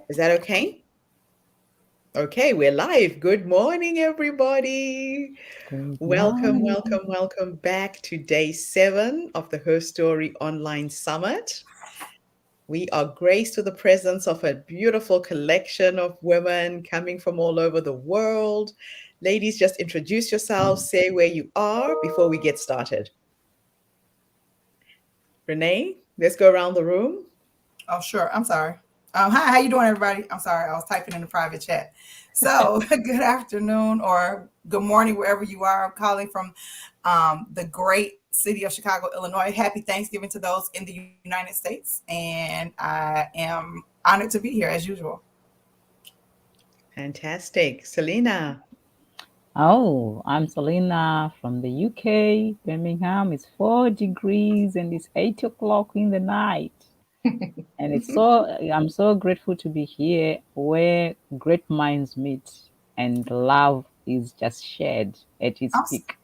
Is that okay? Okay, we're live. Good morning, everybody. Good Welcome, morning. welcome, welcome back to day 7 of the Herstory Online Summit. We are graced with the presence of a beautiful collection of women coming from all over the world. Ladies, just introduce yourselves, say where you are before we get started. Renee, let's go around the room. Oh, sure. I'm sorry. Hi, how you doing, everybody? I'm sorry. I was typing in the private chat. So, good afternoon or good morning, wherever you are. I'm calling from the great city of Chicago, Illinois. Happy Thanksgiving to those in the United States. And I am honored to be here as usual. Fantastic. Selena. Oh, I'm Selena from the UK, Birmingham. It's 4 degrees and it's 8 o'clock in the night. And I'm so grateful to be here where great minds meet and love is just shared at its I'm, peak.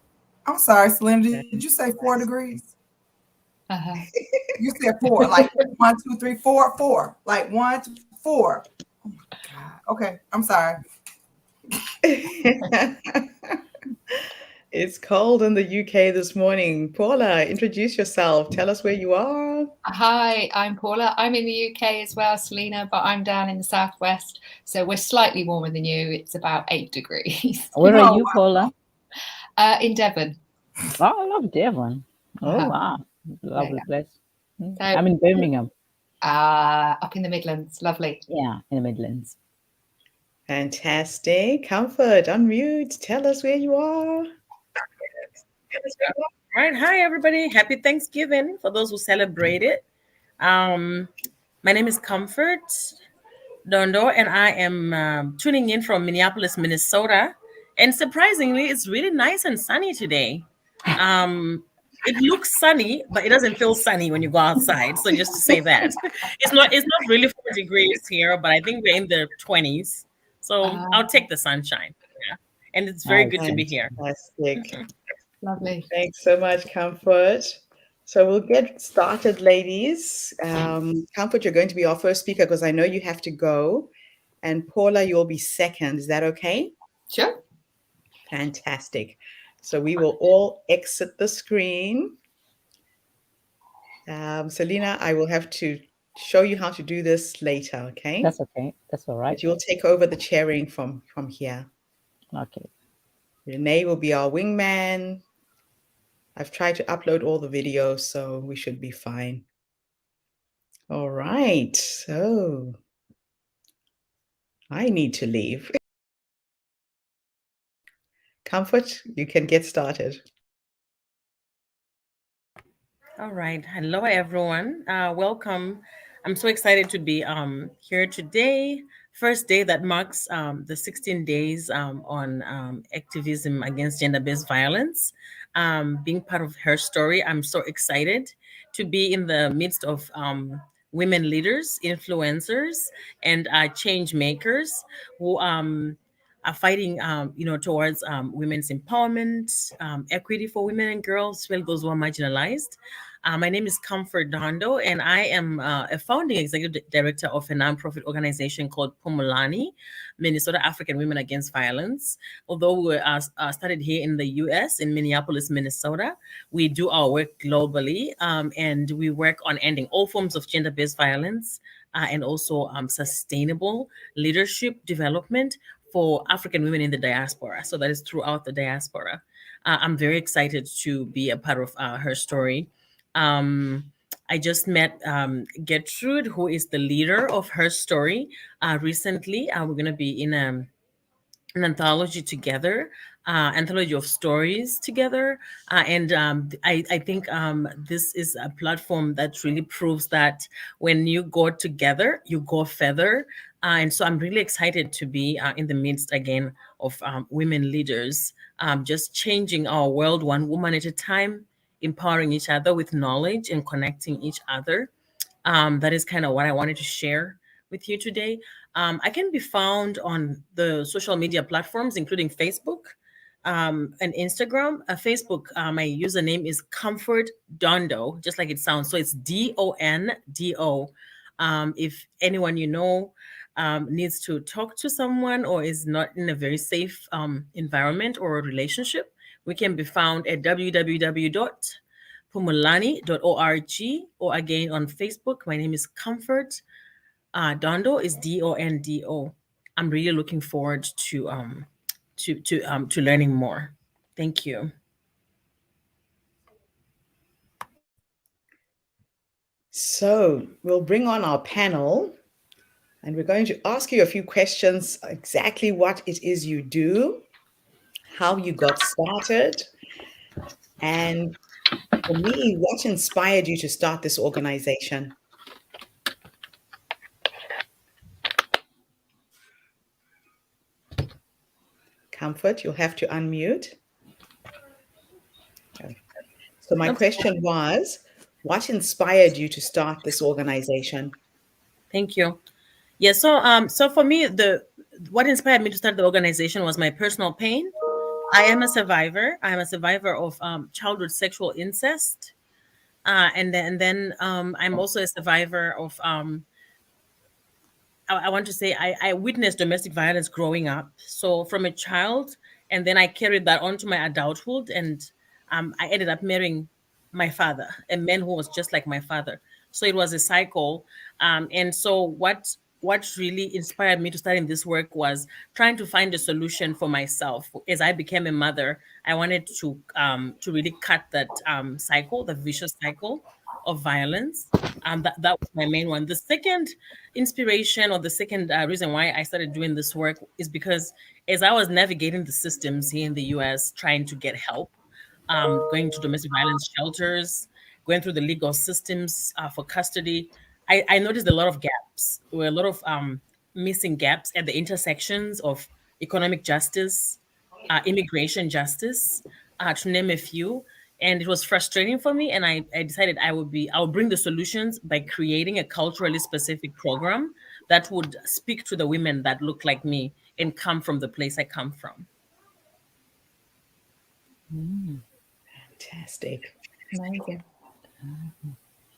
I'm sorry, Slim. Did you say 4 degrees? Fantastic. Uh-huh. You said four, like 1, 2, 3, 4, 4. Like 1 to 4. Oh my God. Okay. I'm sorry. It's cold in the UK this morning. Paula, introduce yourself. Tell us where you are. Hi, I'm Paula. I'm in the UK as well, Selena, but I'm down in the southwest, so we're slightly warmer than you. It's about 8 degrees. Where are Oh, you, Paula? In Devon. Oh, I love Devon. Oh, Uh-huh. wow. There you Lovely go. place. So, I'm in Birmingham. up in the Midlands, lovely. Yeah, in the Midlands. Fantastic. Comfort, unmute. Tell us where you are. Right. Hi, everybody. Happy Thanksgiving for those who celebrate it. Um, my name is Comfort Dondo, and I am tuning in from Minneapolis, Minnesota. And surprisingly, it's really nice and sunny today. It looks sunny, but it doesn't feel sunny when you go outside. So just to say that, it's not really 4 degrees here, but I think we're in the 20s. So Uh, I'll take the sunshine. Yeah, and it's very I good to see. be here. Fantastic. Lovely. Thanks so much, Comfort. So we'll get started, ladies. Comfort, you're going to be our first speaker because I know you have to go. And Paula, you'll be second. Is that okay? Sure. Fantastic. So we will all exit the screen. Selena, I will have to show you how to do this later, okay? That's okay. That's all right. But you'll take over the chairing from here. Okay. Renee will be our wingman. I've tried to upload all the videos, so we should be fine. All right, so I need to leave. Comfort, you can get started. All right. Hello, everyone. Welcome. I'm so excited to be here today. First day that marks the 16 days on activism against gender based violence. Being part of her story, I'm so excited to be in the midst of women leaders, influencers, and change makers who are fighting, towards women's empowerment, equity for women and girls, as well those who are marginalized. My name is Comfort Dondo, and I am a founding executive director of a nonprofit organization called Pumulani, Minnesota African Women Against Violence. Although we started here in the US, in Minneapolis, Minnesota, we do our work globally, and we work on ending all forms of gender based violence and also sustainable leadership development for African women in the diaspora. So that is throughout the diaspora. I'm very excited to be a part of her story. um, I just met Gertrude, who is the leader of her story. Recently, we're going to be in an anthology together, anthology of stories together. And I think this is a platform that really proves that when you go together, you go further. And so I'm really excited to be in the midst again of women leaders, just changing our world one woman at a time, empowering each other with knowledge and connecting each other. That is kind of what I wanted to share with you today. I can be found on the social media platforms, including Facebook and Instagram. Facebook, my username is Comfort Dondo, just like it sounds. So it's Dondo. If anyone you know needs to talk to someone or is not in a very safe environment or relationship, we can be found at www.pumulani.org, or again on Facebook. My name is Comfort. Dondo is Dondo. I'm really looking forward to learning more. Thank you. So we'll bring on our panel and we're going to ask you a few questions, exactly what it is you do, how you got started, and for me, what inspired you to start this organization? Comfort, you'll have to unmute. Okay. So my question was, what inspired you to start this organization? Thank you. Yeah, so for me, the what inspired me to start the organization was my personal pain. I am a survivor. I am a survivor of childhood sexual incest, and then I'm also a survivor of I want to say I witnessed domestic violence growing up. So from a child, and then I carried that on to my adulthood, and I ended up marrying my father, a man who was just like my father. So it was a cycle. And so what really inspired me to start in this work was trying to find a solution for myself. As I became a mother, I wanted to really cut that cycle, the vicious cycle of violence. That was my main one. The second inspiration, or the second reason why I started doing this work, is because as I was navigating the systems here in the US, trying to get help, going to domestic violence shelters, going through the legal systems for custody, I noticed a lot of gaps. There were a lot of missing gaps at the intersections of economic justice, immigration justice, to name a few. And it was frustrating for me. And I decided I would bring the solutions by creating a culturally specific program that would speak to the women that look like me and come from the place I come from. Fantastic. Amazing.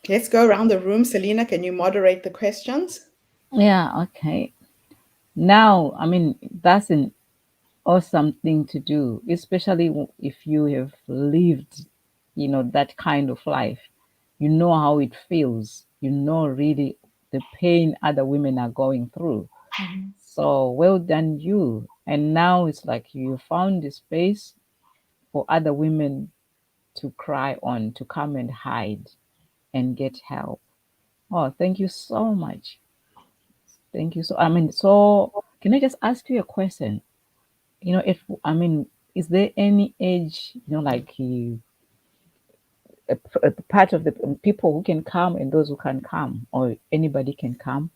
Let's go around the room. Selena, can you moderate the questions? Yeah, okay. Now, I mean, that's an awesome thing to do, especially if you have lived, that kind of life. You know how it feels. You know really the pain other women are going through. Mhm. So well done, you. And now it's like you found the space for other women to cry on, to come and hide and get help. Oh, thank you so much. Thank you. So can I just ask you a question? If I mean, is there any age, like a part of the people who can come and those who can come, or anybody can come?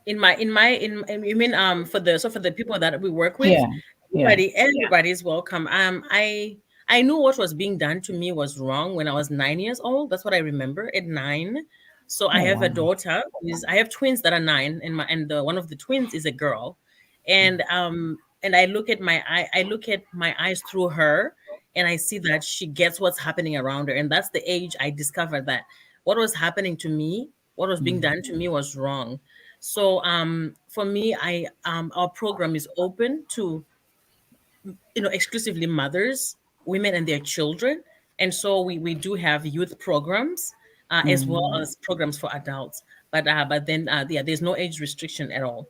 In you mean for the people that we work with, Yeah, yeah. everybody is welcome. I knew what was being done to me was wrong when I was 9 years old. That's what I remember at 9. So I Oh have a wow. daughter I have twins that are 9, and one of the twins is a girl. And I look at my eyes through her, and I see that she gets what's happening around her. And that's the age I discovered that what was happening to me, what was being Mm, done to me was wrong. So for me, I our program is open to exclusively mothers, women, and their children, and so we do have youth programs as well mm. as programs for adults. But then yeah, there's no age restriction at all.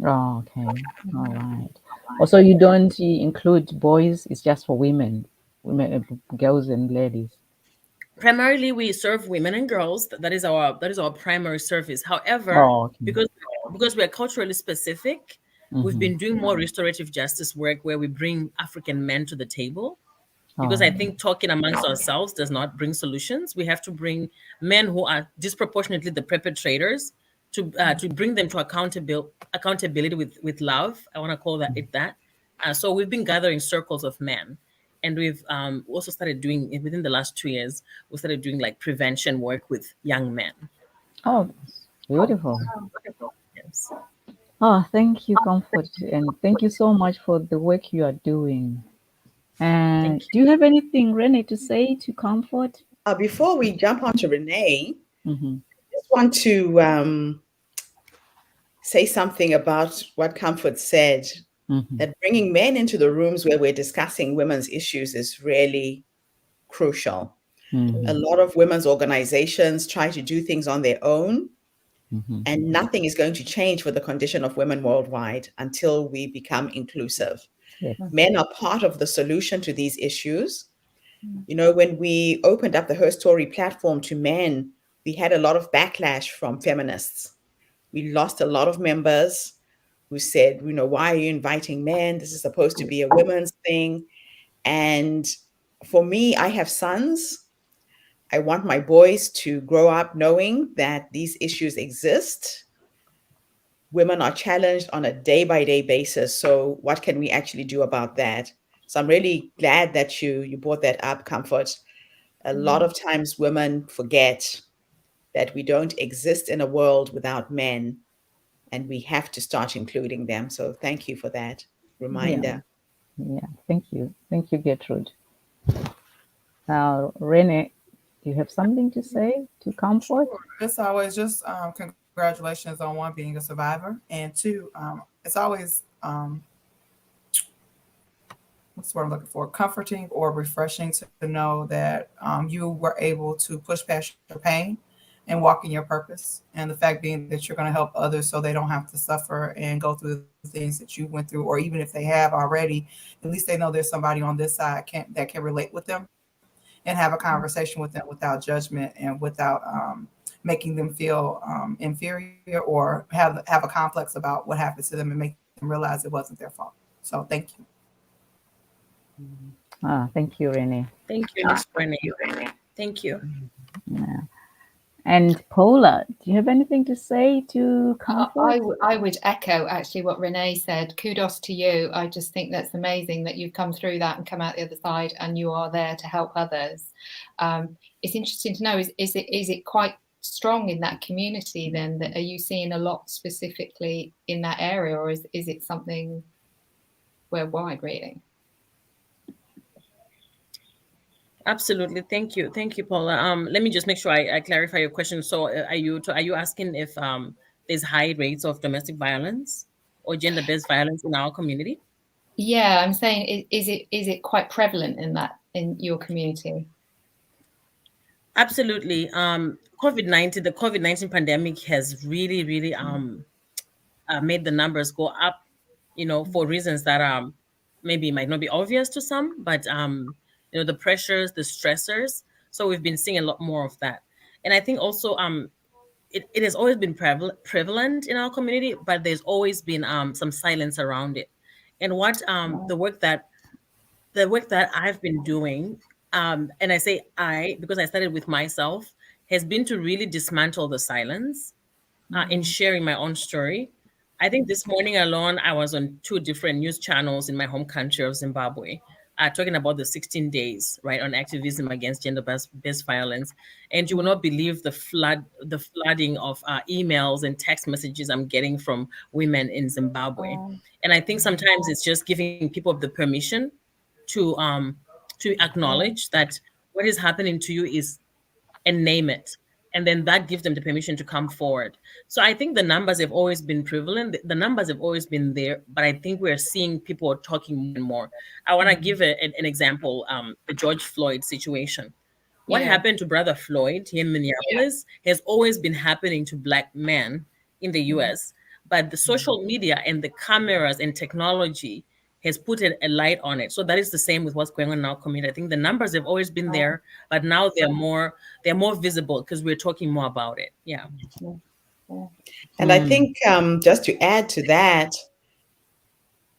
Oh, okay. All right. Also, you don't include boys. It's just for women, girls and ladies. Primarily, we serve women and girls. That is our primary service. However, Oh, okay. because we are culturally specific, we've Mm-hmm. been doing more restorative justice work where we bring African men to the table, because I Oh, think talking amongst ourselves does not bring solutions. We have to bring men who are disproportionately the perpetrators to bring them to accountability with love. I want to call that. So we've been gathering circles of men, and we've also started doing within the last 2 years. We started doing like prevention work with young men. oh, that's beautiful. Yes. Oh, thank you, Comfort, and thank you so much for the work you are doing. And Thank you. do you have anything, Renee, to say to Comfort? Before we jump on to Renee, Mm-hmm. just want to say something about what Comfort said, Mm-hmm. that bringing men into the rooms where we're discussing women's issues is really crucial. A Mm-hmm. lot of women's organizations try to do things on their own, Mm-hmm. and nothing is going to change for the condition of women worldwide until we become inclusive. Yes. Men are part of the solution to these issues. You know, when we opened up the Her Story platform to men, we had a lot of backlash from feminists. We lost a lot of members who said, you know, why are you inviting men? This is supposed to be a women's thing. And for me, I have sons. I want my boys to grow up knowing that these issues exist. Women are challenged on a day by day basis. So, what can we actually do about that? So, I'm really glad that you brought that up, Comfort. A lot of times, women forget that we don't exist in a world without men, and we have to start including them. So, thank you for that Yeah. reminder. Yeah. Thank you. Thank you, Gertrude. Rene, do you have something to say to Comfort? Sure. It's always just congratulations on one being a survivor, and two, it's always what's the word I'm looking for? Comforting or refreshing to know that you were able to push past your pain and walk in your purpose. And the fact being that you're going to help others so they don't have to suffer and go through the things that you went through, or even if they have already, at least they know there's somebody on this side that can relate with them and have a conversation with them without judgment and without making them feel inferior or have a complex about what happened to them and make them realize it wasn't their fault. So thank you. Thank you, Rene. Thank you, Miss Renee. Thank you. Yeah. And Paula, do you have anything to say to Comfort? I would echo actually what Renee said. Kudos to you. I just think that's amazing that you've come through that and come out the other side, and you are there to help others. It's interesting to know, is it quite strong in that community then? That, are you seeing a lot specifically in that area, or is it something worldwide really? Absolutely. Thank you, Paula. Let me just make sure I clarify your question. So, are you asking if there's high rates of domestic violence or gender-based violence in our community? Yeah, I'm saying, is it quite prevalent in your community? Absolutely. The COVID-19 pandemic has really, really made the numbers go up, for reasons that maybe might not be obvious to some, but the pressures, the stressors. So we've been seeing a lot more of that. And I think also it has always been prevalent in our community, but there's always been some silence around it. And what the work that I've been doing, and I say I because I started with myself, has been to really dismantle the silence in sharing my own story. I think this morning alone, I was on two different news channels in my home country of Zimbabwe, talking about the 16 days, right, on activism against gender-based violence. And you will not believe the flooding of emails and text messages I'm getting from women in Zimbabwe. And I think sometimes it's just giving people the permission to acknowledge that what is happening to you is, and name it, and then that gives them the permission to come forward. So I think the numbers have always been prevalent, the numbers have always been there, but I think we're seeing people talking more and more. I want to give an example, the George Floyd situation. What Yeah, happened to brother Floyd here in Minneapolis has always been happening to Black men in the US, but the social media and the cameras and technology has put a light on it. So that is the same with what's going on in our community. I think the numbers have always been there, but now they're more visible because we're talking more about it. Yeah. yeah, And I think just to add to that,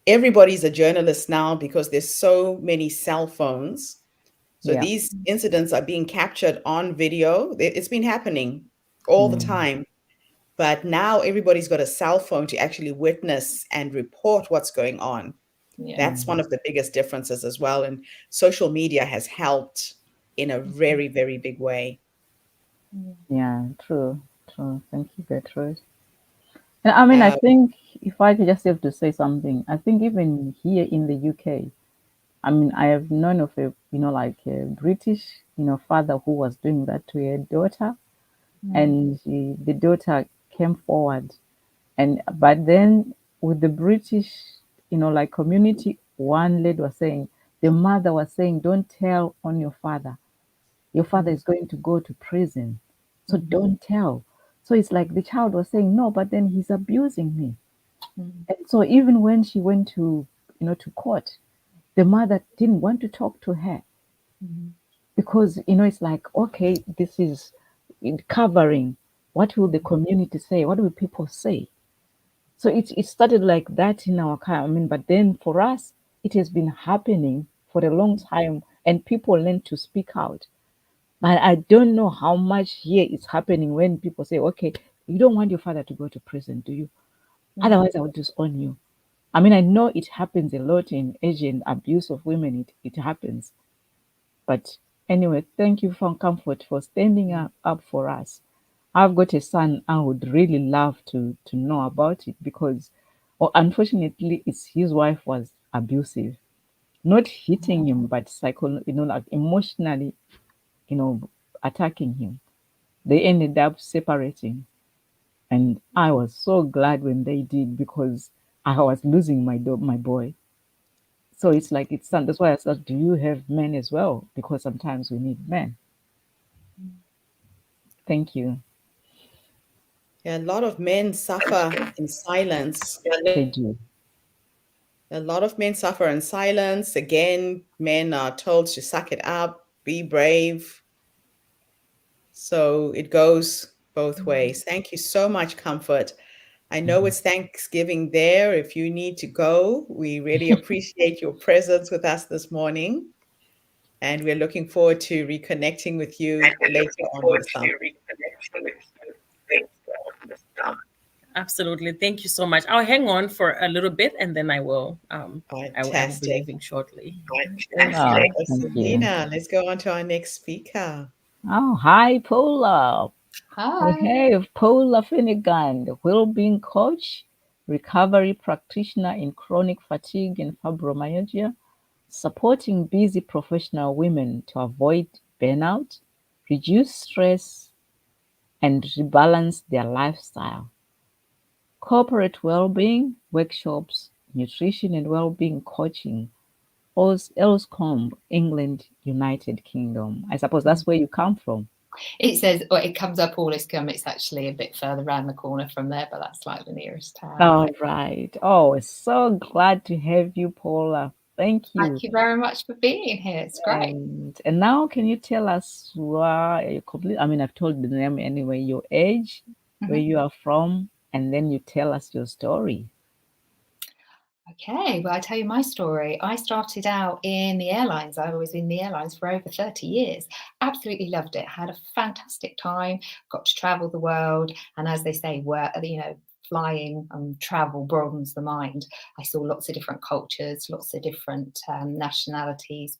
everybody's a journalist now because there's so many cell phones. So Yeah. these incidents are being captured on video. It's been happening all the Mm. time. But now everybody's got a cell phone to actually witness and report what's going on. yeah. That's one of the biggest differences as well. And social media has helped in a very, very big way. Yeah, true, true. Thank you, Gertrude. And I mean, I Uh, think if I could just have to say something, I think even here in the UK, I mean, I have known of a, like a British, father who was doing that to a daughter. and the daughter came forward, and but then with the British, like community, one lady was saying, the mother was saying, don't tell on your father. Your father is going to go to prison, so don't tell. So it's like the child was saying, no, but then he's abusing me. And so even when she went to, to court, the mother didn't want to talk to her because, it's like, okay, this is covering. What will the community say? What will people say? So it started like that in our car. I mean, but then for us, it has been happening for a long time, and people learn to speak out. But I don't know how much here is happening when people say, okay, you don't want your father to go to prison, do you? Otherwise, I will disown you. I mean, I know it happens a lot in Asian abuse of women. It happens. But anyway, thank you for comfort for standing up for us. I've got a son. I would really love to know about it because, unfortunately, it's his wife was abusive, not hitting him, but like emotionally, you know, attacking him. They ended up separating, and I was so glad when they did because I was losing my boy. So it's like it's that's why I said, do you have men as well? Because sometimes we need men. Thank you. Yeah, a lot of men suffer in silence. They do. A lot of men suffer in silence. Again, men are told to suck it up, be brave. So it goes both ways. Thank you so much, Comfort. I know Mhm. it's Thanksgiving there. If you need to go, we really appreciate your presence with us this morning. And we're looking forward to reconnecting with you later on in the summer. Absolutely. Thank you so much. I'll hang on for a little bit and then I will be Fantastic. leaving shortly. Thank Oh, you. Fantastic. thank you. Selena, let's go on to our next speaker. Oh, hi, Paula. We Hi. have Paula Finnegan, the well-being coach, recovery practitioner in chronic fatigue and fibromyalgia, supporting busy professional women to avoid burnout, reduce stress, and rebalance their lifestyle. Corporate well-being workshops, nutrition and well-being coaching, Elscombe, England, United Kingdom. I suppose that's where you come from. It says, well, it comes up Orliscombe. It's actually a bit further around the corner from there, but that's like the nearest town. All right. Oh, so glad to have you, Paula. Thank Thank you. you very much for being here. It's great. And now, can you tell us why you complete? I mean, I've told the name anyway. Your age, where Mhm. you are from, and then you tell us your story. Okay, well, I tell you my story. I started out in the airlines. I was in the airlines for over 30 years. Absolutely loved it. Had a fantastic time. Got to travel the world, and as they say, flying and travel broadens the mind. I saw lots of different cultures, lots of different nationalities,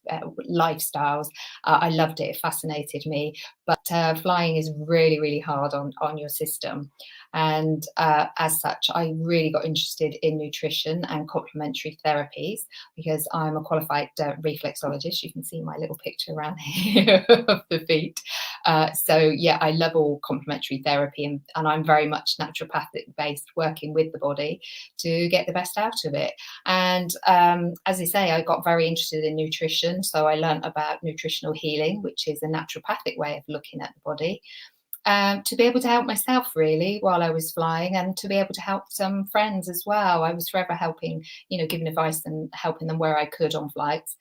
lifestyles. I loved it. It fascinated me. But flying is really, really hard on your system. And as such, I really got interested in nutrition and complementary therapies because I'm a qualified reflexologist. You can see my little picture around here of the feet. So, yeah, I love all complementary therapy, and I'm very much naturopathic based, working with the body to get the best out of it. And as I say, I got very interested in nutrition. So I learned about nutritional healing, which is a naturopathic way of looking at the body, to be able to help myself really while I was flying, and to be able to help some friends as well. I was forever helping, giving advice and helping them where I could on flights,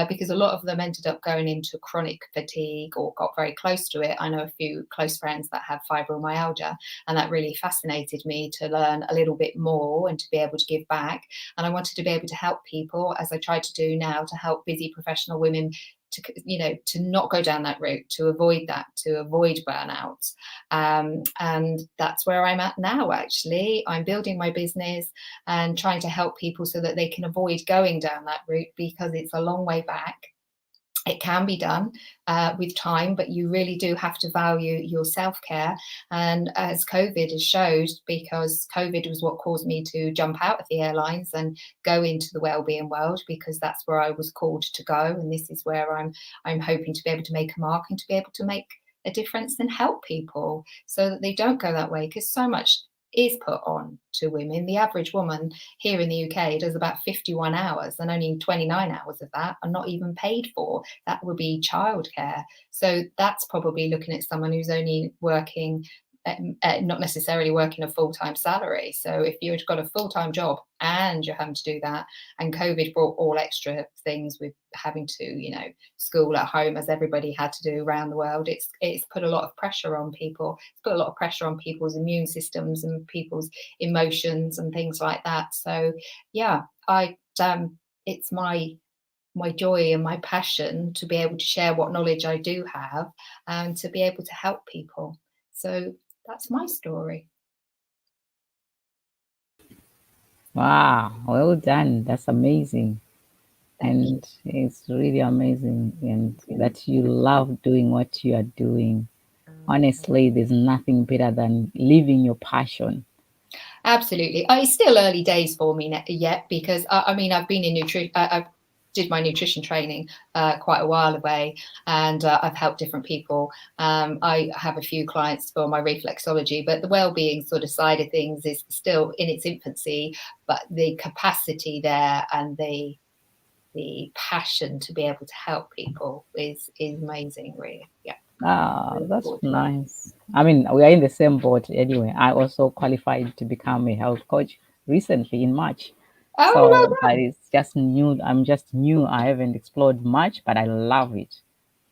because a lot of them ended up going into chronic fatigue or got very close to it. I know a few close friends that have fibromyalgia, and that really fascinated me to learn a little bit more and to be able to give back. And I wanted to be able to help people, as I try to do now, to help busy professional women to not go down that route, to avoid that, to avoid burnout. And that's where I'm at now. Actually, I'm building my business and trying to help people so that they can avoid going down that route, because it's a long way back. It can be done with time, but you really do have to value your self-care. And as COVID has showed, because COVID was what caused me to jump out of the airlines and go into the wellbeing world, because that's where I was called to go, and this is where I'm hoping to be able to make a mark and to be able to make a difference and help people so that they don't go that way, because so much is put on to women. The average woman here in the UK does about 51 hours, and only 29 hours of that are not even paid for. That would be childcare. So that's probably looking at someone who's only working, not necessarily working a full-time salary. So if you've got a full-time job and you're having to do that, and COVID brought all extra things with having to, school at home, as everybody had to do around the world, it's put a lot of pressure on people. It's put a lot of pressure on people's immune systems and people's emotions and things like that. So yeah, it's my joy and my passion to be able to share what knowledge I do have and to be able to help people. So that's my story. Wow, well done. That's amazing. And it's really amazing, and that you love doing what you are doing. Honestly, there's nothing better than living your passion. Absolutely. It's still early days for me yet, because I've been in nutrition. I did my nutrition training quite a while away, and I've helped different people. I have a few clients for my reflexology, but the well-being sort of side of things is still in its infancy. But the capacity there and the passion to be able to help people is amazing, really. Yeah. Ah, that's nice. I mean, we are in the same boat anyway. I also qualified to become a health coach recently in March. Oh, So well that done. is just new. I'm just new. I haven't explored much, but I love it.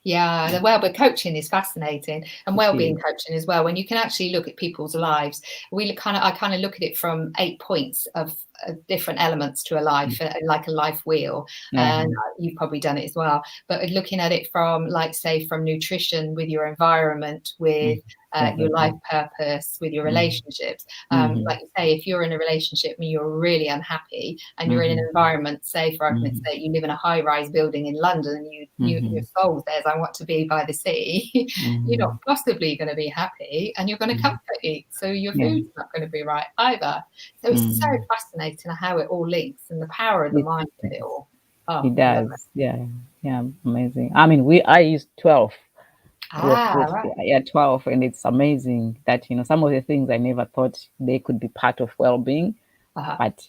Yeah, the well-being coaching is fascinating, and It well-being is. coaching as well. When you can actually look at people's lives, I kind of look at it from 8 points of different elements to a life, like a life wheel. And you've probably done it as well. But looking at it from, like, say, from nutrition, with your environment, with your life purpose, with your relationships. Like you say, if you're in a relationship and you're really unhappy, and you're in an environment, say, for argument's sake, you live in a high-rise building in London, and your soul says, I want to be by the sea, you're not possibly going to be happy, and you're going to comfort eat. So your food's not going to be right either. So it's so fascinating how it all links, and the power of the mind with it all. Oh, It I love does. it. Yeah, amazing. I mean, I use 12. Right. Yeah, 12, and it's amazing that some of the things I never thought they could be part of well-being. But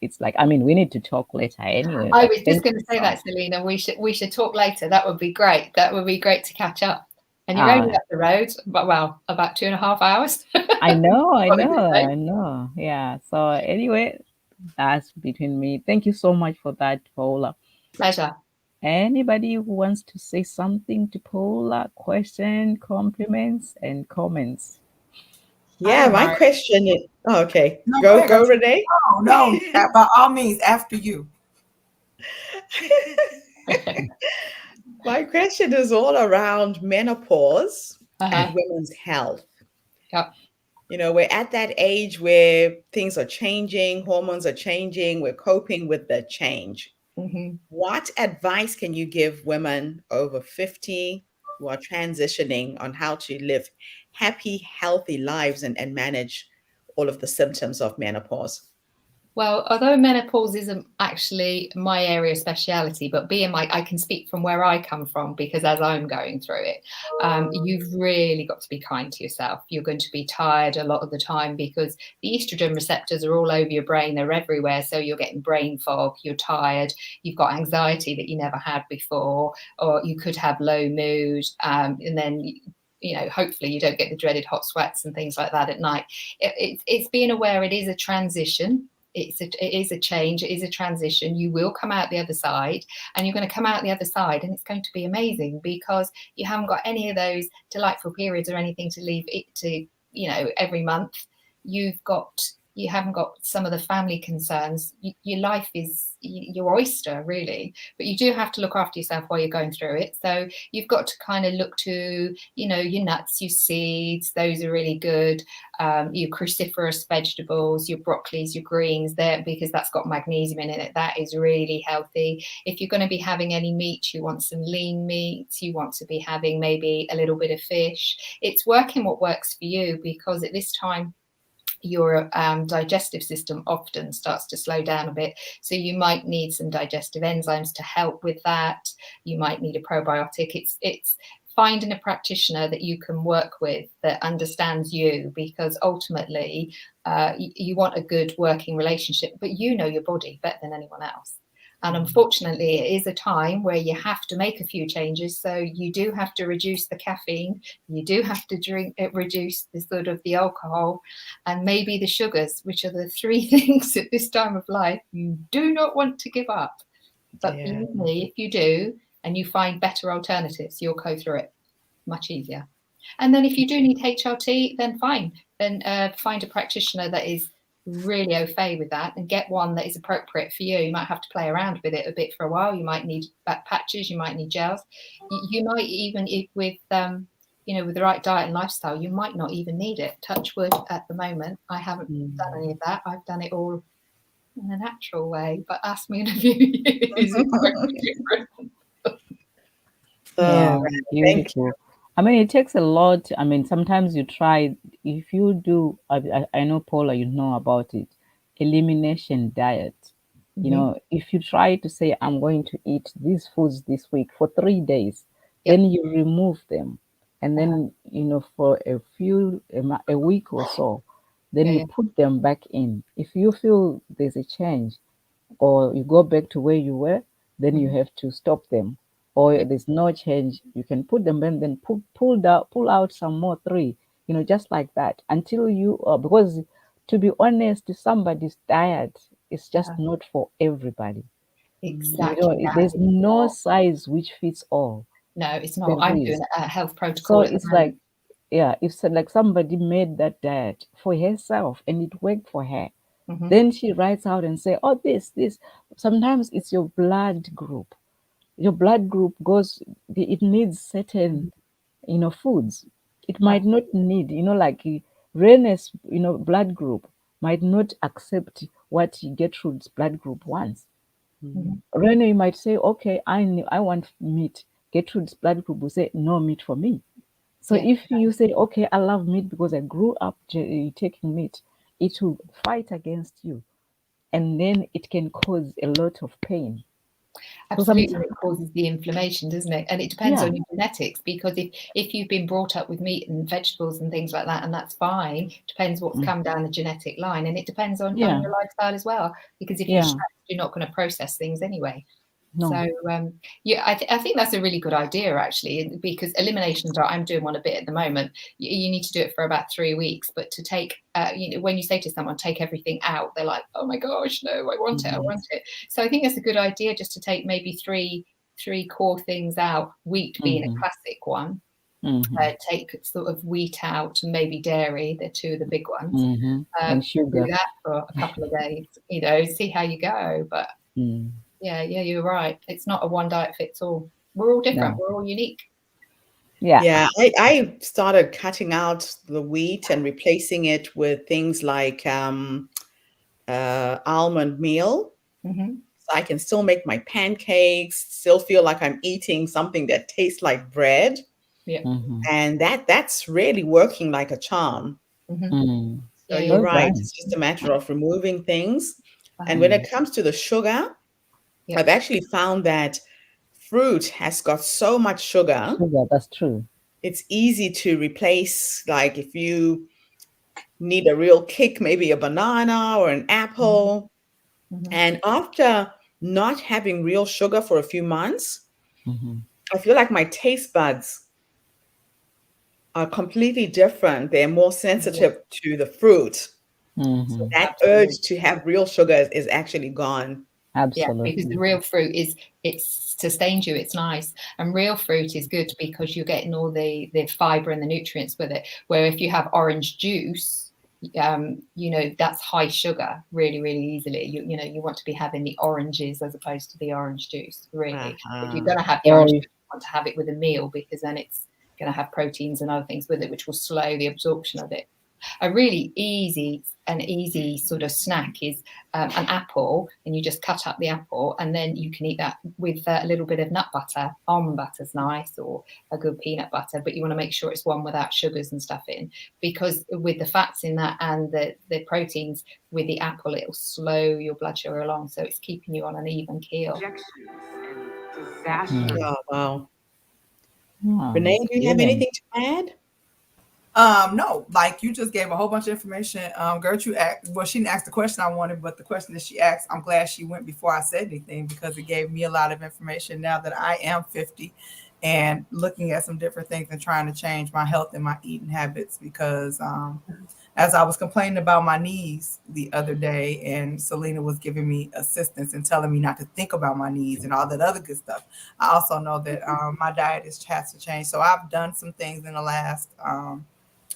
it's like, I mean, we need to talk later anyway. I But was just thank going you to say so that, Selena. We should talk later. That would be great. That would be great to catch up. And you're only much. up the road, but well, about 2.5 hours. I know, I What is it, know, babe? I know. Yeah. So anyway, that's between me. Thank you so much for that, Paula. Pleasure. Anybody who wants to say something to Paula, question, compliments, and comments? Yeah, my Right. question is, oh, okay. No, go Go, ahead. go, Renee. No, by all means, after you. My question is all around menopause and women's health. Yep. We're at that age where things are changing, hormones are changing, we're coping with the change. Mm-hmm. What advice can you give women over 50 who are transitioning on how to live happy, healthy lives and manage all of the symptoms of menopause? Well, although menopause isn't actually my area of speciality, but I can speak from where I come from, because as I'm going through it, you've really got to be kind to yourself. You're going to be tired a lot of the time, because the estrogen receptors are all over your brain. They're everywhere. So you're getting brain fog, you're tired, you've got anxiety that you never had before, or you could have low mood. And then hopefully you don't get the dreaded hot sweats and things like that at night. It's being aware it is a transition. It is a change. It is a transition. You will come out the other side, and you're going to come out the other side, and it's going to be amazing, because you haven't got any of those delightful periods or anything to leave it to, every month. You haven't got some of the family concerns. Your life is your oyster, really, but you do have to look after yourself while you're going through it. So you've got to kind of look to, your nuts, your seeds, those are really good. Your cruciferous vegetables, your broccolis, your greens, there, because that's got magnesium in it. That is really healthy. If you're going to be having any meat, you want some lean meats. You want to be having maybe a little bit of fish. It's working what works for you, because at this time, your digestive system often starts to slow down a bit. So you might need some digestive enzymes to help with that. You might need a probiotic. It's finding a practitioner that you can work with that understands you, because ultimately you want a good working relationship, but you know your body better than anyone else. And unfortunately, it is a time where you have to make a few changes. So you do have to reduce the caffeine, you do have to reduce the sort of the alcohol, and maybe the sugars, which are the three things at this time of life you do not want to give up. But Yeah. believe me, if you do, and you find better alternatives, you'll go through it much easier. And then if you do need HRT, then fine. Then find a practitioner that is really au fait with that, and get one that is appropriate for you. You might have to play around with it a bit for a while. You might need back patches, you might need gels. You might even, with with the right diet and lifestyle, you might not even need it. Touch wood at the moment. I haven't done any of that. I've done it all in a natural way, but ask me in a few years, it might be different. Oh, Yeah, man, thank you. beautiful. I mean, it takes a lot. I mean, sometimes you try, if you do, I know, Paula, you know about it, elimination diet. You Mm-hmm. know, if you try to say, I'm going to eat these foods this week for 3 days, Yep. then you remove them. And then, for a week or so, then Yeah, you yeah. put them back in. If you feel there's a change, or you go back to where you were, then you Mm-hmm. have to stop them. Or Yeah. there's no change, you can put them and then pull out some more three, just like that until you because to be honest, somebody's diet is just Uh, not for everybody. exactly that. There's It's no not. size which fits all. No, it's not. There I'm doing is. a health So protocol at the it's like, moment. yeah, if like somebody made that diet for herself and it worked for her, Mm-hmm. then she writes out and say, oh, this. Sometimes it's your blood group. Your blood group it needs certain, foods. It might not need, like Rene's, blood group might not accept what Gertrude's blood group wants. Mm. Mm-hmm. Rene might say, okay, I want meat. Gertrude's blood group will say, no meat for me. So Yeah. if you say, okay, I love meat because I grew up taking meat, it will fight against you. And then it can cause a lot of pain. So Absolutely, sometimes, and it causes the inflammation, doesn't it? And it depends yeah. on your genetics, because if you've been brought up with meat and vegetables and things like that, and that's fine. Depends what's Mm. come down the genetic line, and it depends on Yeah, your lifestyle as well. Because if you're yeah, stressed, you're not going to process things anyway. no. So yeah, I think that's a really good idea actually, because elimination diet, I'm doing one a bit at the moment. You need to do it for about 3 weeks, but to take, when you say to someone, take everything out, they're like, oh my gosh, no, I want it, I Mhm, want it. So I think that's a good idea, just to take maybe three core things out, wheat being a mhm, classic one. mhm, Take sort of wheat out, maybe dairy, they're two of the big ones. mhm. And Do sugar. that for a couple of days, see how you go. But Mm, yeah, you're right. It's not a one diet fits all. We're all different. no. We're all unique. Yeah. Yeah, I started cutting out the wheat and replacing it with things like almond meal. Hmm. So I can still make my pancakes, still feel like I'm eating something that tastes like bread. Yeah. Mhm, And that's really working like a charm. Hmm. mm. So Yeah, you're you're Well right. right. done. It's just a matter of removing things. And Uh-huh. when Mm. it comes to the sugar, Yeah. I've actually found that fruit has got so much sugar. Sugar, that's true. It's easy to replace, like if you need a real kick, maybe a banana or an Hmm. apple. Hmm. And after not having real sugar for a few months, Mhm, I feel like my taste buds are completely different. They're more Yeah, sensitive to the fruit. So mhm. that urge absolutely. to have real sugar is actually gone. Yeah, because the Absolutely. real fruit it sustains you. It's nice, and real fruit is good because you're getting all the fiber and the nutrients with it. Where if you have orange juice, that's high sugar, really, really easily. You want to be having the oranges as opposed to the orange juice, really. If you're Uh-huh. going to have the Or orange if, juice, you want to have it with a meal, because then it's going to have proteins and other things with it, which will slow the absorption of it. A really easy sort of snack is an apple, and you just cut up the apple, and then you can eat that with a little bit of nut butter. Almond butter's nice, or a good peanut butter, but you want to make sure it's one without sugars and stuff in, because with the fats in that and the proteins with the apple, it'll slow your blood sugar along, so it's keeping you on an even keel. mm. Oh, wow. Oh, Renee, it's do you have healing. anything to add? No, like you just gave a whole bunch of information. Gertrude asked, well, she didn't ask the question I wanted, but the question that she asked, I'm glad she went before I said anything because it gave me a lot of information now that I am 50 and looking at some different things and trying to change my health and my eating habits because as I was complaining about my knees the other day, and Selena was giving me assistance and telling me not to think about my knees and all that other good stuff. I also know that my diet has to change. So I've done some things in the last, I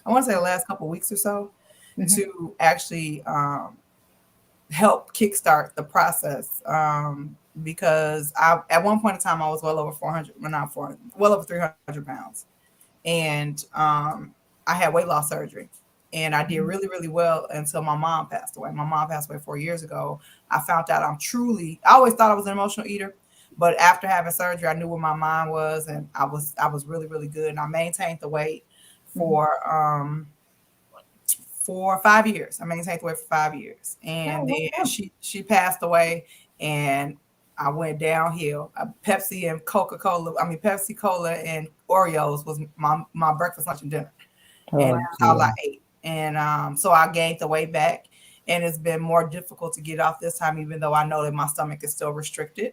want to say the last couple of weeks or so, to actually help kickstart the process. Because I, at one point in time, I was well over 400, well, not 400, well over 300 pounds. And I had weight loss surgery. And I did really, really well until my mom passed away. My mom passed away 4 years ago. I found out I always thought I was an emotional eater, but after having surgery, I knew where my mind was, and I was really, really good. And I maintained the weight for 5 years. I maintained the weight for 5 years, and then she passed away, and I went downhill. Pepsi and Coca Cola. I mean, Pepsi Cola and Oreos was my breakfast, lunch, and dinner, and Oh that's all I dear. ate. And so I gained the weight back, and it's been more difficult to get off this time, even though I know that my stomach is still restricted.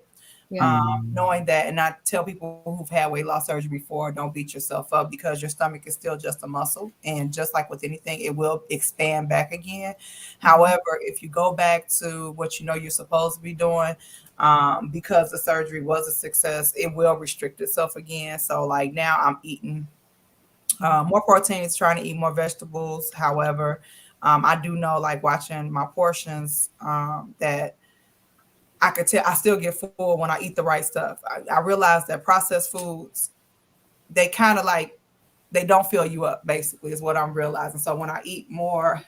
Yeah. Knowing that, and I tell people who've had weight loss surgery before, don't beat yourself up because your stomach is still just a muscle, and just like with anything, it will expand back again. However, if you go back to what you know you're supposed to be doing, because the surgery was a success, it will restrict itself again. So like now, I'm eating more proteins, trying to eat more vegetables. However, I do know, like watching my portions, that I could tell I still get full when I eat the right stuff. I realize that processed foods, they kind of like they don't fill you up. Basically, is what I'm realizing. So when I eat more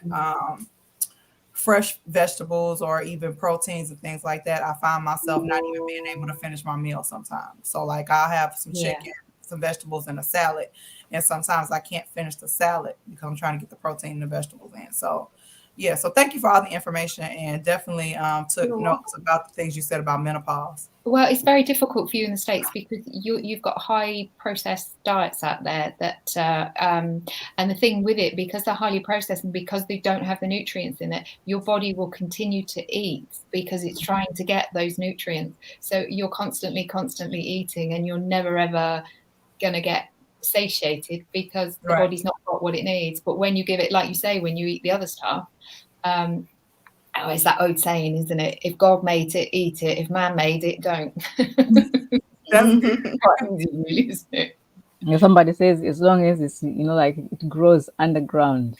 fresh vegetables or even proteins and things like that, I find myself not even being able to finish my meal sometimes. So like I'll have some Yeah. chicken, some vegetables, and a salad, and sometimes I can't finish the salad because I'm trying to get the protein and the vegetables in. So yeah, so thank you for all the information, and definitely took You're notes about the things you said about menopause. Well, it's very difficult for you in the States because you've got high processed diets out there that, and the thing with it, because they're highly processed and because they don't have the nutrients in it, your body will continue to eat because it's trying to get those nutrients. So you're constantly eating, and you're never ever going to get satiated because the Right. body's not got what it needs. But when you give it, like you say, when you eat the other stuff, um, oh, it's that old saying, isn't it? If God made it, eat it. If man made it, don't. That's good. Quite easy, really, isn't it? If somebody says as long as it's like it grows underground,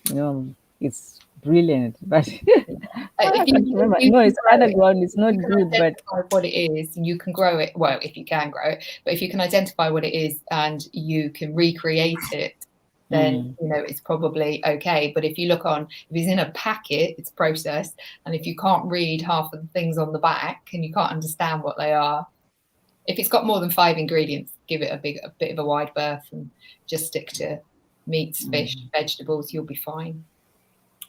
it's brilliant. But I If can't if remember. you No, can it's grow it, underground. It's you not can good. But identify what it is, you can grow it. Well, if you can grow it, but if you can identify what it is and you can recreate it, then mm, it's probably okay. But if you look on, if it's in a packet, it's processed, and if you can't read half of the things on the back and you can't understand what they are, if it's got more than 5 ingredients, give it a bit of a wide berth and just stick to meats, fish, mm. vegetables. You'll be fine.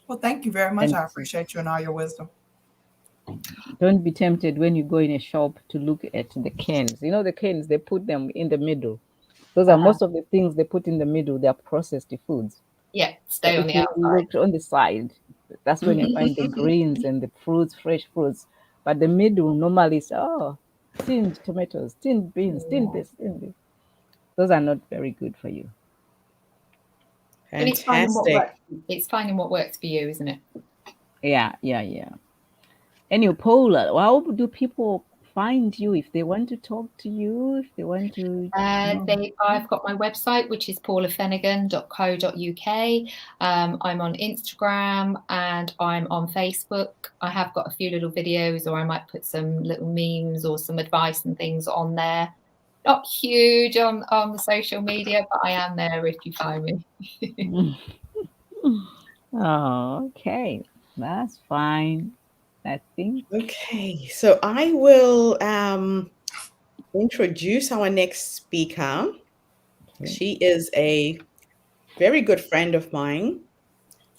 Well, thank you very much. And I appreciate you and all your wisdom. don't be tempted when you go in a shop to look at the cans. The cans, they put them in the middle. Those are Uh-huh. most of the things they put in the middle. They are processed foods. Yeah, But stay on if the you outside. look on the side, that's when you find the greens and the fruits, fresh fruits. But the middle normally is tinned tomatoes, tinned beans, tinned Yeah. this, tinned this. Those are not very good for you. But it's finding what Fantastic. works. It's finding what works for you, isn't it? Yeah, yeah, yeah. Anyway, Paula, how do people find you if they want to talk to you, if they want to know? I've got my website, which is paulafennigan.co.uk. I'm on Instagram and I'm on Facebook. I have got a few little videos, or I might put some little memes or some advice and things on there. Not huge on the social media, but I am there if you find me. Oh, okay. That's fine. I think. Okay, so I will introduce our next speaker. Okay. She is a very good friend of mine.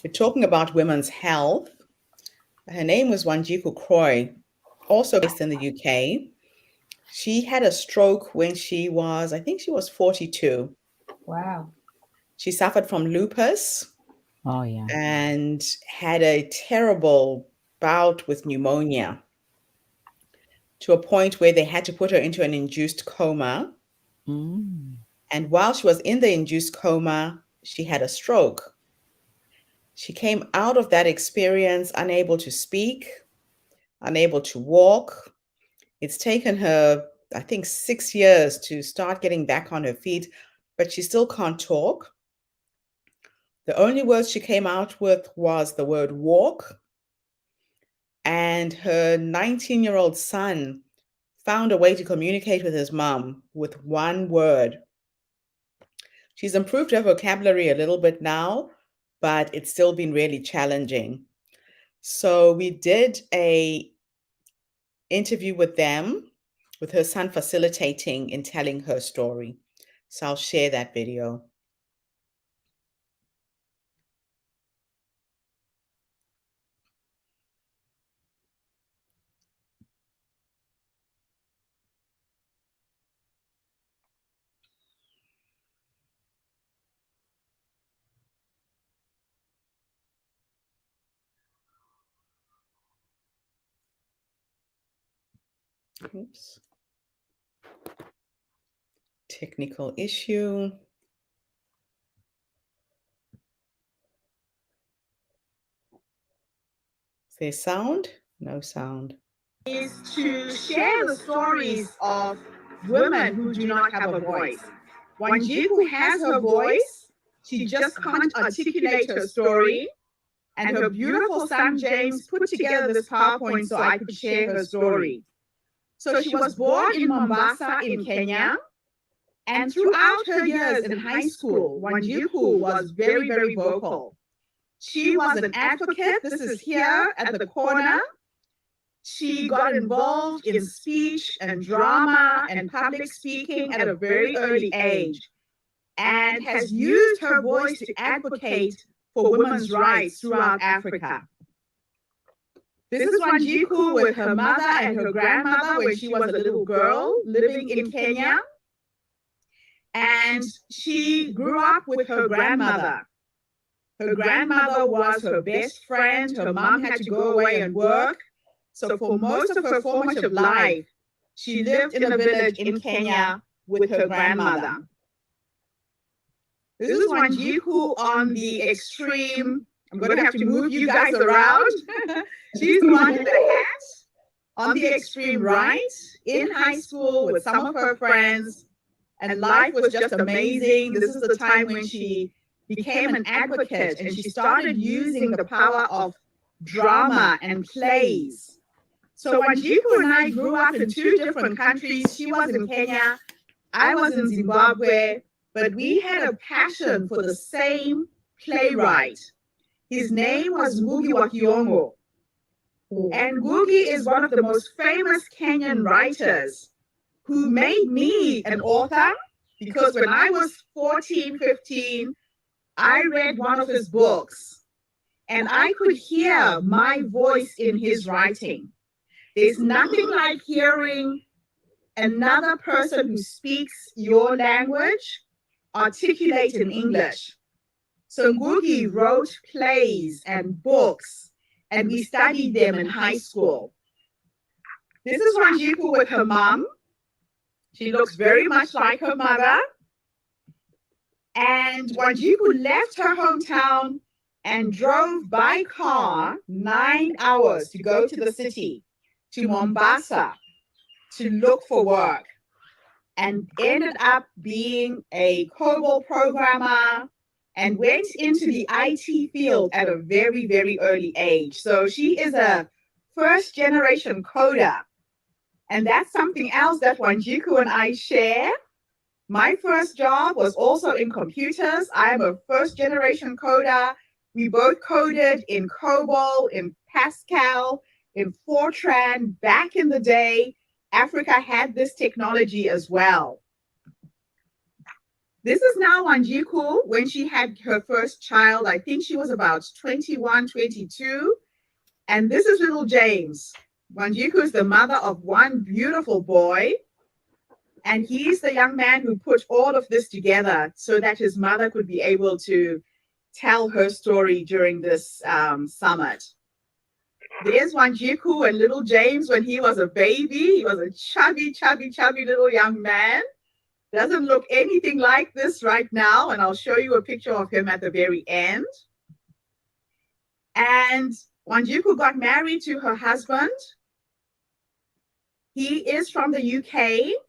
We're talking about women's health. Her name was Wanjiku Croy, also based in the UK. She had a stroke when she was, I think she was 42. Wow. She suffered from lupus Oh, yeah. and had a terrible bout with pneumonia to a point where they had to put her into an induced coma. Mm. And while she was in the induced coma, she had a stroke. She came out of that experience unable to speak, unable to walk. It's taken her, I think, 6 years to start getting back on her feet, but she still can't talk. The only words she came out with was the word walk. And her 19-year-old son found a way to communicate with his mom with one word. She's improved her vocabulary a little bit now, but it's still been really challenging. So we did a interview with them, with her son facilitating in telling her story. So I'll share that video. Oops. Technical issue. Is there sound? No sound. Is to share the stories of women who do not have a voice. Wanjiku has her voice, she just can't articulate her story. And her beautiful son James put together this PowerPoint so I could share her story. So she was born in Mombasa in Kenya. And throughout her years in high school, Wanjiku was very, very vocal. She was an advocate. This is here at the corner. She got involved in speech and drama and public speaking at a very early age and has used her voice to advocate for women's rights throughout Africa. This is Wanjiku with her mother and her grandmother when she was a little girl living in Kenya. And she grew up with her grandmother. Her grandmother was her best friend. Her mom had to go away and work. So for most of her formative life, she lived in a village in Kenya with her grandmother. This is Wanjiku on the extreme. I'm going to have to move you guys around. She's the one with the hat on the extreme right in high school with some of her friends. And life was just amazing. This is the time when she became an advocate and she started using the power of drama and plays. So Wanjiku and I grew up in two different countries. She was in Kenya, I was in Zimbabwe, but we had a passion for the same playwright. His name was Ngugi wa Thiong'o. And Ngugi is one of the most famous Kenyan writers who made me an author, because when I was 14, 15, I read one of his books and I could hear my voice in his writing. There's nothing like hearing another person who speaks your language articulate in English. So Ngugi wrote plays and books, and we studied them in high school. This is Wanjiku with her mom. She looks very much like her mother. And Wanjiku left her hometown and drove by car 9 hours to go to the city, to Mombasa, to look for work, and ended up being a COBOL programmer and went into the IT field at a very, very early age. So she is a first generation coder. And that's something else that Wanjiku and I share. My first job was also in computers. I'm a first generation coder. We both coded in COBOL, in Pascal, in Fortran. Back in the day, Africa had this technology as well. This is now Wanjiku when she had her first child. I think she was about 21, 22. And this is little James. Wanjiku is the mother of one beautiful boy. And he's the young man who put all of this together so that his mother could be able to tell her story during this summit. There's Wanjiku and little James when he was a baby. He was a chubby, chubby, chubby little young man. Doesn't look anything like this right now. And I'll show you a picture of him at the very end. And Wanjiku got married to her husband. He is from the UK.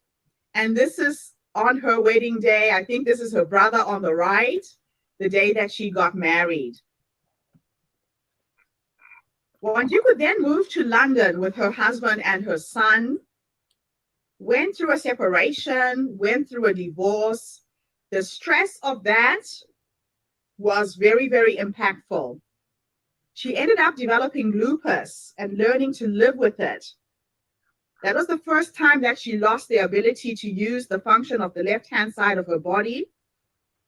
And this is on her wedding day. I think this is her brother on the right, the day that she got married. Wanjiku then moved to London with her husband and her son, went through a separation, went through a divorce. The stress of that was very, very impactful. She ended up developing lupus and learning to live with it. That was the first time that she lost the ability to use the function of the left-hand side of her body.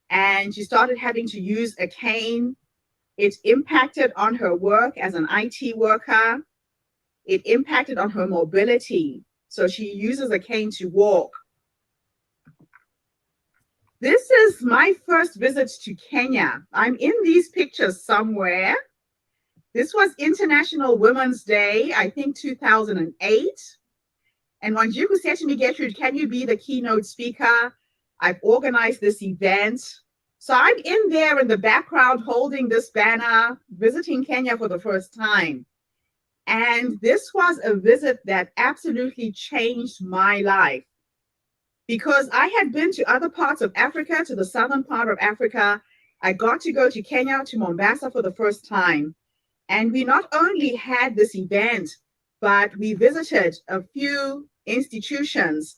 And she started having to use a cane. It impacted on her work as an IT worker. It impacted on her mobility. So she uses a cane to walk. This is my first visit to Kenya. I'm in these pictures somewhere. This was International Women's Day, I think 2008. And Wanjiku said to me, Gertrude, can you be the keynote speaker? I've organized this event. So I'm in there in the background holding this banner, visiting Kenya for the first time. And this was a visit that absolutely changed my life because I had been to other parts of Africa, to the southern part of Africa. I got to go to Kenya, to Mombasa for the first time. And we not only had this event, but we visited a few institutions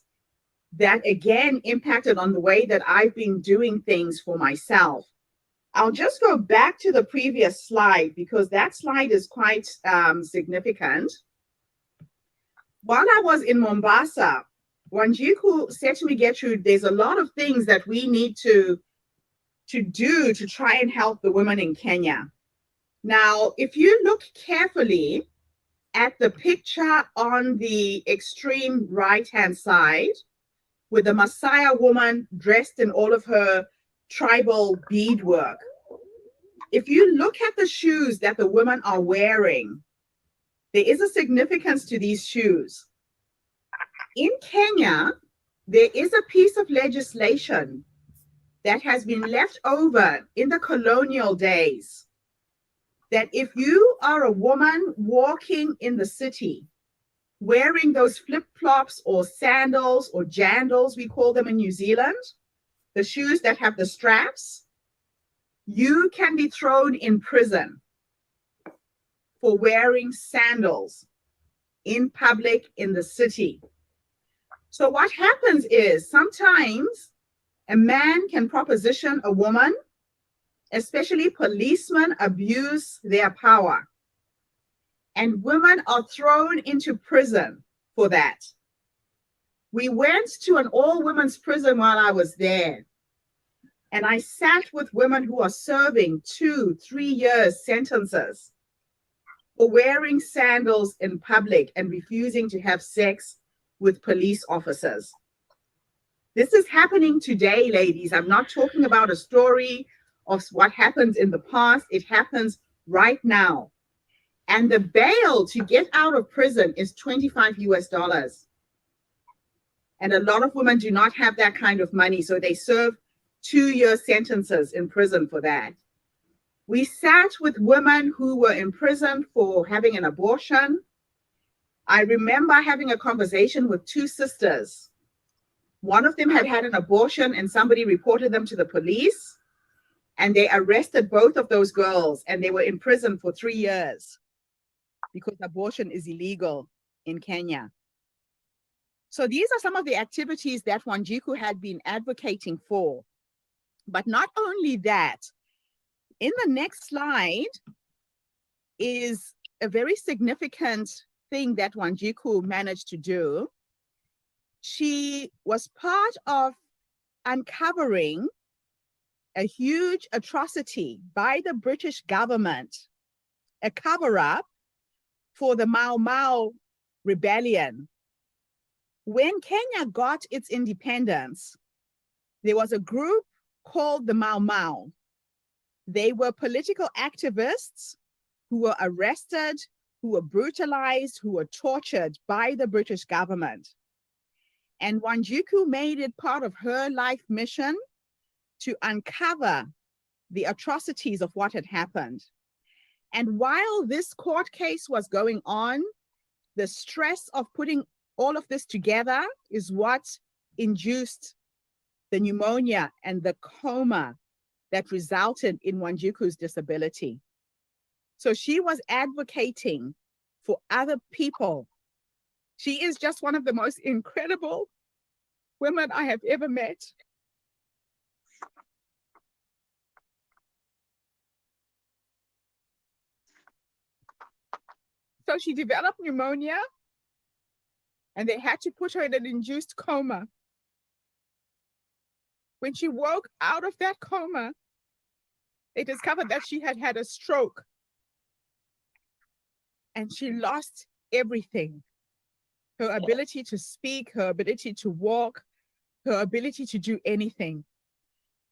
that again impacted on the way that I've been doing things for myself. I'll just go back to the previous slide because that slide is quite significant. While I was in Mombasa, Wanjiku said to me, Gertrude, there's a lot of things that we need to do to try and help the women in Kenya. Now, if you look carefully at the picture on the extreme right-hand side with the Messiah woman dressed in all of her tribal beadwork, if you look at the shoes that the women are wearing, there is a significance to these shoes. In Kenya, there is a piece of legislation that has been left over in the colonial days that if you are a woman walking in the city wearing those flip-flops or sandals or jandals, we call them in New Zealand, the shoes that have the straps, you can be thrown in prison for wearing sandals in public in the city. So what happens is sometimes a man can proposition a woman, especially policemen abuse their power. And women are thrown into prison for that. We went to an all-women's prison while I was there. And I sat with women who are serving 2-3 years sentences for wearing sandals in public and refusing to have sex with police officers. This is happening today, ladies. I'm not talking about a story of what happens in the past. It happens right now. And the bail to get out of prison is $25 US. And a lot of women do not have that kind of money, so they serve 2-year sentences in prison for that. We sat with women who were in prison for having an abortion. I remember having a conversation with 2 sisters. One of them had had an abortion and somebody reported them to the police, and they arrested both of those girls and they were in prison for 3 years because abortion is illegal in Kenya. So these are some of the activities that Wanjiku had been advocating for. But not only that, in the next slide is a very significant thing that Wanjiku managed to do. She was part of uncovering a huge atrocity by the British government, a cover-up for the Mau Mau rebellion. When Kenya got its independence, there was a group called the Mau Mau. They were political activists who were arrested, who were brutalized, who were tortured by the British government. And Wanjiku made it part of her life mission to uncover the atrocities of what had happened. And while this court case was going on, the stress of putting all of this together is what induced the pneumonia and the coma that resulted in Wanjiku's disability. So she was advocating for other people. She is just one of the most incredible women I have ever met. So she developed pneumonia and they had to put her in an induced coma. When she woke out of that coma, they discovered that she had had a stroke and she lost everything. Her ability to speak, her ability to walk, her ability to do anything.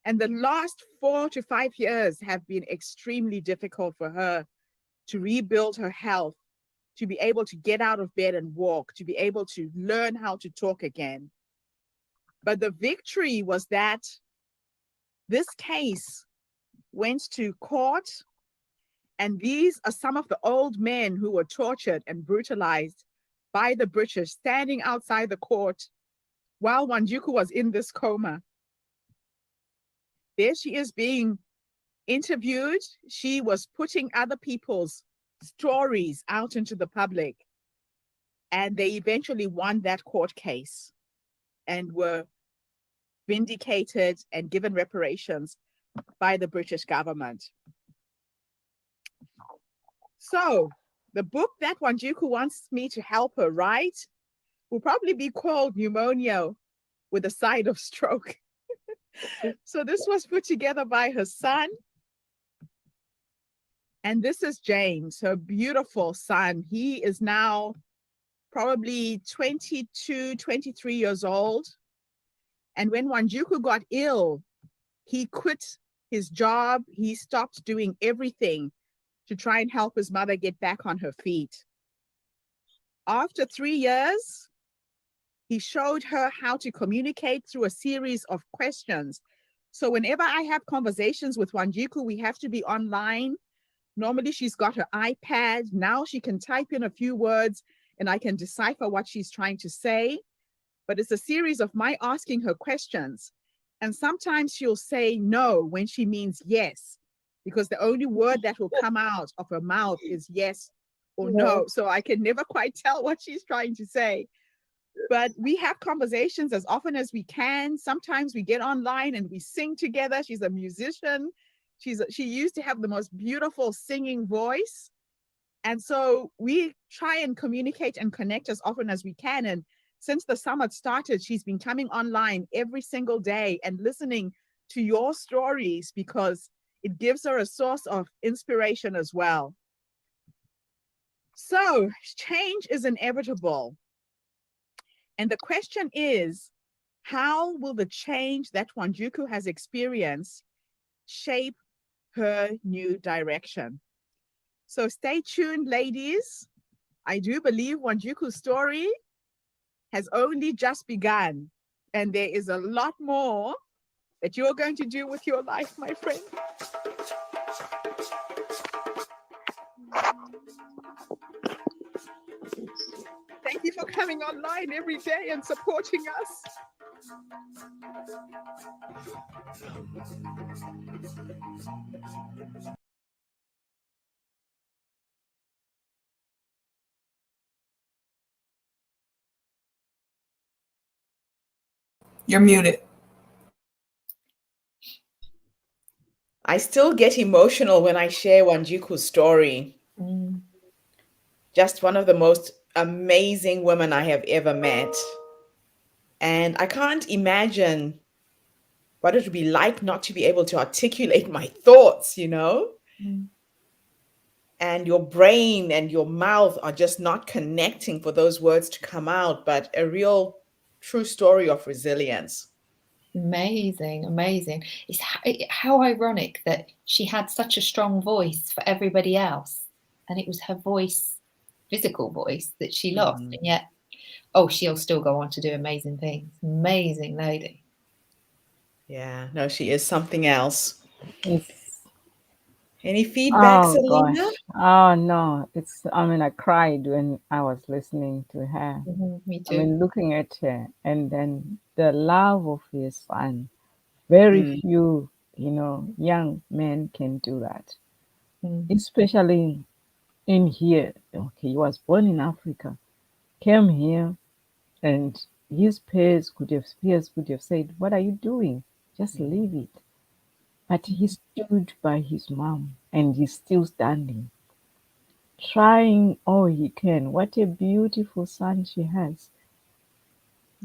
And the last 4 to 5 years have been extremely difficult for her to rebuild her health, to be able to get out of bed and walk, to be able to learn how to talk again. But the victory was that this case went to court, and these are some of the old men who were tortured and brutalized by the British standing outside the court while Wanjiku was in this coma. There she is being interviewed. She was putting other people's stories out into the public. And they eventually won that court case and were vindicated and given reparations by the British government. So the book that Wanjiku wants me to help her write will probably be called Pneumonia with a Side of Stroke. So this was put together by her son. And this is James, her beautiful son. He is now probably 22, 23 years old. And when Wanjiku got ill, he quit his job. He stopped doing everything to try and help his mother get back on her feet. After 3 years, he showed her how to communicate through a series of questions. So whenever I have conversations with Wanjiku, we have to be online. Normally she's got her iPad. Now she can type in a few words and I can decipher what she's trying to say. But it's a series of my asking her questions. And sometimes she'll say no when she means yes, because the only word that will come out of her mouth is yes or no. So I can never quite tell what she's trying to say. But we have conversations as often as we can. Sometimes we get online and we sing together. She's a musician. She used to have the most beautiful singing voice. And so we try and communicate and connect as often as we can. And since the summit started, she's been coming online every single day and listening to your stories because it gives her a source of inspiration as well. So change is inevitable. And the question is, how will the change that Wanjiku has experienced shape her new direction? So stay tuned, ladies. I do believe Wanjiku's story has only just begun, and there is a lot more that you're going to do with your life, my friend. Thank you for coming online every day and supporting us. You're muted. I still get emotional when I share Wanjiku's story. Just one of the most amazing women I have ever met. And I can't imagine what it would be like not to be able to articulate my thoughts, you know? And your brain and your mouth are just not connecting for those words to come out. But a real true story of resilience. Amazing, amazing. It's how ironic that she had such a strong voice for everybody else, and it was her voice, physical voice, that she lost, Mhm. and yet, oh, she'll still go on to do amazing things. Amazing lady. Yeah, no, she is something else. It's Any feedback, oh Selena? gosh. Oh no. It's I mean I cried when I was listening to her. Me I too. mean looking at her and then the love of his son. Very Mm, few, young men can do that. Mm, Especially in here. Okay, he was born in Africa, came here, and his peers could have said, "What are you doing? Just mm, leave it." But he stood by his mom, and he's still standing, trying all he can. What a beautiful son she has,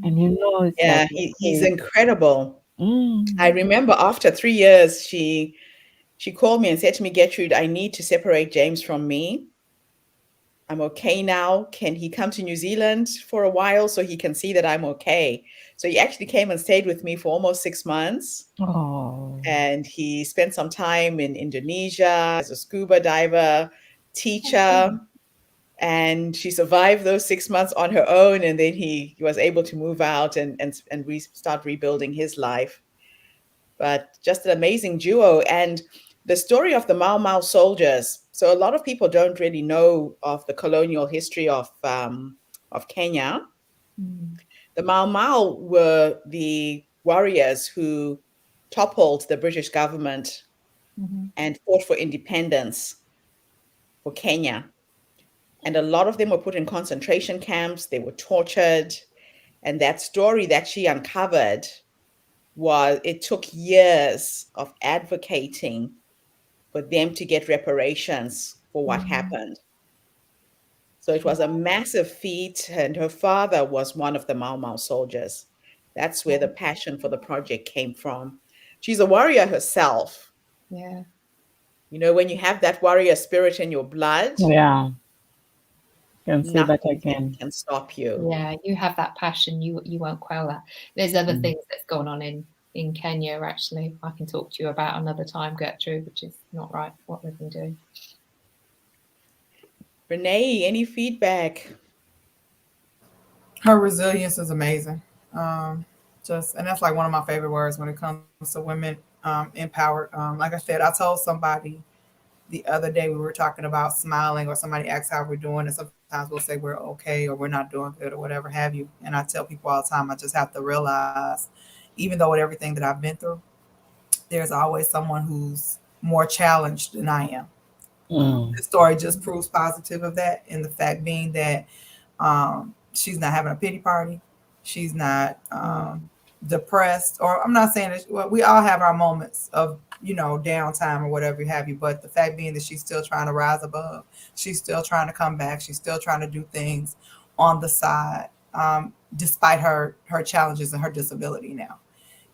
and it's like yeah, he's okay, incredible. I mm, remember after 3 years, she called me and said to me, Gertrude, I need to separate James from me. I'm okay now. Can he come to New Zealand for a while so he can see that I'm okay? So he actually came and stayed with me for almost 6 months. oh, And he spent some time in Indonesia as a scuba diver, teacher. And she survived those 6 months on her own. And then he was able to move out and start rebuilding his life. But just an amazing duo. And the story of the Mau Mau soldiers. So a lot of people don't really know of the colonial history of Kenya. mm, The Mau Mau were the warriors who toppled the British government mhm, and fought for independence for Kenya. And a lot of them were put in concentration camps, they were tortured. And that story that she uncovered was it took years of advocating for them to get reparations for what mm. happened. So it was a massive feat, and her father was one of the Mau Mau soldiers. That's where the passion for the project came from. She's a warrior herself. Yeah, You know, when you have that warrior spirit in your blood, yeah, can say that nothing again. can stop you. yeah. You have that passion. You won't quell that. There's other Mm. things that's going on in Kenya. Actually, I can talk to you about another time, Gertrude, which is not right what they've been doing. Renee, any feedback? Her resilience is amazing. Um, and that's like one of my favorite words when it comes to women empowered. Like I said, I told somebody the other day we were talking about smiling, or somebody asked how we're doing, and sometimes we'll say we're okay or we're not doing good or whatever have you. And I tell people all the time, I just have to realize, even though with everything that I've been through, there's always someone who's more challenged than I am. Mm. This story just proves positive of that, and the fact being that she's not having a pity party. She's not depressed, or I'm not saying that. Well, we all have our moments of downtime or whatever have you. But the fact being that she's still trying to rise above, she's still trying to come back. She's still trying to do things on the side, despite her challenges and her disability now.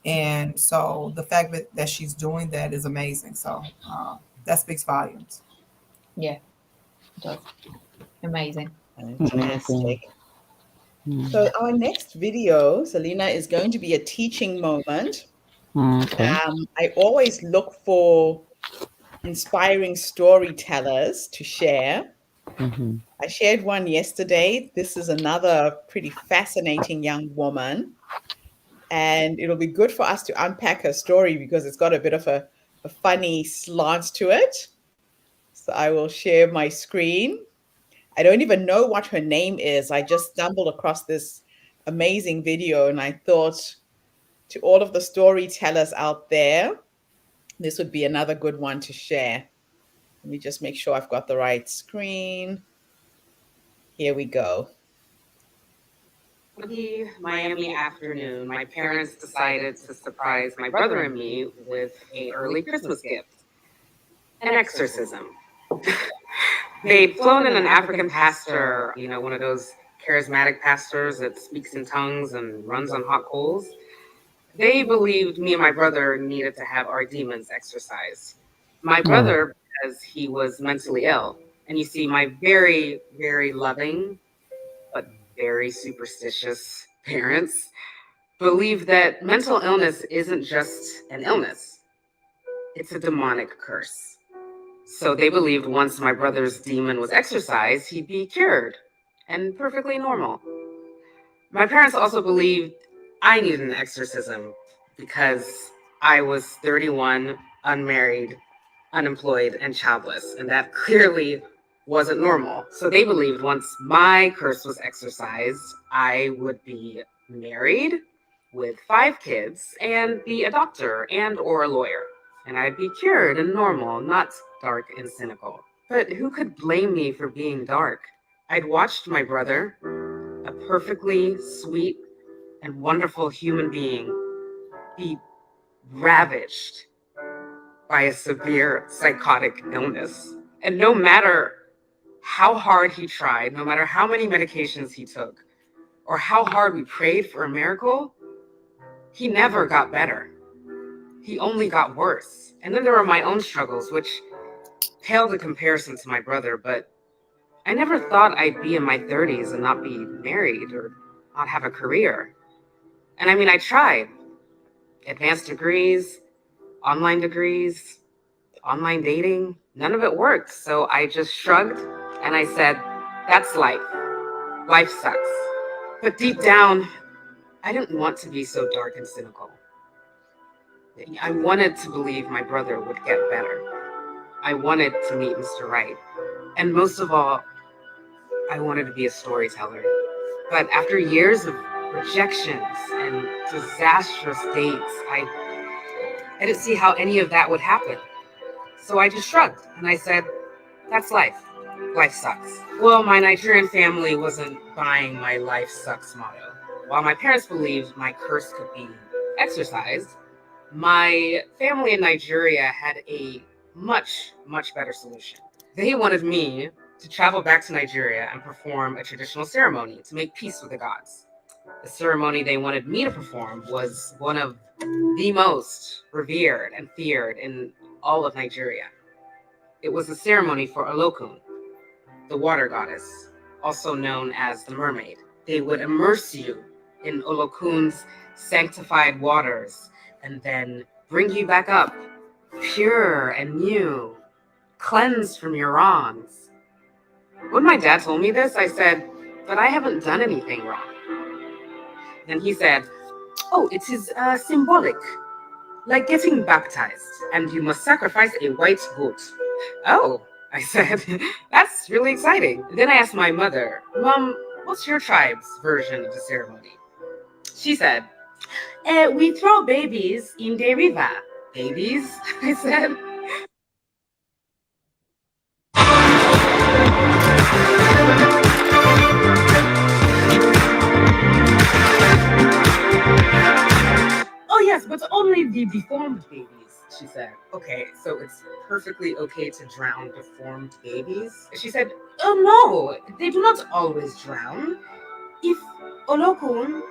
And so the fact that she's doing that is amazing. So that speaks volumes. Yeah, it does. Amazing. Amazing. Fantastic. So Mm. our next video, Selena, is going to be a teaching moment. Okay. I always look for inspiring storytellers to share. Mm-hmm. I shared one yesterday. This is another pretty fascinating young woman, and it'll be good for us to unpack her story because it's got a bit of a funny slant to it. So I will share my screen. I don't even know what her name is. I just stumbled across this amazing video, and I thought to all of the storytellers out there, this would be another good one to share. Let me just make sure I've got the right screen. Here we go. Foggy Miami afternoon, my parents decided to surprise my brother and me with a early Christmas gift, an exorcism. They'd flown in an African pastor, one of those charismatic pastors that speaks in tongues and runs on hot coals. They believed me and my brother needed to have our demons exorcised. My Oh. brother, because he was mentally ill. And you see, my very, very loving, but very superstitious parents believe that mental illness isn't just an illness, it's a demonic curse. So they believed once my brother's demon was exorcised, he'd be cured and perfectly normal. My parents also believed I needed an exorcism because I was 31, unmarried, unemployed, and childless, and that clearly wasn't normal. So they believed once my curse was exorcised, I would be married with 5 kids and be a doctor and or a lawyer. And I'd be cured and normal, not dark and cynical. But who could blame me for being dark? I'd watched my brother, a perfectly sweet and wonderful human being, be ravaged by a severe psychotic illness. And no matter how hard he tried, no matter how many medications he took, or how hard we prayed for a miracle, he never got better. He only got worse. And then there were my own struggles, which paled in comparison to my brother, but I never thought I'd be in my 30s and not be married or not have a career. And I mean, I tried. Advanced degrees, online dating, none of it worked. So I just shrugged and I said, that's life. Life sucks. But deep down, I didn't want to be so dark and cynical. I wanted to believe my brother would get better. I wanted to meet Mr. Right. And most of all, I wanted to be a storyteller. But after years of rejections and disastrous dates, I didn't see how any of that would happen. So I just shrugged and I said, that's life. Life sucks. Well, my Nigerian family wasn't buying my life sucks motto. While my parents believed my curse could be exorcised, my family in Nigeria had a much, much better solution. They wanted me to travel back to Nigeria and perform a traditional ceremony to make peace with the gods. The ceremony they wanted me to perform was one of the most revered and feared in all of Nigeria. It was a ceremony for Olokun, the water goddess, also known as the mermaid. They would immerse you in Olokun's sanctified waters and then bring you back up, pure and new, cleansed from your wrongs. When my dad told me this, I said, but I haven't done anything wrong. Then he said, oh, it is symbolic, like getting baptized, and you must sacrifice a white goat. Oh, I said, that's really exciting. Then I asked my mother, Mom, what's your tribe's version of the ceremony? She said, we throw babies in the river. Babies? I said. Oh, yes, but only the deformed babies, she said. Okay, so it's perfectly okay to drown deformed babies? She said, oh, no, they do not always drown. If Olokun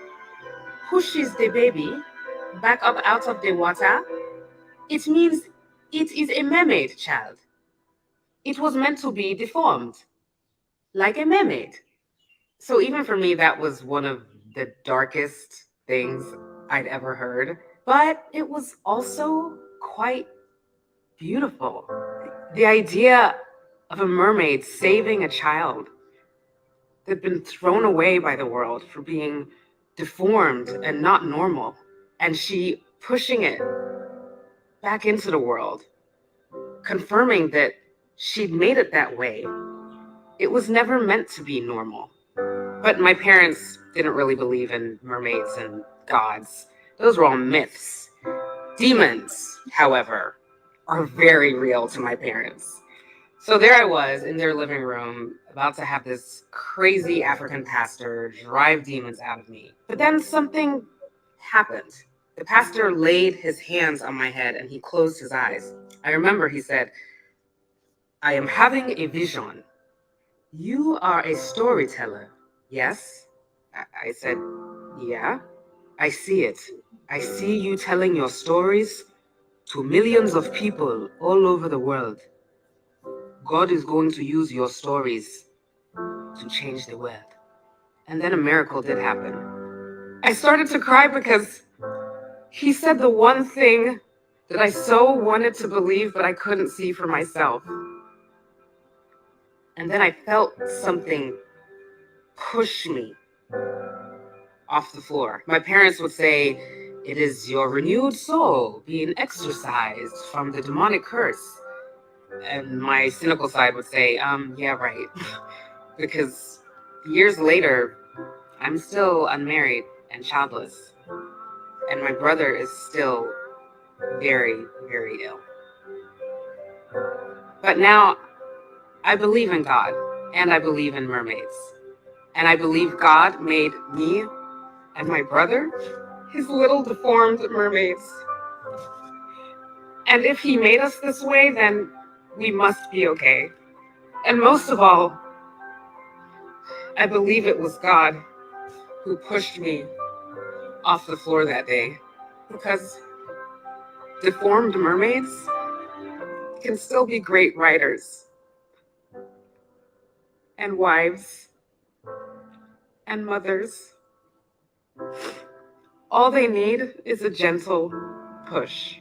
pushes the baby back up out of the water, it means it is a mermaid child. It was meant to be deformed, like a mermaid. So even for me, that was one of the darkest things I'd ever heard. But it was also quite beautiful. The idea of a mermaid saving a child that had been thrown away by the world for being deformed and not normal, and she pushing it back into the world, confirming that she'd made it that way. It was never meant to be normal. But my parents didn't really believe in mermaids and gods. Those were all myths. Demons, however, are very real to my parents. So there I was in their living room, about to have this crazy African pastor drive demons out of me. But then something happened. The pastor laid his hands on my head and he closed his eyes. I remember he said, I am having a vision. You are a storyteller, yes? I said, yeah, I see it. I see you telling your stories to millions of people all over the world. God is going to use your stories to change the world. And then a miracle did happen. I started to cry because he said the one thing that I so wanted to believe, but I couldn't see for myself. And then I felt something push me off the floor. My parents would say, "It is your renewed soul being exorcised from the demonic curse." And my cynical side would say, yeah, right. Because years later, I'm still unmarried and childless. And my brother is still very, very ill. But now I believe in God and I believe in mermaids. And I believe God made me and my brother his little deformed mermaids. And if he made us this way, then we must be okay. And most of all, I believe it was God who pushed me off the floor that day. Because deformed mermaids can still be great writers and wives and mothers. All they need is a gentle push.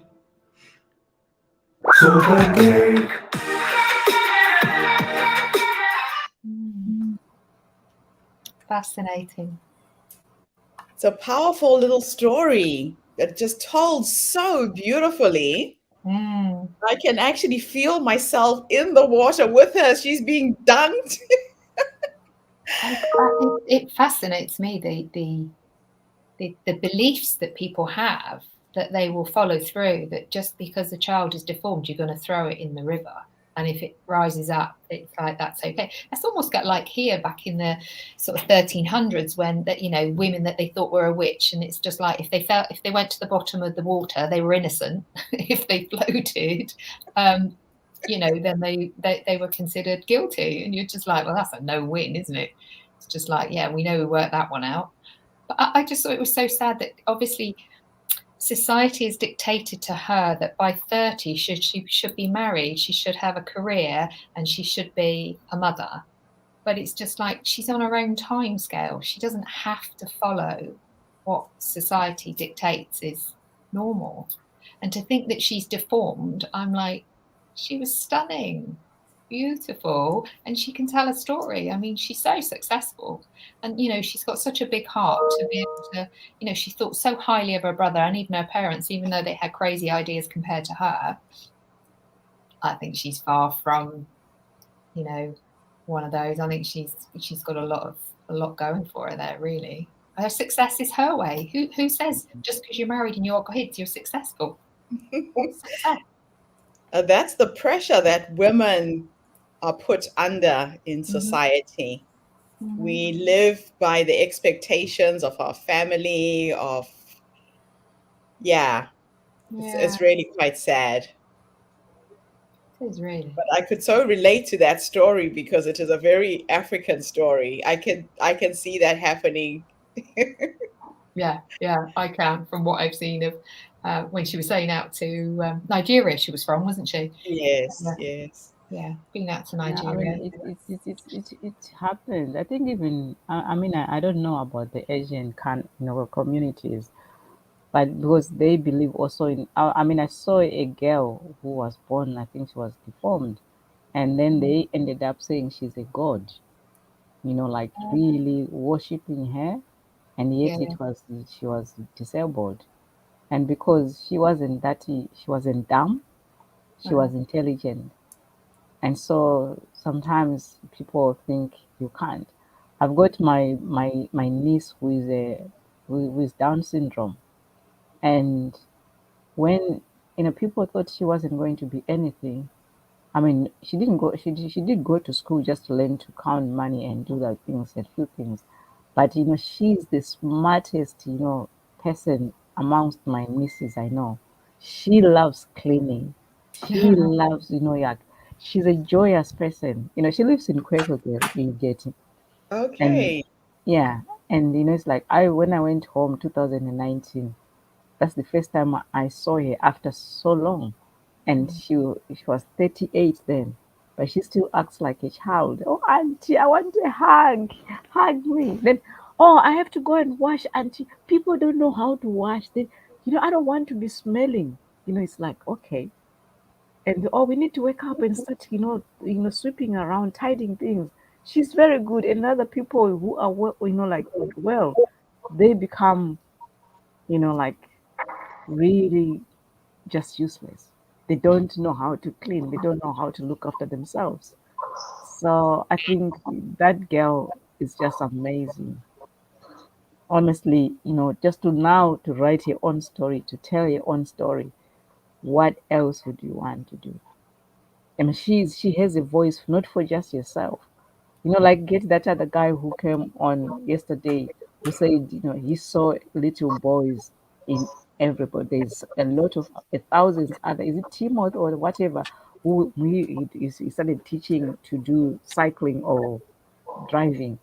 Fascinating. It's a powerful little story that just told so beautifully. Mm. I can actually feel myself in the water with her. She's being dunked. It fascinates me the beliefs that people have that they will follow through. That just because the child is deformed, you're going to throw it in the river, and if it rises up, it's like that's okay. That's almost got like here back in the sort of 1300s when that women that they thought were a witch, and it's just like if they went to the bottom of the water, they were innocent. If they floated, then they were considered guilty, and you're just like, well, that's a no-win, isn't it? It's just like, yeah, we know we worked that one out. But I just thought it was so sad that obviously society has dictated to her that by 30 she should be married, she should have a career, and she should be a mother. But it's just like she's on her own time scale. She doesn't have to follow what society dictates is normal. And to think that she's deformed, I'm like, she was stunning, beautiful, and she can tell a story. I mean, she's so successful, and she's got such a big heart to be able to. She thought so highly of her brother and even her parents, even though they had crazy ideas compared to her. I think she's far from, one of those. I think she's got a lot going for her there. Really, her success is her way. Who says just because you're married and you've got kids you're successful? What's success? That's the pressure that women are put under in society. We live by the expectations of our family, it's really quite sad. It is really. But I could so relate to that story because it is a very African story. I can see that happening. Yeah, I can, from what I've seen of when she was saying out to Nigeria. She was from, wasn't she? Yes, yes. Yeah, been out to Yeah, I Nigeria. mean, it happens. I think even I mean, I don't know about the Asian communities, but because they believe also in. I mean, I saw a girl who was born. I think she was deformed, and then they ended up saying she's a god. Like really worshiping her, and yet Yeah, she was disabled, and because she wasn't dumb, she was intelligent. And so sometimes people think you can't. I've got my niece who is Down syndrome, and when people thought she wasn't going to be anything. I mean, she didn't go. She did go to school just to learn to count money and do that things, a few things, but she's the smartest person amongst my nieces I know. She loves cleaning. She loves yeah. She's a joyous person. She lives in Quakerville. You get it, and Okay. yeah, and it's like I when I went home 2019. That's the first time I saw her after so long, and she was 38 then, but she still acts like a child. Oh, auntie, I want a hug, hug me. Then Oh, I have to go and wash, auntie. People don't know how to wash. I don't want to be smelling. It's like, okay. And oh, we need to wake up and start, sweeping around, tidying things. She's very good. And other people who are, like, well, they become, like really just useless. They don't know how to clean. They don't know how to look after themselves. So I think that girl is just amazing. Honestly, just to now to write your own story, to tell your own story, what else would you want to do? I mean, she has a voice not for just yourself. Like get that other guy who came on yesterday who said, he saw little boys in everybody. There's a lot of thousands other, is it Timothy or whatever, who he started teaching to do cycling or driving.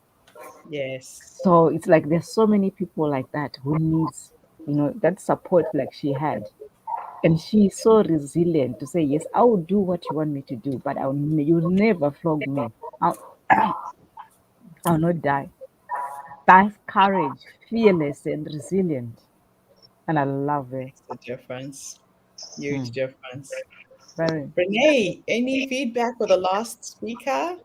Yes. So it's like there's so many people like that who needs, that support like she had. And she's so resilient to say, yes, I will do what you want me to do, but you'll never flog me. I'll, I'll not die. That's courage, fearless and resilient. And I love it. Makes a difference. Huge Mm, difference. very. Renee, any feedback for the last speaker?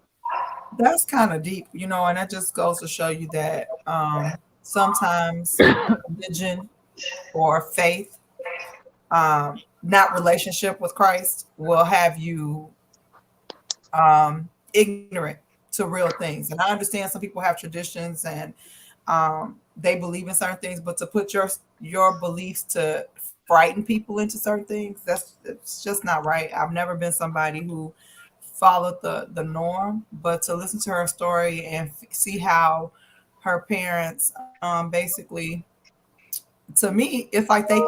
That's kind of deep, and that just goes to show you that sometimes religion or faith, not relationship with Christ, will have you ignorant to real things. And I understand some people have traditions and they believe in certain things, but to put your beliefs to frighten people into certain things, it's just not right. I've never been somebody who followed the norm, but to listen to her story and see how her parents basically, to me, it's like they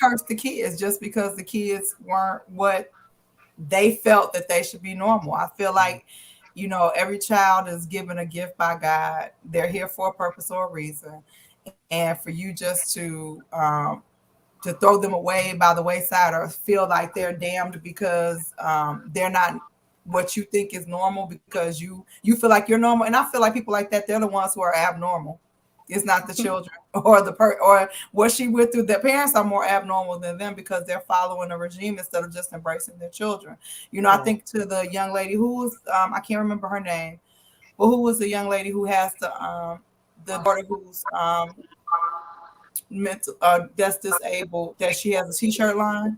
cursed the kids just because the kids weren't what they felt that they should be normal. I feel like, every child is given a gift by God. They're here for a purpose or a reason. And for you just to throw them away by the wayside or feel like they're damned because they're not what you think is normal because you feel like you're normal. And I feel like people like that, they're the ones who are abnormal. It's not the children or or what she went through. Their parents are more abnormal than them because they're following a regime instead of just embracing their children. I think to the young lady who was I can't remember her name, but who was the young lady who has the daughter who's mental that's disabled, that she has a t-shirt line.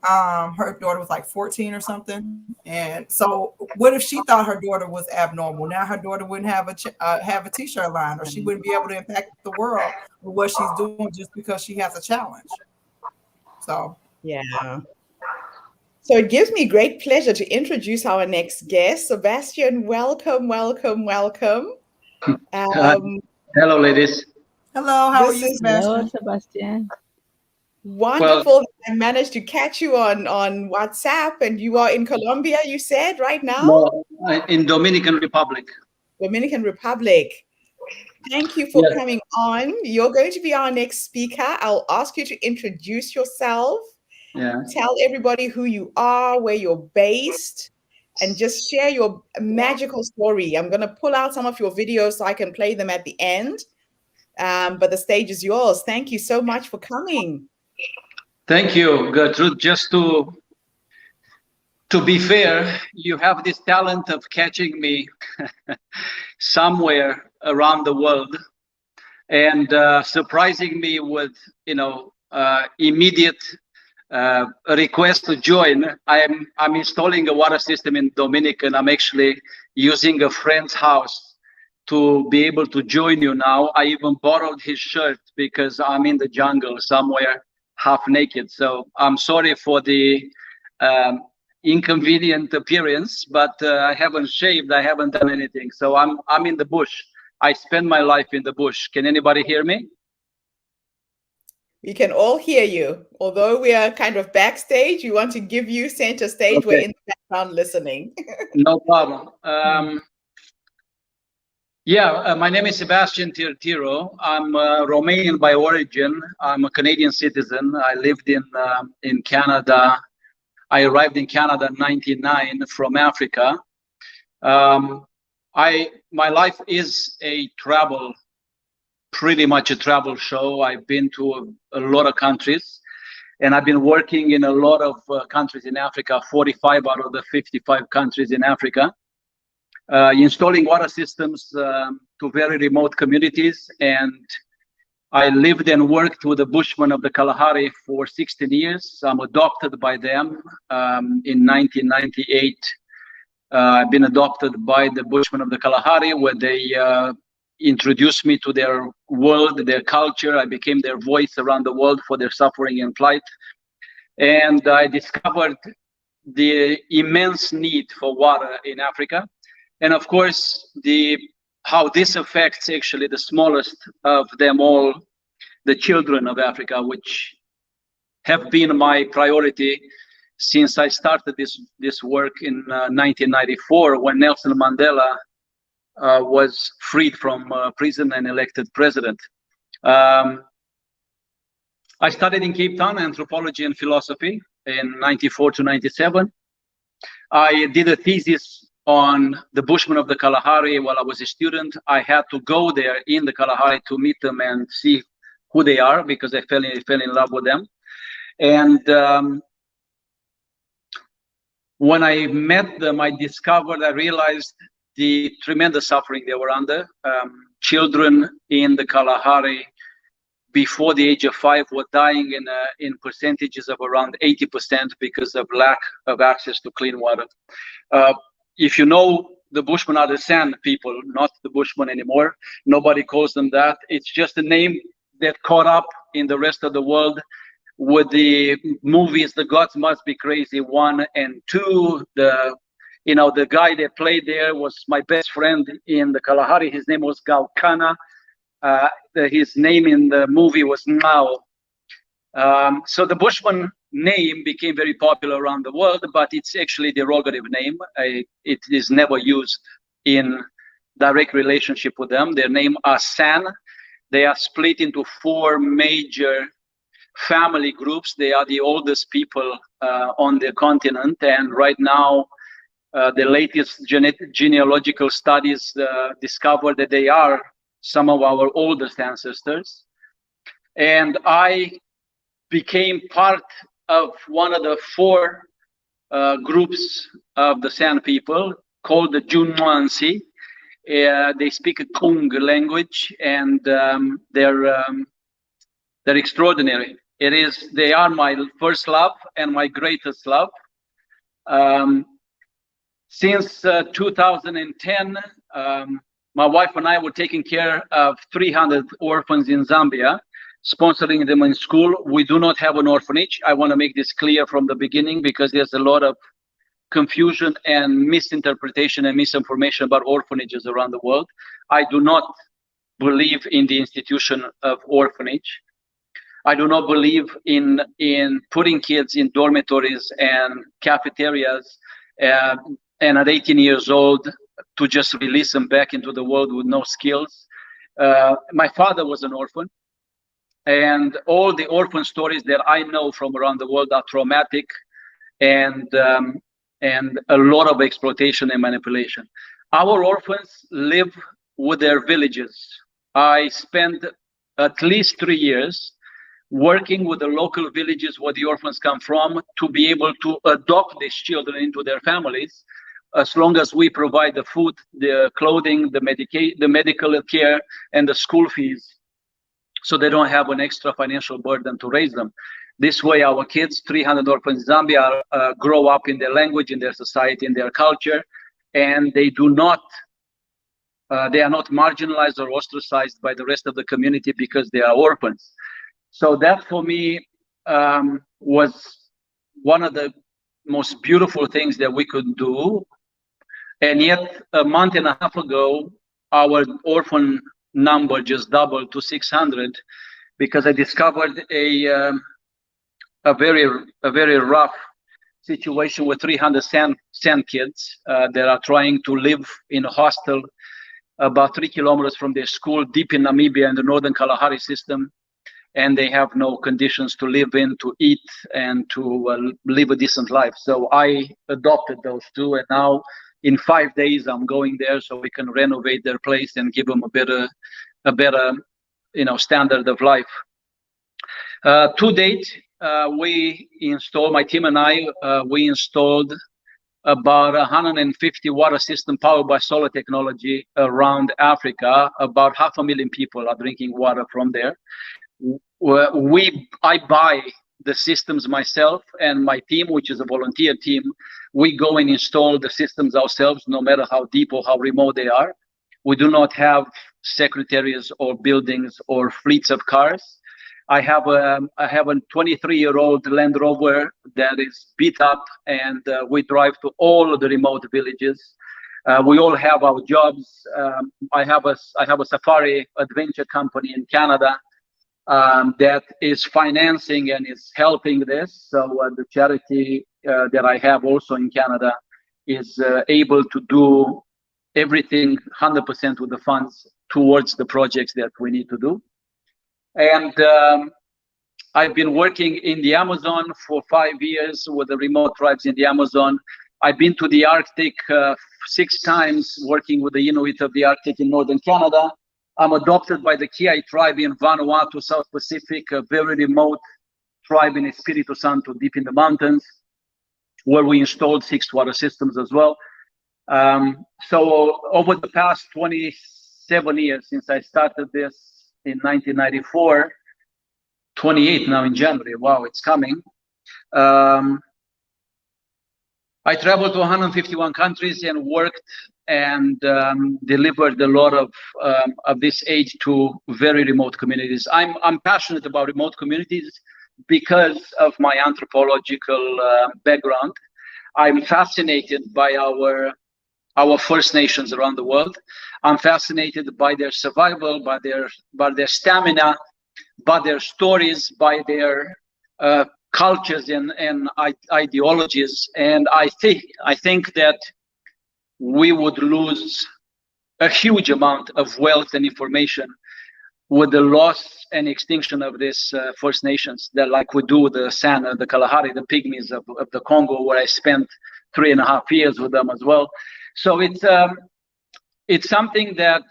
Her daughter was like 14 or something, and so what if she thought her daughter was abnormal? Now her daughter wouldn't have a t-shirt line, or she wouldn't be able to impact the world with what she's doing just because she has a challenge. So Yeah. So it gives me great pleasure to introduce our next guest. Sebastian, welcome, welcome, welcome. Um, Hello, ladies. hello, how are this you, is Hello, Sebastian? Sebastian. Well, wonderful that I managed to catch you on WhatsApp, and you are in Colombia, you said, right now? no, in Dominican Republic. Dominican Republic. Thank you for Yes, coming on. You're going to be our next speaker. I'll ask you to introduce yourself, yeah. tell everybody who you are, where you're based, and just share your magical story. I'm going to pull out some of your videos so I can play them at the end. But the stage is yours. Thank you so much for coming. Thank you, Gertrude. Just to be fair, you have this talent of catching me somewhere around the world and surprising me with, immediate a request to join. I'm installing a water system in Dominican. I'm actually using a friend's house to be able to join you now. I even borrowed his shirt because I'm in the jungle somewhere half naked. So I'm sorry for the inconvenient appearance, but I haven't shaved. I haven't done anything. So I'm in the bush. I spend my life in the bush. Can anybody hear me? We can all hear you. Although we are kind of backstage, we want to give you center stage. We're Okay, in the background listening. no problem. Yeah, my name is Sebastian Tirtiro. I'm Romanian by origin. I'm a Canadian citizen. I lived in Canada. I arrived in Canada in '99 from Africa. My life is pretty much a travel show. I've been to a lot of countries, and I've been working in a lot of countries in Africa, 45 out of the 55 countries in Africa, installing water systems to very remote communities. And I lived and worked with the Bushmen of the Kalahari for 16 years. I'm adopted by them in 1998. I've been adopted by the Bushmen of the Kalahari, where they introduced me to their world, their culture. I became their voice around the world for their suffering and plight. And I discovered the immense need for water in Africa. And of course, how this affects actually the smallest of them all, the children of Africa, which have been my priority since I started this work in 1994, when Nelson Mandela was freed from prison and elected president. I studied in Cape Town anthropology and philosophy in 94 to 97. I did a thesis on the Bushmen of the Kalahari while I was a student. I had to go there in the Kalahari to meet them and see who they are, because I fell in love with them. And when I met them, I realized the tremendous suffering they were under. Children in the Kalahari before the age of 5 were dying in percentages of around 80% because of lack of access to clean water. If you know, the Bushmen are the San people, not the Bushmen anymore. Nobody calls them that. It's just a name that caught up in the rest of the world with the movies The Gods Must Be Crazy 1 and 2. The guy that played there was my best friend in the Kalahari. His name was Galkana. His name in the movie was Ngao. So the Bushman name became very popular around the world, but it's actually a derogative name. It is never used in direct relationship with them. Their name are San. They are split into 4 major family groups. They are the oldest people on the continent, and right now the latest genealogical studies discover that they are some of our oldest ancestors. And I became part of one of the 4 groups of the San people called the Junwansi. They speak a Kung language, and they're extraordinary. They are my first love and my greatest love. Since 2010, my wife and I were taking care of 300 orphans in Zambia, sponsoring them in school. We do not have an orphanage. I want to make this clear from the beginning, because there's a lot of confusion and misinterpretation and misinformation about orphanages around the world. I do not believe in the institution of orphanage. I do not believe in putting kids in dormitories and cafeterias and at 18 years old to just release them back into the world with no skills. My father was an orphan, and all the orphan stories that I know from around the world are traumatic and a lot of exploitation and manipulation. Our orphans live with their villages. I spent at least 3 years working with the local villages where the orphans come from to be able to adopt these children into their families, as long as we provide the food, the clothing, the medical care, and the school fees, so they don't have an extra financial burden to raise them. This way, our kids, 300 orphans in Zambia, grow up in their language, in their society, in their culture, and they are not marginalized or ostracized by the rest of the community because they are orphans. So that, for me, was one of the most beautiful things that we could do. And yet, a month and a half ago, our orphan number just doubled to 600, because I discovered a very rough situation with 300 San kids that are trying to live in a hostel about 3 kilometers from their school, deep in Namibia in the northern Kalahari system. And they have no conditions to live in, to eat, and to live a decent life. So I adopted those 2, and now in 5 days, I'm going there so we can renovate their place and give them a better, standard of life. To date, my team and I, we installed about 150 water system powered by solar technology around Africa. About 500,000 people are drinking water from there. I buy the systems myself, and my team, which is a volunteer team, we go and install the systems ourselves, no matter how deep or how remote they are. We do not have secretaries or buildings or fleets of cars. I have a 23-year-old Land Rover that is beat up, and we drive to all of the remote villages. We all have our jobs. I have a safari adventure company in Canada that is financing and is helping this. So the charity that I have also in Canada is able to do everything 100% with the funds towards the projects that we need to do. And I've been working in the Amazon for 5 years with the remote tribes in the Amazon. I've been to the Arctic 6 times, working with the Inuit of the Arctic in northern Canada. I'm adopted by the Kiai tribe in Vanuatu, South Pacific, a very remote tribe in Espiritu Santo, deep in the mountains, where we installed 6 water systems as well. So over the past 27 years, since I started this in 1994, 28 now in January, wow, it's coming. I traveled to 151 countries and worked and delivered a lot of this aid to very remote communities. I'm passionate about remote communities because of my anthropological background. I'm fascinated by our First Nations around the world. I'm fascinated by their survival, by their stamina, by their stories, by their cultures and ideologies. And I think that we would lose a huge amount of wealth and information with the loss and extinction of this First Nations, that like we do with the Sana, the Kalahari, the Pygmies of the Congo, where I spent 3.5 years with them as well. So it's something that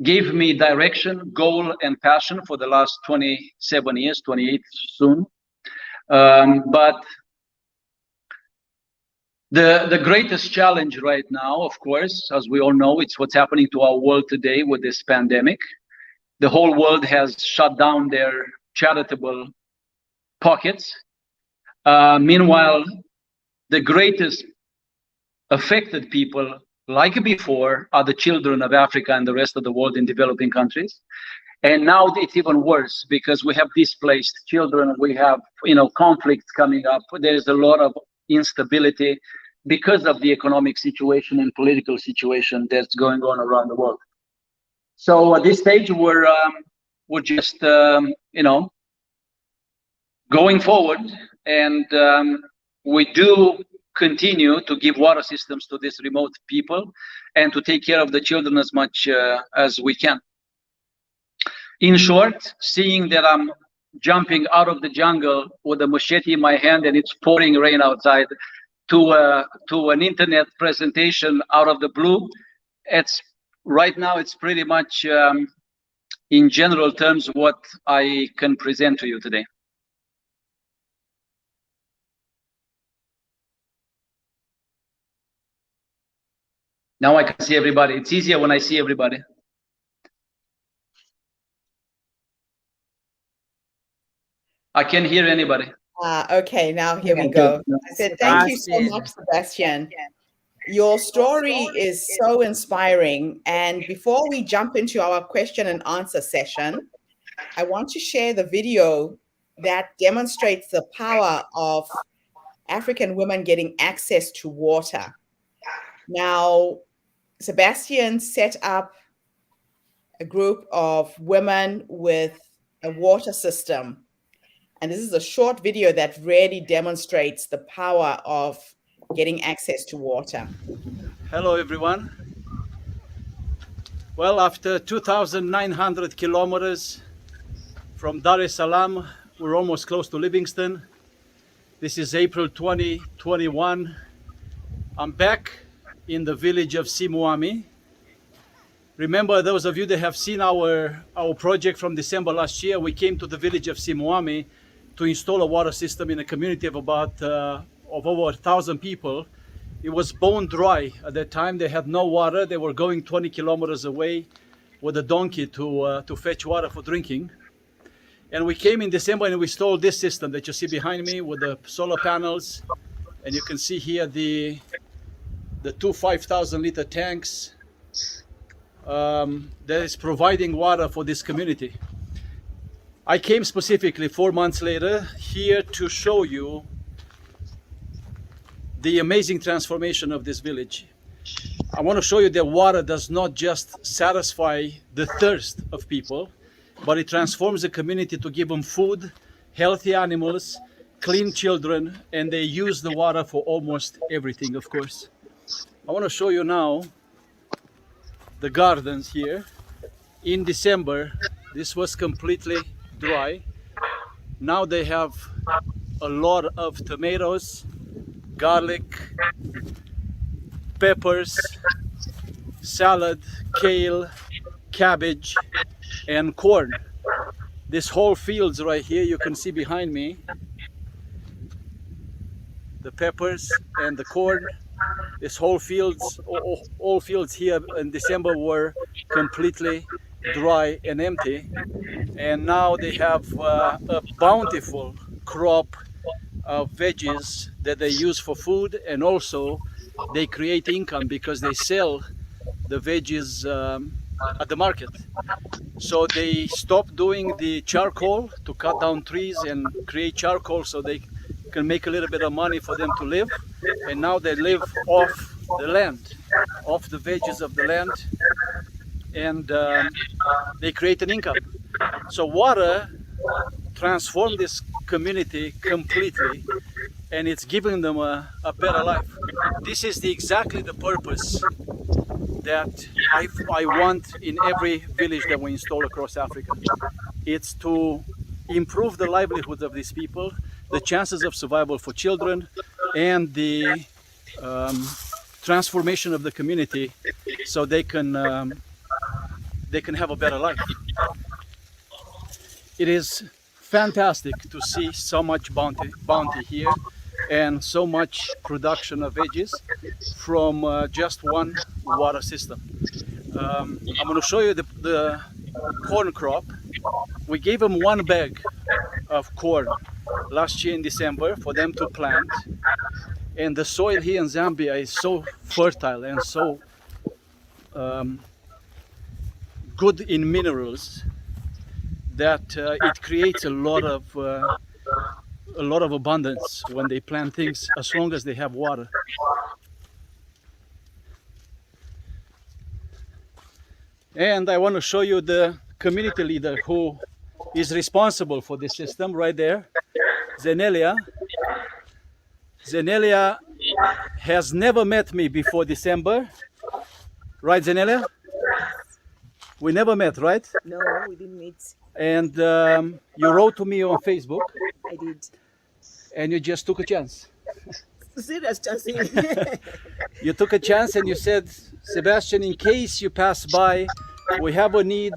gave me direction, goal, and passion for the last 27 years, 28 soon. But the greatest challenge right now, of course, as we all know, it's what's happening to our world today with this pandemic. The whole world has shut down their charitable pockets. Meanwhile, the greatest affected people, like before, are the children of Africa and the rest of the world in developing countries. And now it's even worse because we have displaced children, we have conflicts coming up. There's a lot of instability because of the economic situation and political situation that's going on around the world. So at this stage, we're just going forward, and we do continue to give water systems to these remote people and to take care of the children as much as we can. In short, seeing that I'm jumping out of the jungle with a machete in my hand and it's pouring rain outside to an internet presentation out of the blue, right now it's pretty much in general terms what I can present to you today. Now I can see everybody. It's easier when I see everybody. I can't hear anybody. Okay, now here we go. I said, thank you so much, Sebastian. Your story is so inspiring. And before we jump into our question and answer session, I want to share the video that demonstrates the power of African women getting access to water. Now, Sebastian set up a group of women with a water system. And this is a short video that really demonstrates the power of getting access to water. Hello, everyone. Well, after 2,900 kilometers from Dar es Salaam, we're almost close to Livingston. This is April 2021. I'm back in the village of Simuami. Remember, those of you that have seen our project from December last year, we came to the village of Simuami to install a water system in a community of about of over 1,000 people. It was bone dry at that time. They had no water. They were going 20 kilometers away with a donkey to fetch water for drinking. And we came in December and we installed this system that you see behind me with the solar panels. And you can see here the two 5,000 liter tanks that is providing water for this community. I came specifically 4 months later here to show you the amazing transformation of this village. I want to show you that water does not just satisfy the thirst of people, but it transforms the community to give them food, healthy animals, clean children, and they use the water for almost everything, of course. I want to show you now the gardens here. In December, this was completely dry. Now they have a lot of tomatoes, garlic, peppers, salad, kale, cabbage, and corn. This whole fields right here, you can see behind me, the peppers and the corn. This whole fields, all fields here in December were completely dry and empty. And now they have a bountiful crop of veggies that they use for food, and also they create income because they sell the veggies at the market. So they stopped doing the charcoal to cut down trees and create charcoal so they can make a little bit of money for them to live. And now they live off the land, off the veggies of the land, and they create an income. So water transformed this community completely, and it's giving them a better life. This is exactly the purpose that I want in every village that we install across Africa. It's to improve the livelihoods of these people, the chances of survival for children, and the transformation of the community so they can have a better life. It is fantastic to see so much bounty here and so much production of veggies from just one water system. I'm going to show you the corn crop. We gave them 1 bag of corn last year in December for them to plant, and the soil here in Zambia is so fertile and so good in minerals that it creates a lot of abundance when they plant things, as long as they have water. And I want to show you the community leader who is responsible for this system right there, Zenelia. Zenelia has never met me before December. Right, Zenelia? We never met, right? No, we didn't meet. And you wrote to me on Facebook. I did. And you just took a chance. Serious chance. You took a chance and you said, Sebastian, in case you pass by, we have a need.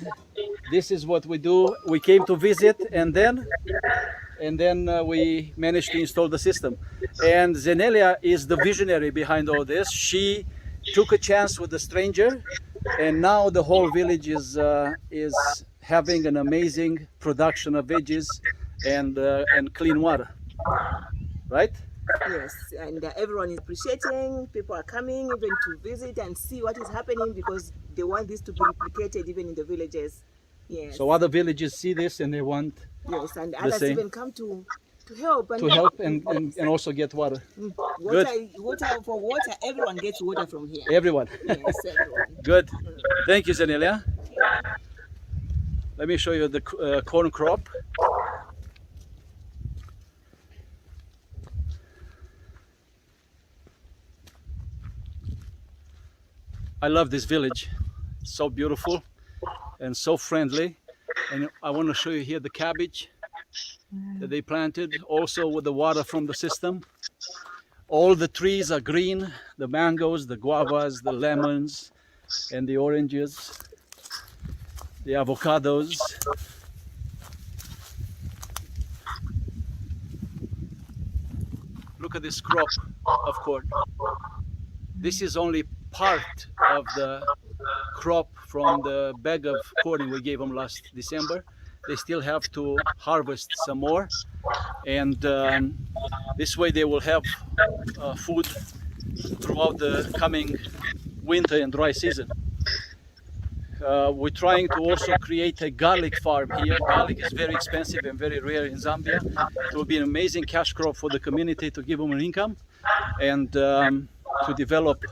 This is what we do. We came to visit, and then we managed to install the system. And Zenelia is the visionary behind all this. She took a chance with a stranger, and now the whole village is having an amazing production of veggies and clean water. Right? Yes, and everyone is appreciating. People are coming even to visit and see what is happening because they want this to be replicated even in the villages. Yes. So other villages see this and they want yes, and others same. even come to help and also get water. Water, for water, everyone gets water from here. Everyone. Yes, everyone. Good. Thank you, Zenelia. Let me show you the corn crop. I love this village. It's so beautiful and so friendly. And I want to show you here the cabbage that they planted, also with the water from the system. All the trees are green, the mangoes, the guavas, the lemons, and the oranges, the avocados. Look at this crop of corn. This is only part of the crop from the bag of corn we gave them last December. They still have to harvest some more, and this way they will have food throughout the coming winter and dry season. We're trying to also create a garlic farm here. Garlic is very expensive and very rare in Zambia. It will be an amazing cash crop for the community to give them an income and to develop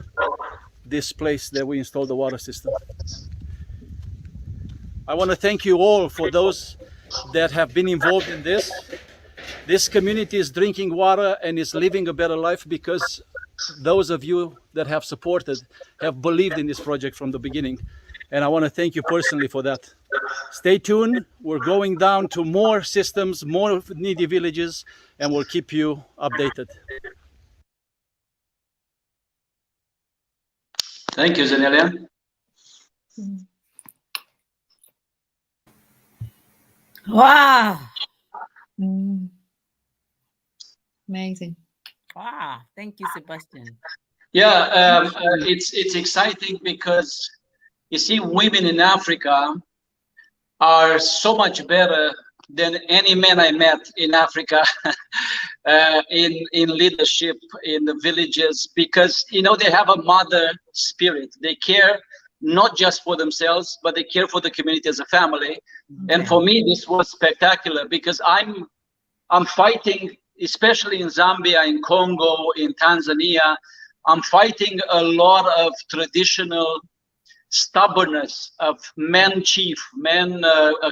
this place that we installed the water system. I want to thank you all for those that have been involved in this. This community is drinking water and is living a better life because those of you that have supported have believed in this project from the beginning. And I want to thank you personally for that. Stay tuned. We're going down to more systems, more needy villages, and we'll keep you updated. Thank you, Zenelia. Wow. Amazing. Wow. Thank you, Sebastian. Yeah, it's exciting because you see, women in Africa are so much better than any man I met in Africa in leadership in the villages, because you know they have a mother spirit. They care not just for themselves, but they care for the community as a family. And for me, this was spectacular because I'm fighting, especially in Zambia, in Congo, in Tanzania. I'm fighting a lot of traditional stubbornness of men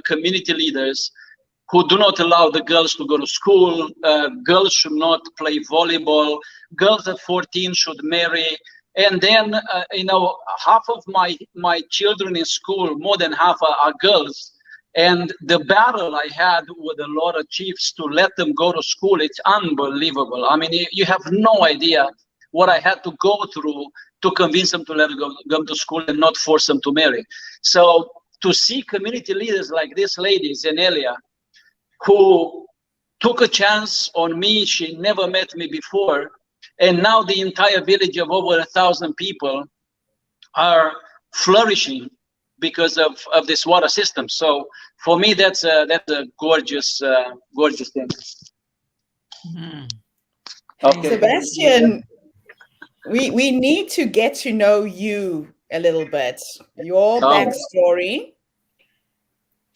community leaders who do not allow the girls to go to school. Girls should not play volleyball. Girls at 14 should marry. And then, you know, half of my children in school, more than half are girls. And the battle I had with a lot of chiefs to let them go to school, it's unbelievable. I mean, you have no idea what I had to go through to convince them to let them go to school and not force them to marry. So to see community leaders like this lady, Zenelia, who took a chance on me, she never met me before, and now the entire village of over 1,000 people are flourishing because of this water system. So for me, that's a gorgeous, gorgeous thing. Okay. Sebastian, we need to get to know you a little bit. Your backstory.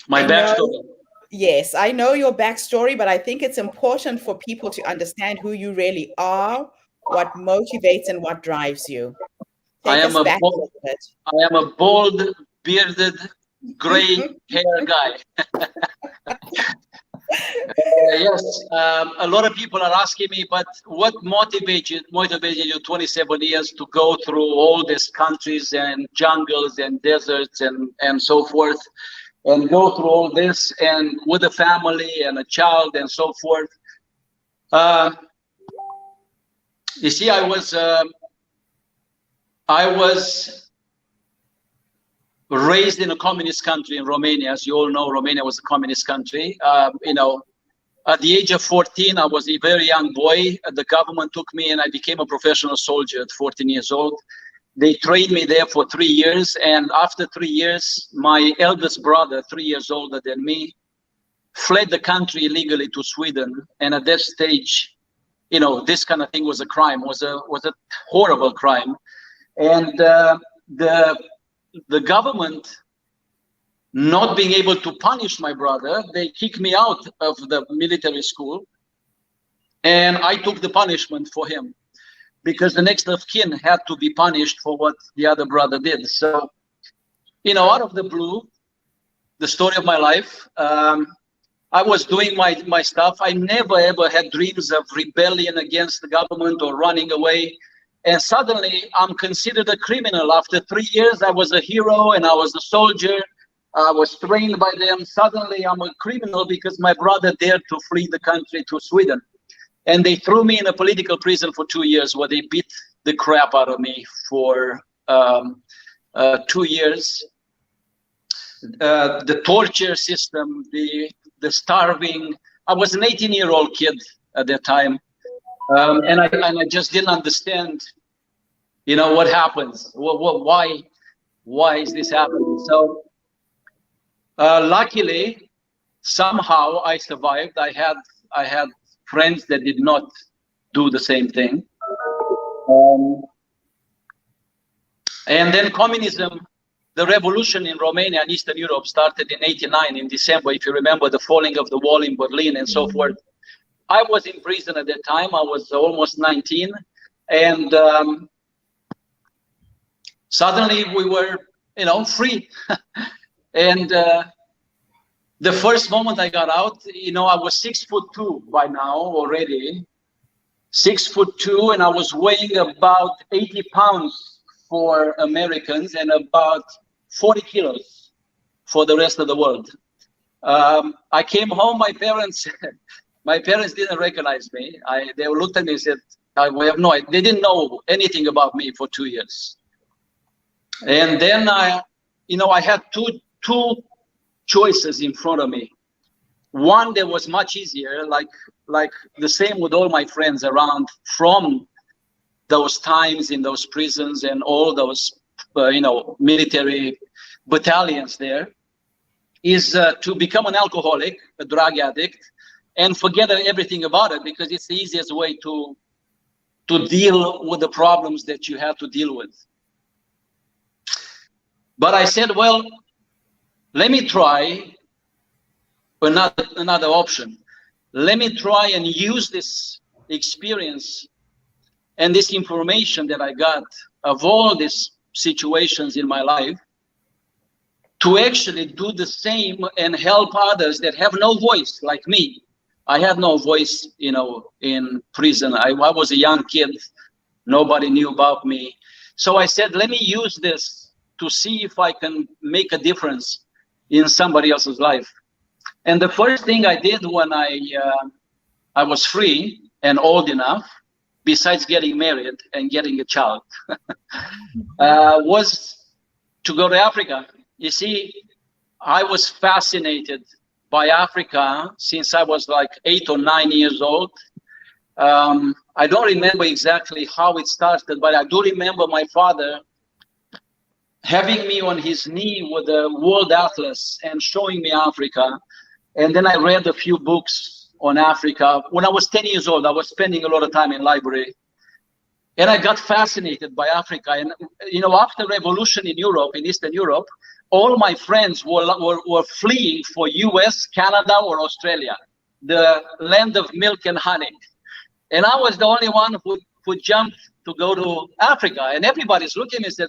My backstory. Yes, I know your backstory, but I think it's important for people to understand who you really are, what motivates and what drives you. Take us back a little bit. I am a bald, bearded, gray hair guy. Yes, a lot of people are asking me, but what motivated you 27 years to go through all these countries and jungles and deserts and so forth, and go through all this and with a family and a child and so forth? You see, I was raised in a communist country in Romania. As you all know, Romania was a communist country. You know, at the age of 14, I was a very young boy. The government took me and I became a professional soldier at 14 years old. They trained me there for 3 years. And after 3 years, my eldest brother, 3 years older than me, fled the country illegally to Sweden. And at that stage, you know, this kind of thing was a crime, was a horrible crime. And the government, not being able to punish my brother, they kicked me out of the military school, and I took the punishment for him because the next of kin had to be punished for what the other brother did. So, you know, out of the blue, the story of my life, I was doing my stuff. I never ever had dreams of rebellion against the government or running away. And suddenly I'm considered a criminal. After 3 years, I was a hero and I was a soldier. I was trained by them. Suddenly I'm a criminal because my brother dared to flee the country to Sweden. And they threw me in a political prison for 2 years, where they beat the crap out of me for 2 years. The torture system, the starving. I was an 18-year-old kid at that time, and I just didn't understand, what happens. Why is this happening? So luckily, somehow I survived. I had friends that did not do the same thing, and then communism. The revolution in Romania and Eastern Europe started in '89 in December, if you remember the falling of the wall in Berlin and so forth. I was in prison at that time. I was almost 19. And suddenly we were, free. And the first moment I got out, I was 6'2" by now already. 6'2", and I was weighing about 80 pounds for Americans and about 40 kilos for the rest of the world. I came home, my parents didn't recognize me. They looked at me and said, we have no idea. They didn't know anything about me for 2 years. And then I had two choices in front of me. One that was much easier, like the same with all my friends around from those times in those prisons and all those, military battalions there, is to become an alcoholic, a drug addict, and forget everything about it, because it's the easiest way to deal with the problems that you have to deal with. But I said, well, let me try another option. Let me try and use this experience and this information that I got of all these situations in my life to actually do the same and help others that have no voice, like me. I had no voice, in prison. I was a young kid. Nobody knew about me. So I said, let me use this to see if I can make a difference in somebody else's life. And the first thing I did when I was free and old enough, besides getting married and getting a child, was to go to Africa. You see, I was fascinated by Africa since I was like 8 or 9 years old. I don't remember exactly how it started, but I do remember my father having me on his knee with a world atlas and showing me Africa. And then I read a few books on Africa. When I was 10 years old, I was spending a lot of time in library. And I got fascinated by Africa. And, after revolution in Europe, in Eastern Europe, all my friends were fleeing for US, Canada, or Australia, the land of milk and honey. And I was the only one who jumped to go to Africa. And everybody's looking at me and said,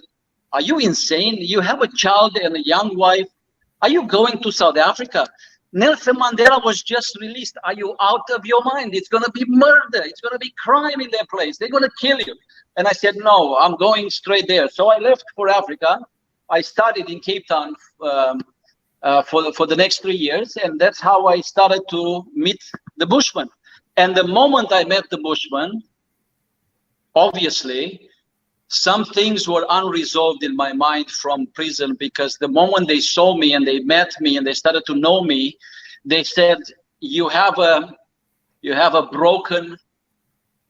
are you insane? You have a child and a young wife. Are you going to South Africa? Nelson Mandela was just released. Are you out of your mind? It's going to be murder. It's going to be crime in their place. They're going to kill you. And I said, no, I'm going straight there. So I left for Africa. I studied in Cape Town for the next 3 years. And that's how I started to meet the Bushmen. And the moment I met the Bushmen, obviously, some things were unresolved in my mind from prison, because the moment they saw me and they met me and they started to know me, they said, you have a broken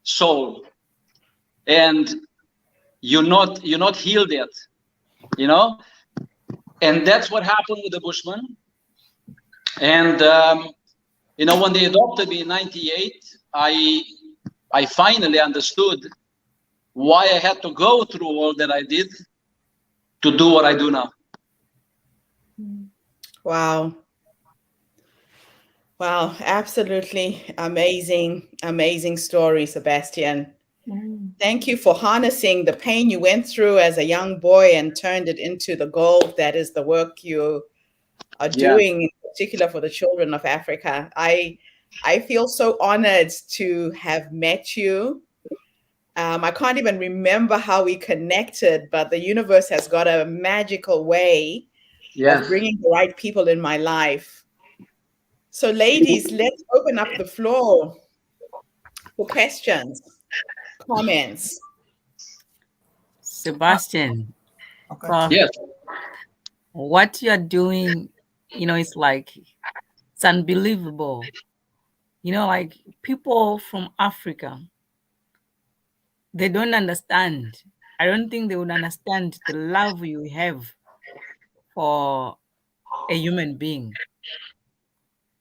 soul and you're not healed yet, and that's what happened with the Bushmen. And when they adopted me in '98, I finally understood why I had to go through all that I did to do what I do now. Wow. Wow, absolutely amazing, amazing story, Sebastian. Thank you for harnessing the pain you went through as a young boy and turned it into the gold that is the work you are doing, in particular for the children of Africa. I feel so honored to have met you. I can't even remember how we connected, but the universe has got a magical way of bringing the right people in my life. So ladies, let's open up the floor. for questions, comments. Sebastian, Okay. Prof, Yes. what you're doing, it's like, it's unbelievable. Like people from Africa, they don't understand. I don't think they would understand the love you have for a human being.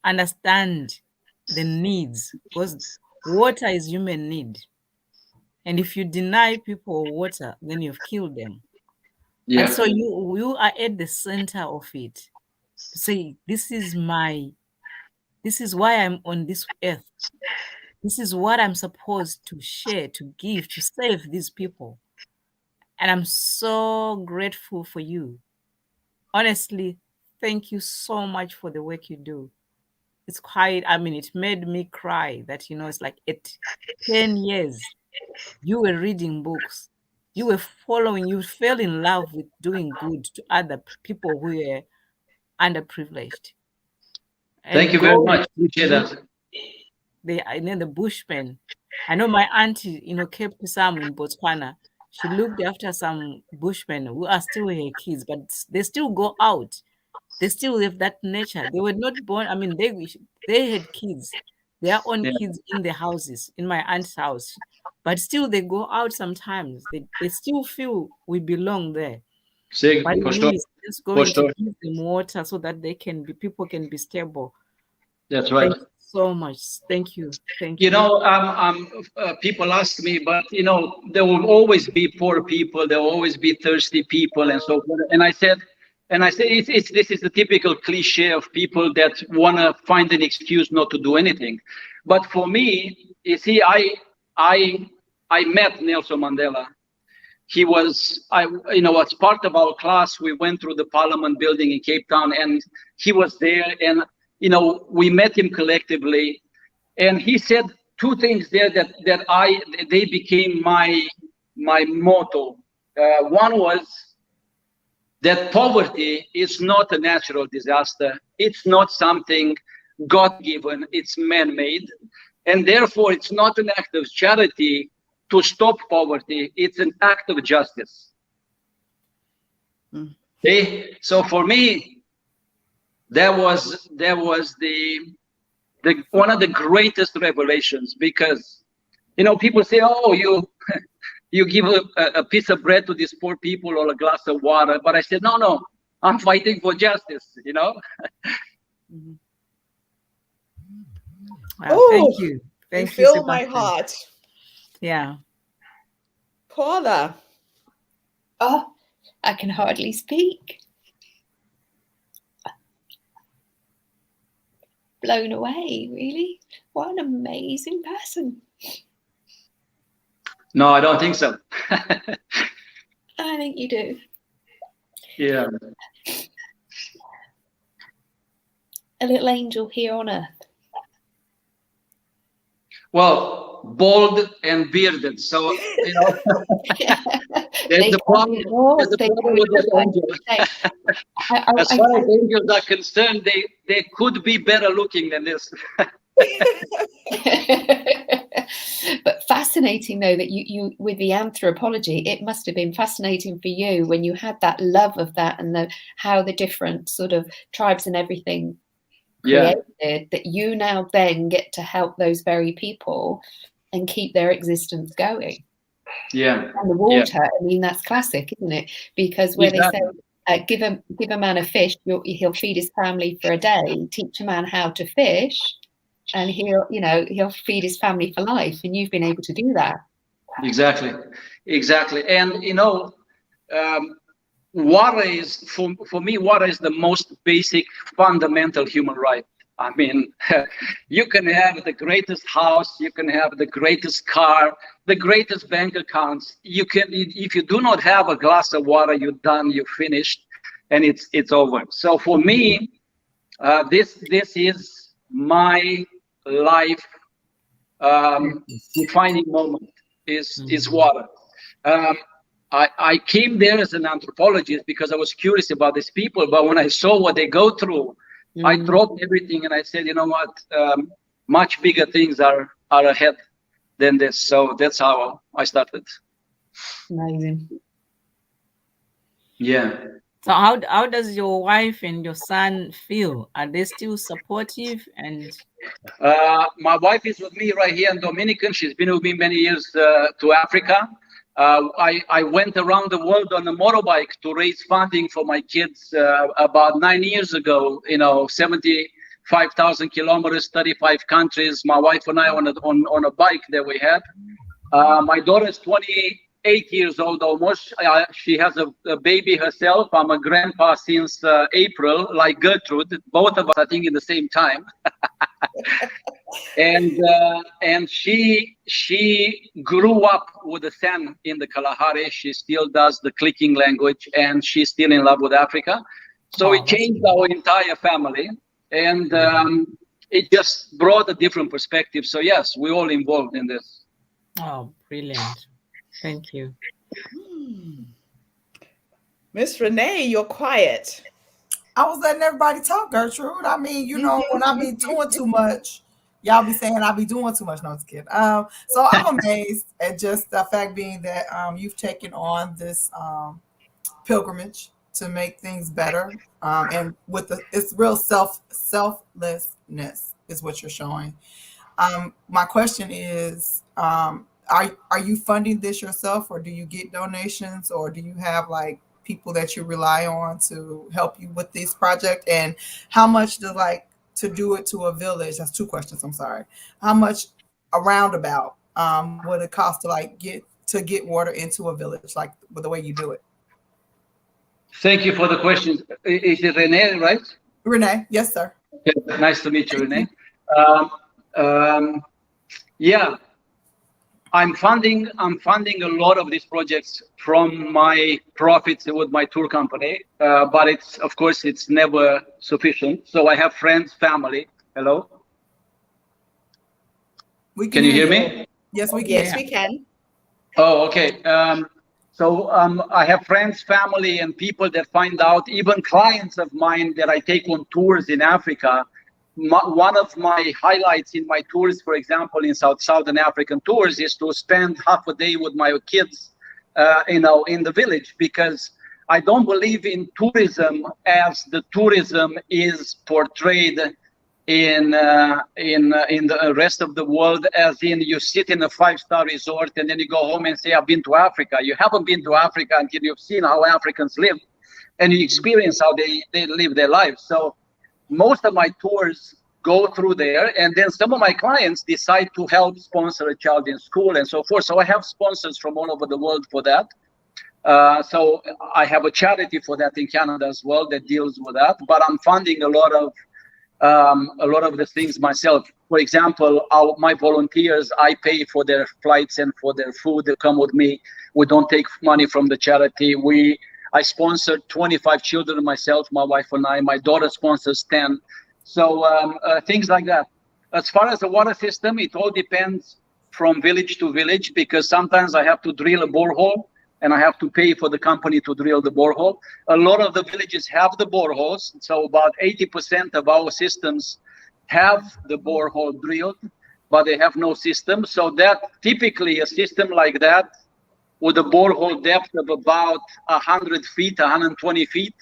Understand the needs, because water is human need. And if you deny people water, then you've killed them. And Yeah. so you are at the center of it. To say, this is why I'm on this earth. This is what I'm supposed to share, to give, to save these people. And I'm so grateful for you. Honestly, thank you so much for the work you do. It's quite, it made me cry that, it's like at 10 years, you were reading books. You were following, you fell in love with doing good to other people who were underprivileged. Thank And you very go much. Appreciate look, that. the Bushmen. I know my auntie, kept some in Botswana. She looked after some Bushmen who are still her kids, but they still go out. They still have that nature. They were not born. They had kids, their own Yeah. kids in the houses, in my aunt's house. But still, they go out sometimes. They still feel we belong there. See, What for it sure. means is just For going to sure. give them water so that people can be stable. That's right. Thank you so much. Thank you. Thank you. People ask me, but there will always be poor people, there will always be thirsty people, and so forth. And I said, this is the typical cliche of people that want to find an excuse not to do anything. But for me, you see, I met Nelson Mandela. He was, as part of our class, we went through the Parliament building in Cape Town, and he was there, and we met him collectively, and he said two things there that they became my motto. One was that poverty is not a natural disaster. It's not something God-given. It's man-made, and therefore it's not an act of charity to stop poverty. It's an act of justice. Okay? So for me, that was the one of the greatest revelations, because people say, oh, you give a piece of bread to these poor people or a glass of water, but I said, no, I'm fighting for justice. Wow, Oh, thank you. you Thank you, fill my Sebastian. heart. Yeah. Paula. Oh, I can hardly speak. Blown away, really. What an amazing person. No, I don't think so. I think you do. Yeah. A little angel here on earth. Well, bald and bearded. So, there's the problem with that angel. As far as angels are concerned, they could be better looking than this. But fascinating, though, that you with the anthropology, it must have been fascinating for you when you had that love of that, and how the different sort of tribes and everything created, that you now then get to help those very people and keep their existence going. Yeah. And the water, I mean, that's classic, isn't it? Because where they say, give a man a fish, he'll feed his family for a day. Teach a man how to fish, and he'll feed his family for life. And you've been able to do that. Exactly. And water is, for me, water is the most basic, fundamental human right. I mean, you can have the greatest house, you can have the greatest car, the greatest bank accounts. If you do not have a glass of water, you're done, you're finished, and it's over. So for me, this is my life defining moment is water. I came there as an anthropologist because I was curious about these people, but when I saw what they go through, I dropped everything and I said, you know what, much bigger things are ahead. than this. So that's how I started. Amazing. Yeah. So how does your wife and your son feel? Are they still supportive? And My wife is with me right here in Dominican. She's been with me many years to Africa. I went around the world on a motorbike to raise funding for my kids about 9 years ago. 75,000 kilometers, 35 countries. My wife and I on a bike that we had. My daughter is 28 years old almost. She has a baby herself. I'm a grandpa since April, like Gertrude. Both of us, I think, in the same time. And she grew up with the sand in the Kalahari. She still does the clicking language, and she's still in love with Africa. So it changed our entire family, and it just brought a different perspective. So yes, we're all involved in this. oh, brilliant. Thank you. Miss Renee, you're quiet. I was letting everybody talk, Gertrude. I mean, when I be doing too much, y'all be saying I be doing too much. No, I'm just kidding. So I'm amazed at just the fact being that you've taken on this pilgrimage to make things better, and with it's real selflessness is what you're showing. My question is, are you funding this yourself, or do you get donations, or do you have like people that you rely on to help you with this project? And how much does to do it to a village? That's two questions. I'm sorry. How much around about would it cost to get water into a village, like with the way you do it? Thank you for the question. Is it Renee, right? Renee, yes, sir. Okay. Nice to meet you, Renee. Yeah, I'm funding a lot of these projects from my profits with my tour company, but of course it's never sufficient. So I have friends, family. Hello. Can you hear me? Yes, we can. Yes, we can. Oh, okay. So I have friends, family, and people that find out, even clients of mine that I take on tours in Africa. One of my highlights in my tours, for example, in Southern African tours, is to spend half a day with my kids, in the village, because I don't believe in tourism as the tourism is portrayed in the rest of the world, as in you sit in a 5-star resort and then you go home and say, I've been to Africa. You haven't been to Africa until you've seen how Africans live and you experience how they live their lives. So most of my tours go through there, and then some of my clients decide to help sponsor a child in school and so forth. So I have sponsors from all over the world for that. So I have a charity for that in Canada as well that deals with that. But I'm funding a lot of the things myself. For example, my volunteers, I pay for their flights and for their food. They come with me. We don't take money from the charity. I sponsored 25 children myself, my wife and I. My daughter sponsors 10. So things like that. As far as the water system, it all depends from village to village, because sometimes I have to drill a borehole and I have to pay for the company to drill the borehole. A lot of the villages have the boreholes. So about 80% of our systems have the borehole drilled, but they have no system. So that typically a system like that, with a borehole depth of about 100 feet, 120 feet,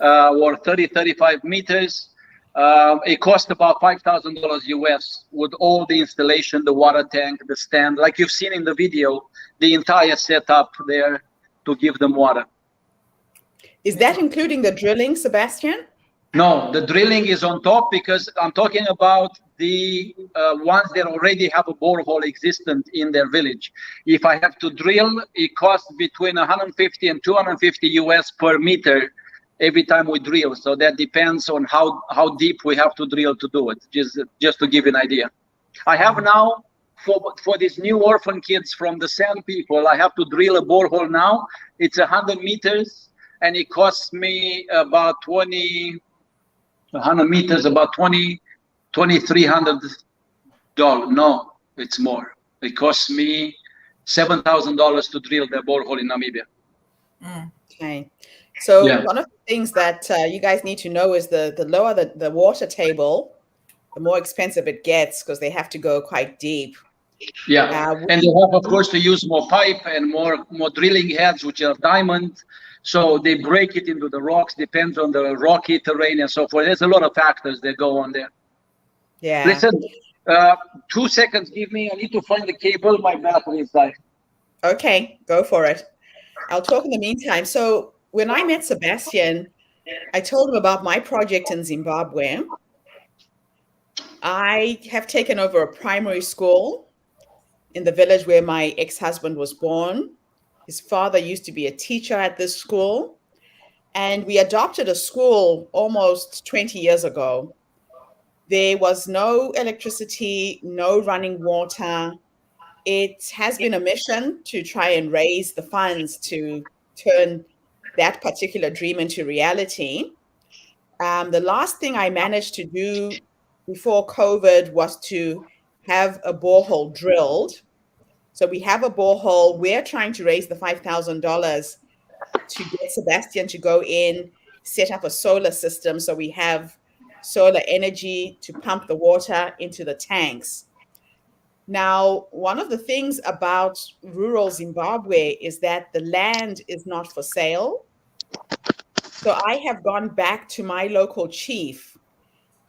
or 30, 35 meters. It costs about $5,000 US with all the installation, the water tank, the stand, like you've seen in the video, the entire setup there to give them water. Is that including the drilling, Sebastian? No, the drilling is on top, because I'm talking about the ones that already have a borehole existent in their village. If I have to drill, it costs between 150 and 250 US per meter every time we drill. So that depends on how deep we have to drill to do it, just to give you an idea. I have now, for these new orphan kids from the Sand people, I have to drill a borehole now. It's 100 meters, and it costs me about 100 meters, about $2,300. No, it's more. It costs me $7,000 to drill the borehole in Namibia. Okay. So one of the things that you guys need to know is the lower the water table, the more expensive it gets, because they have to go quite deep. Yeah, and they have, of course, to use more pipe and more drilling heads, which are diamond. So they break it into the rocks, depends on the rocky terrain and so forth. There's a lot of factors that go on there. Yeah. Listen, 2 seconds, give me. I need to find the cable. My battery is dying. Okay, go for it. I'll talk in the meantime. So when I met Sebastian, I told him about my project in Zimbabwe. I have taken over a primary school in the village where my ex-husband was born. His father used to be a teacher at this school, and we adopted a school almost 20 years ago. There was no electricity, no running water. It has been a mission to try and raise the funds to turn that particular dream into reality. The last thing I managed to do before COVID was to have a borehole drilled. So we have a borehole. We're trying to raise the $5,000 to get Sebastian to go in, set up a solar system. So we have solar energy to pump the water into the tanks. Now, one of the things about rural Zimbabwe is that the land is not for sale. So I have gone back to my local chief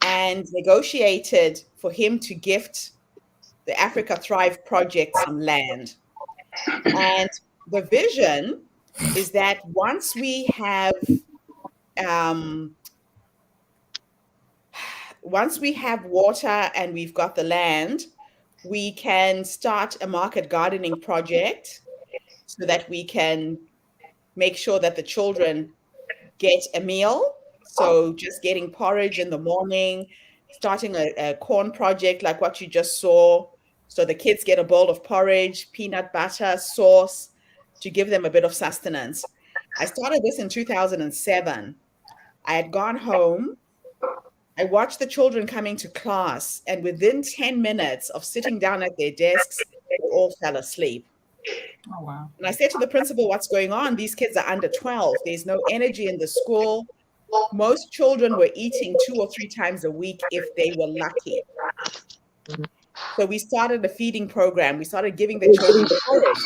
and negotiated for him to gift the Africa Thrive project some land. And the vision is that once we have water and we've got the land, we can start a market gardening project so that we can make sure that the children get a meal. So just getting porridge in the morning, starting a corn project like what you just saw. So the kids get a bowl of porridge, peanut butter, sauce to give them a bit of sustenance. I started this in 2007. I had gone home. I watched the children coming to class, and within 10 minutes of sitting down at their desks, they all fell asleep. Oh, wow. And I said to the principal, what's going on? These kids are under 12. There's no energy in the school. Most children were eating 2 or 3 times a week if they were lucky. So we started a feeding program. We started giving the children porridge.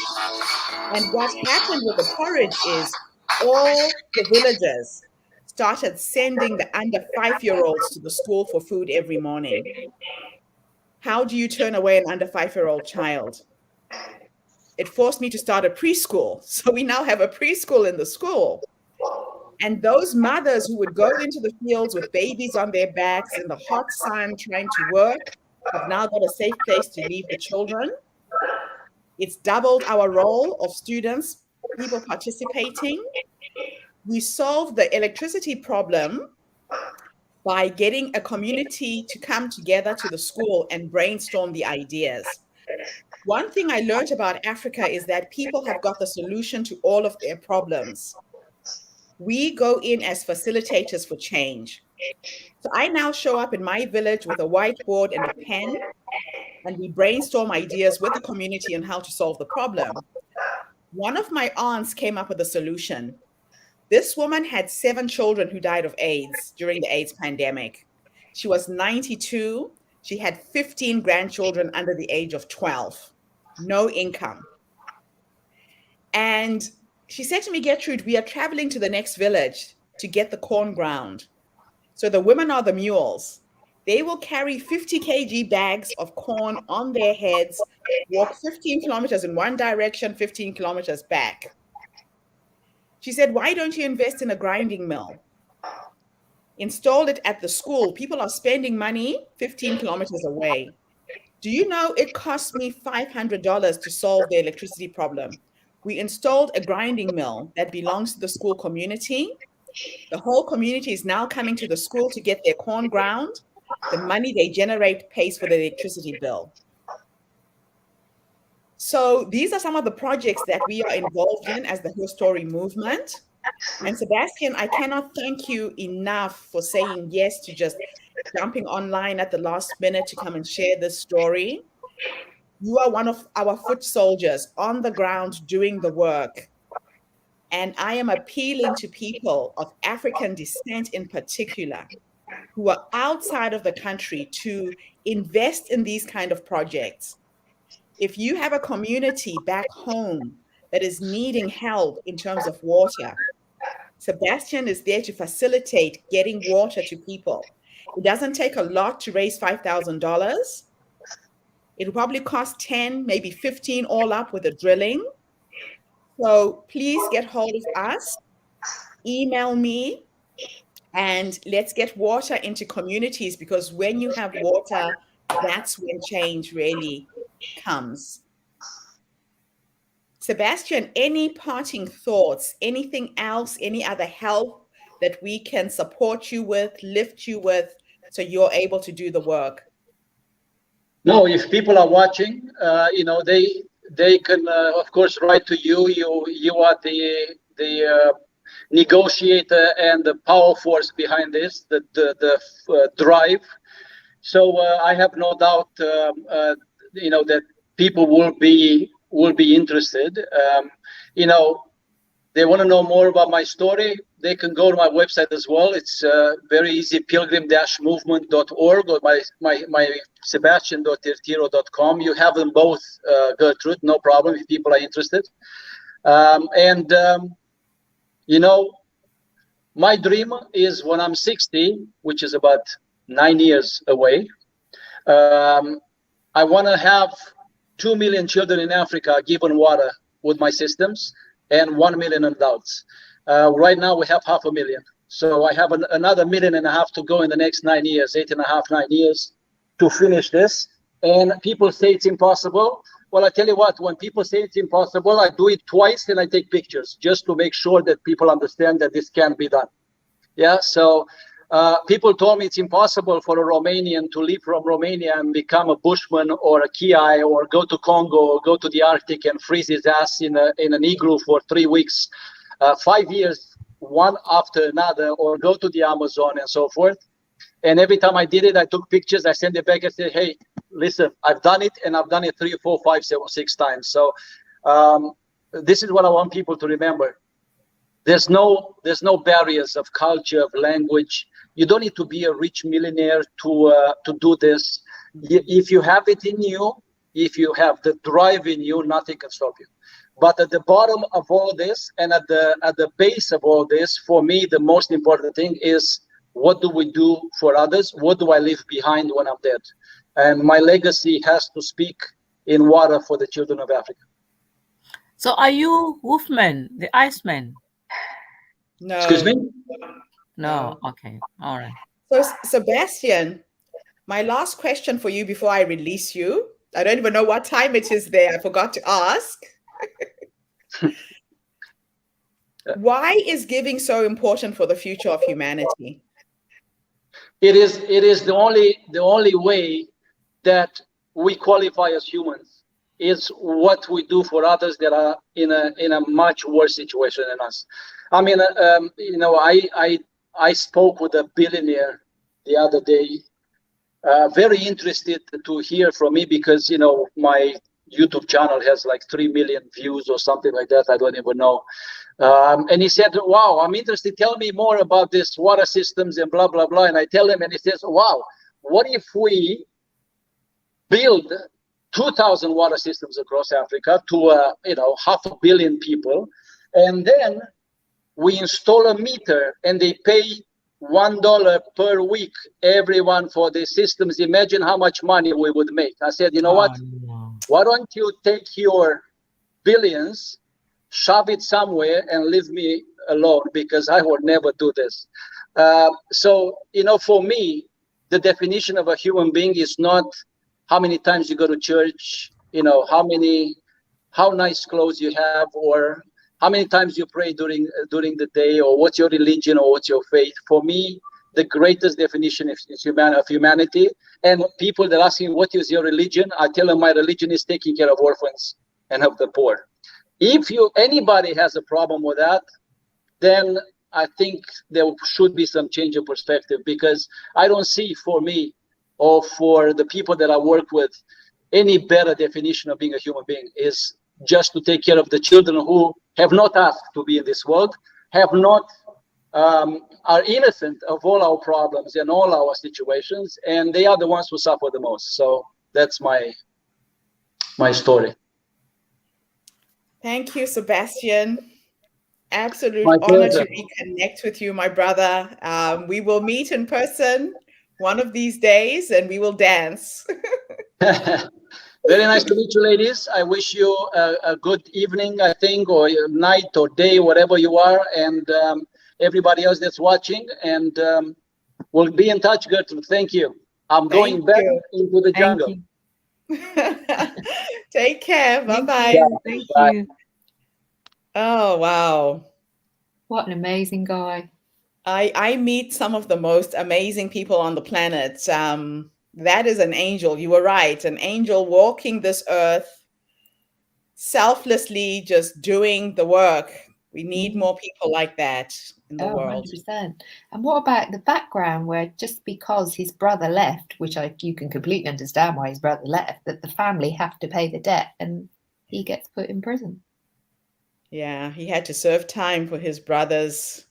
And what happened with the porridge is all the villagers started sending the under 5-year-olds to the school for food every morning. How do you turn away an under 5-year-old child? It forced me to start a preschool. So we now have a preschool in the school. And those mothers who would go into the fields with babies on their backs in the hot sun trying to work have now got a safe place to leave the children. It's doubled our role of students, people participating. We solved the electricity problem by getting a community to come together to the school and brainstorm the ideas. One thing I learned about Africa is that people have got the solution to all of their problems. We go in as facilitators for change. So I now show up in my village with a whiteboard and a pen, and we brainstorm ideas with the community on how to solve the problem. One of my aunts came up with a solution. This woman had 7 children who died of AIDS during the AIDS pandemic. She was 92. She had 15 grandchildren under the age of 12, no income. And she said to me, Gertrude, we are traveling to the next village to get the corn ground. So the women are the mules. They will carry 50 kg bags of corn on their heads, walk 15 kilometers in one direction, 15 kilometers back. She said, why don't you invest in a grinding mill? Install it at the school. People are spending money 15 kilometers away. Do you know it cost me $500 to solve the electricity problem? We installed a grinding mill that belongs to the school community. The whole community is now coming to the school to get their corn ground. The money they generate pays for the electricity bill. So these are some of the projects that we are involved in as the Herstory movement. And Sebastian, I cannot thank you enough for saying yes to just jumping online at the last minute to come and share this story. You are one of our foot soldiers on the ground doing the work. And I am appealing to people of African descent in particular who are outside of the country to invest in these kind of projects. if you have a community back home that is needing help in terms of water, Sebastian is there to facilitate getting water to people. It doesn't take a lot to raise $5,000. It'll probably cost 10, maybe 15 all up with the drilling. So please get hold of us, email me, and let's get water into communities, because when you have water, that's when change really comes. Sebastian, any parting thoughts, anything else, any other help that we can support you with, lift you with, so you're able to do the work? No, if people are watching, they can of course write to you. You are the negotiator and the power force behind this, the drive. So I have no doubt, that people will be interested. They want to know more about my story, they can go to my website as well. It's very easy, pilgrim-movement.org, or my sebastian.tertiro.com. You have them both, Gertrude, no problem if people are interested. My dream is when I'm 60, which is about 9 years away, I want to have 2 million children in Africa given water with my systems, and 1 million adults. Right now we have 500,000. So I have another 1.5 million to go in the next 9 years, 8.5, 9 years to finish this. And people say it's impossible. Well, I tell you what, when people say it's impossible, I do it twice and I take pictures just to make sure that people understand that this can be done. Yeah, so people told me it's impossible for a Romanian to leave from Romania and become a bushman or a Kiai, or go to Congo or go to the Arctic and freeze his ass in an igloo for 3 weeks, 5 years, one after another, or go to the Amazon and so forth. And every time I did it, I took pictures, I sent it back and said, hey, listen, I've done it, and I've done it 3, 4, 5, 7, 6 times. So this is what I want people to remember. There's no barriers of culture, of language. You don't need to be a rich millionaire to do this. If you have it in you, if you have the drive in you, nothing can stop you. But at the bottom of all this, and at the base of all this, for me, the most important thing is, what do we do for others? What do I leave behind when I'm dead? And my legacy has to speak in water for the children of Africa. So are you Wolfman, the Iceman? No. Excuse me? No. Okay. All right. So, Sebastian, my last question for you before I release you. I don't even know what time it is there. I forgot to ask. Why is giving so important for the future of humanity? It is the only way that we qualify as humans. Is what we do for others that are in a much worse situation than us. I mean, I spoke with a billionaire the other day, very interested to hear from me, because my YouTube channel has like 3 million views or something like that. I don't even know. And he said, wow, I'm interested. Tell me more about this water systems and blah, blah, blah. And I tell him, and he says, wow, what if we build 2,000 water systems across Africa to 500 million people, and then we install a meter and they pay $1 per week, everyone, for the systems. Imagine how much money we would make. I said, you know what? No. Why don't you take your billions, shove it somewhere, and leave me alone, because I will never do this. So, for me, the definition of a human being is not how many times you go to church, how nice clothes you have, or how many times you pray during the day, or what's your religion, or what's your faith. For me, the greatest definition of humanity. And people that ask me, what is your religion? I tell them my religion is taking care of orphans and of the poor. If anybody has a problem with that, then I think there should be some change of perspective, because I don't see, for me or for the people that I work with, any better definition of being a human being is just to take care of the children who have not asked to be in this world, are innocent of all our problems and all our situations, and they are the ones who suffer the most. So that's my my story. Thank you, Sebastian. Absolute My honor to pleasure. reconnect with you, my brother. We will meet in person one of these days and we will dance. Very nice to meet you, ladies. I wish you a good evening, I think, or night or day, wherever you are, and everybody else that's watching. And we'll be in touch, Gertrude. Thank you. I'm Thank going back you. into the Thank jungle. you. Take care. Bye Thank bye. you. Thank Bye. you. Oh, wow. What an amazing guy. I meet some of the most amazing people on the planet. That is an angel. You were right. An angel walking this earth, selflessly just doing the work. We need Mm. more people like that in the Oh, world. 100%. And what about the background where just because his brother left, which you can completely understand why his brother left, that the family have to pay the debt and he gets put in prison? Yeah, he had to serve time for his brother's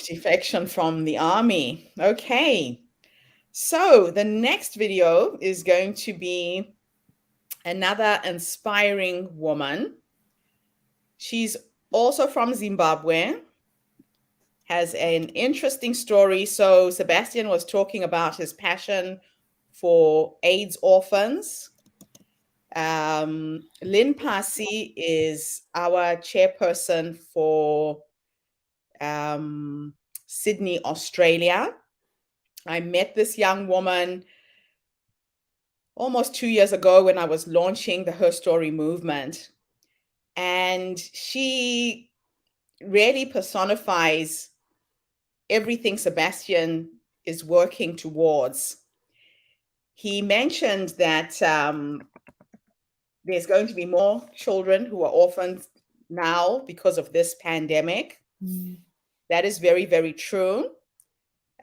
defection from the army. Okay. So the next video is going to be another inspiring woman. She's also from Zimbabwe, has an interesting story. So Sebastian was talking about his passion for AIDS orphans. Lynn Passy is our chairperson for Sydney, Australia. I met this young woman almost 2 years ago when I was launching the Herstory movement. And she really personifies everything Sebastian is working towards. He mentioned that there's going to be more children who are orphans now because of this pandemic. That is very, very true.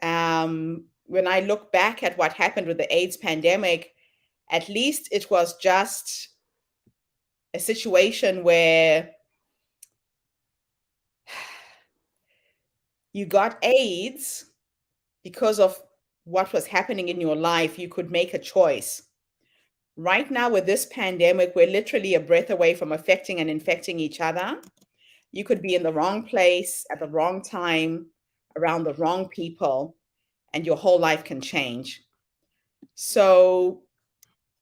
When I look back at what happened with the AIDS pandemic, at least it was just a situation where you got AIDS because of what was happening in your life. You could make a choice. Right now, with this pandemic, we're literally a breath away from affecting and infecting each other. You could be in the wrong place at the wrong time, around the wrong people, and your whole life can change. So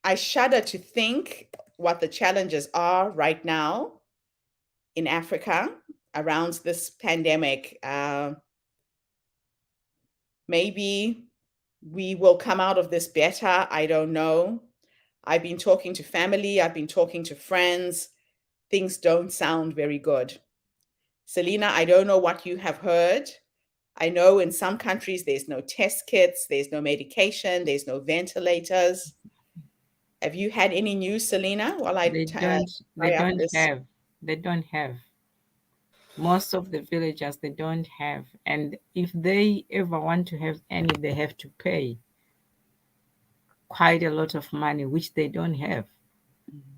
I shudder to think what the challenges are right now in Africa around this pandemic. Maybe we will come out of this better. I don't know. I've been talking to family, I've been talking to friends. Things don't sound very good. Selena, I don't know what you have heard. I know in some countries there's no test kits, there's no medication, there's no ventilators. Have you had any news, Selena, while I They don't they tie up don't this? have. They don't have. Most of the villagers they don't have. And if they ever want to have any, they have to pay quite a lot of money, which they don't have.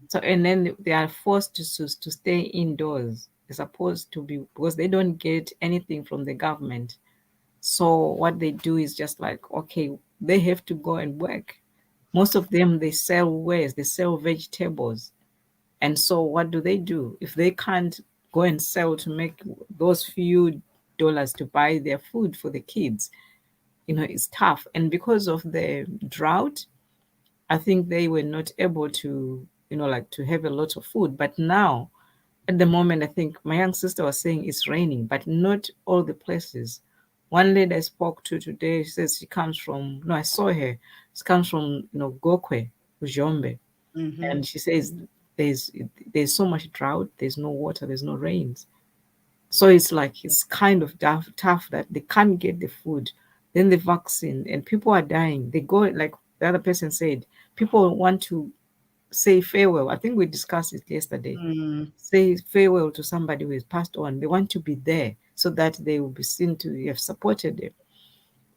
So and then they are forced to stay indoors. They're supposed to be because they don't get anything from the government. So what they do is just like, okay, they have to go and work. Most of them they sell wares, they sell vegetables. And so what do? If they can't go and sell to make those few dollars to buy their food for the kids, it's tough. And because of the drought, I think they were not able to, like to have a lot of food. But now, at the moment, I think my young sister was saying it's raining, but not all the places. One lady I spoke to today says she comes from, no, I saw her. She comes from, Gokwe, Ujombe. Mm-hmm. And she says there's there's so much drought, there's no water, there's no rains. So it's like it's kind of tough that they can't get the food, then the vaccine, and people are dying. They go like the other person said, people want to say farewell. I think we discussed it yesterday. Mm. Say farewell to somebody who has passed on. They want to be there so that they will be seen to have supported them.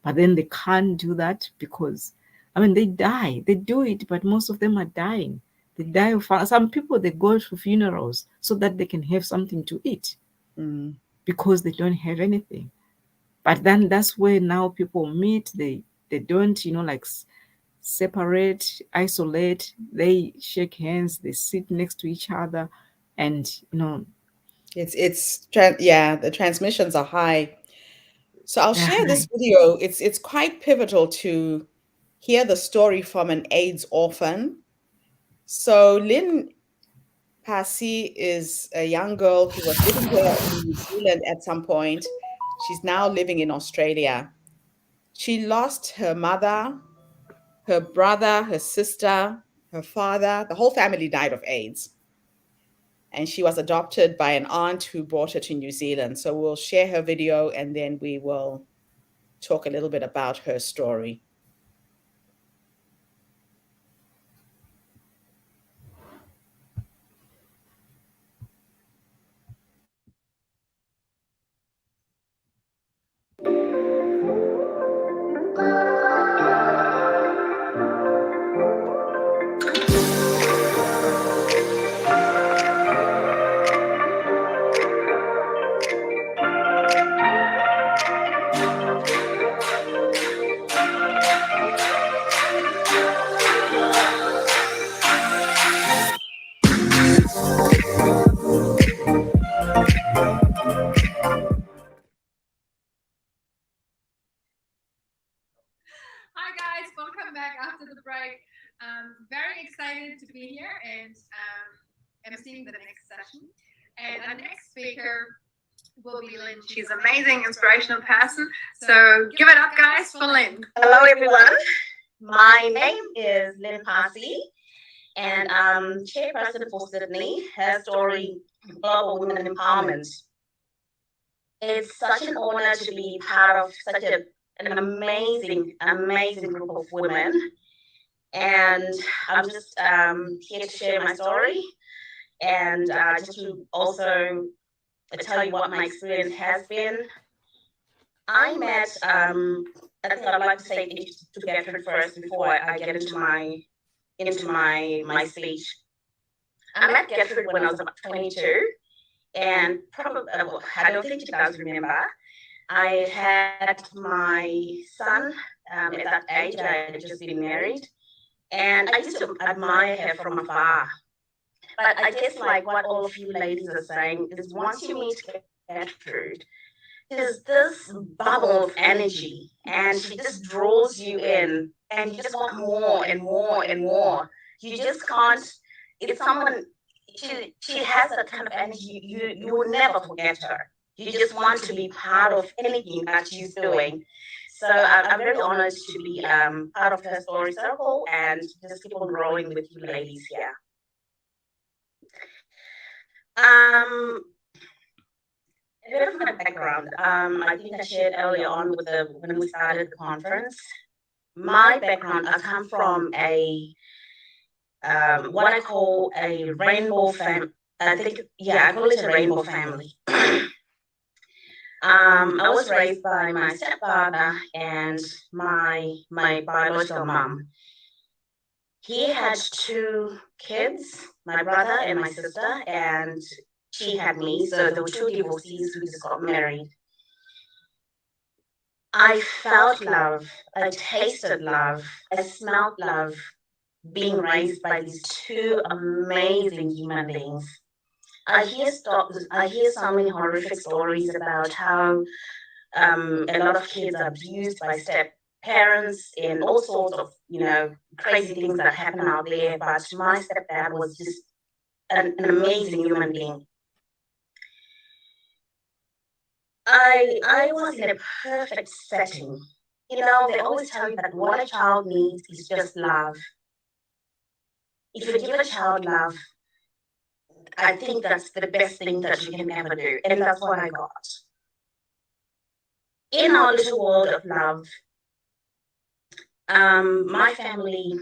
But then they can't do that because, I mean, they die. They do it, but most of them are dying. They die of some people. They go to funerals so that they can have something to eat Mm. because they don't have anything. But then that's where now people meet. They don't, like separate, isolate. They shake hands, they sit next to each other, and Yeah, the transmissions are high. So I'll they're share high. this video. It's quite pivotal to hear the story from an AIDS orphan. So Lynn Passy is a young girl who was living here in New Zealand at some point. She's now living in Australia. She lost her mother, her brother, her sister, her father. The whole family died of AIDS. And she was adopted by an aunt who brought her to New Zealand. So we'll share her video and then we will talk a little bit about her story. Hi guys, welcome back after the break. Very excited to be here and emceeing the next session. And our next speaker will be Lynn. She's an amazing, inspirational person. So give it up, guys, for Lynn. Hello, everyone. My name is Lynn Passy, and I'm chairperson for Sydney Herstory Global Women Empowerment. It's such an honor to be part of such an amazing, amazing group of women. And I'm just here to share my story and just to also tell you what my experience has been. I met, I think I'd like to say to Gertrude first before I get into my speech. I met Gertrude when I was about 22, and probably I don't think you guys remember. I had my son at that age. I had just been married, and I used to admire her from afar. But I guess like what all of you ladies are saying is once you meet Gertrude, there's this bubble of energy, and she just draws you in, and you just want more and more and more. You just can't. It's someone. She has that kind of energy. You will never forget her. You just want to be part of anything that she's doing. So I'm very honored to be part of her story circle and just keep on growing with you ladies here. A bit of my background. I think I shared earlier on with when we started the conference. My background, I come from a what I call a rainbow family. I think, yeah, I call it a rainbow family. I was raised by my stepfather and my biological mom. He had two kids, my brother and my sister, and she had me. So there were two divorcees who just got married. I felt love. I tasted love. I smelled love being raised by these two amazing human beings. I hear so many horrific stories about how a lot of kids are abused by step parents and all sorts of crazy things that happen out there. But my stepdad was just an amazing human being. I was in a perfect setting. They always tell you that what a child needs is just love. If you give a child love, I think that's the best thing that you can ever do. And that's what I got. In our little world of love, my family,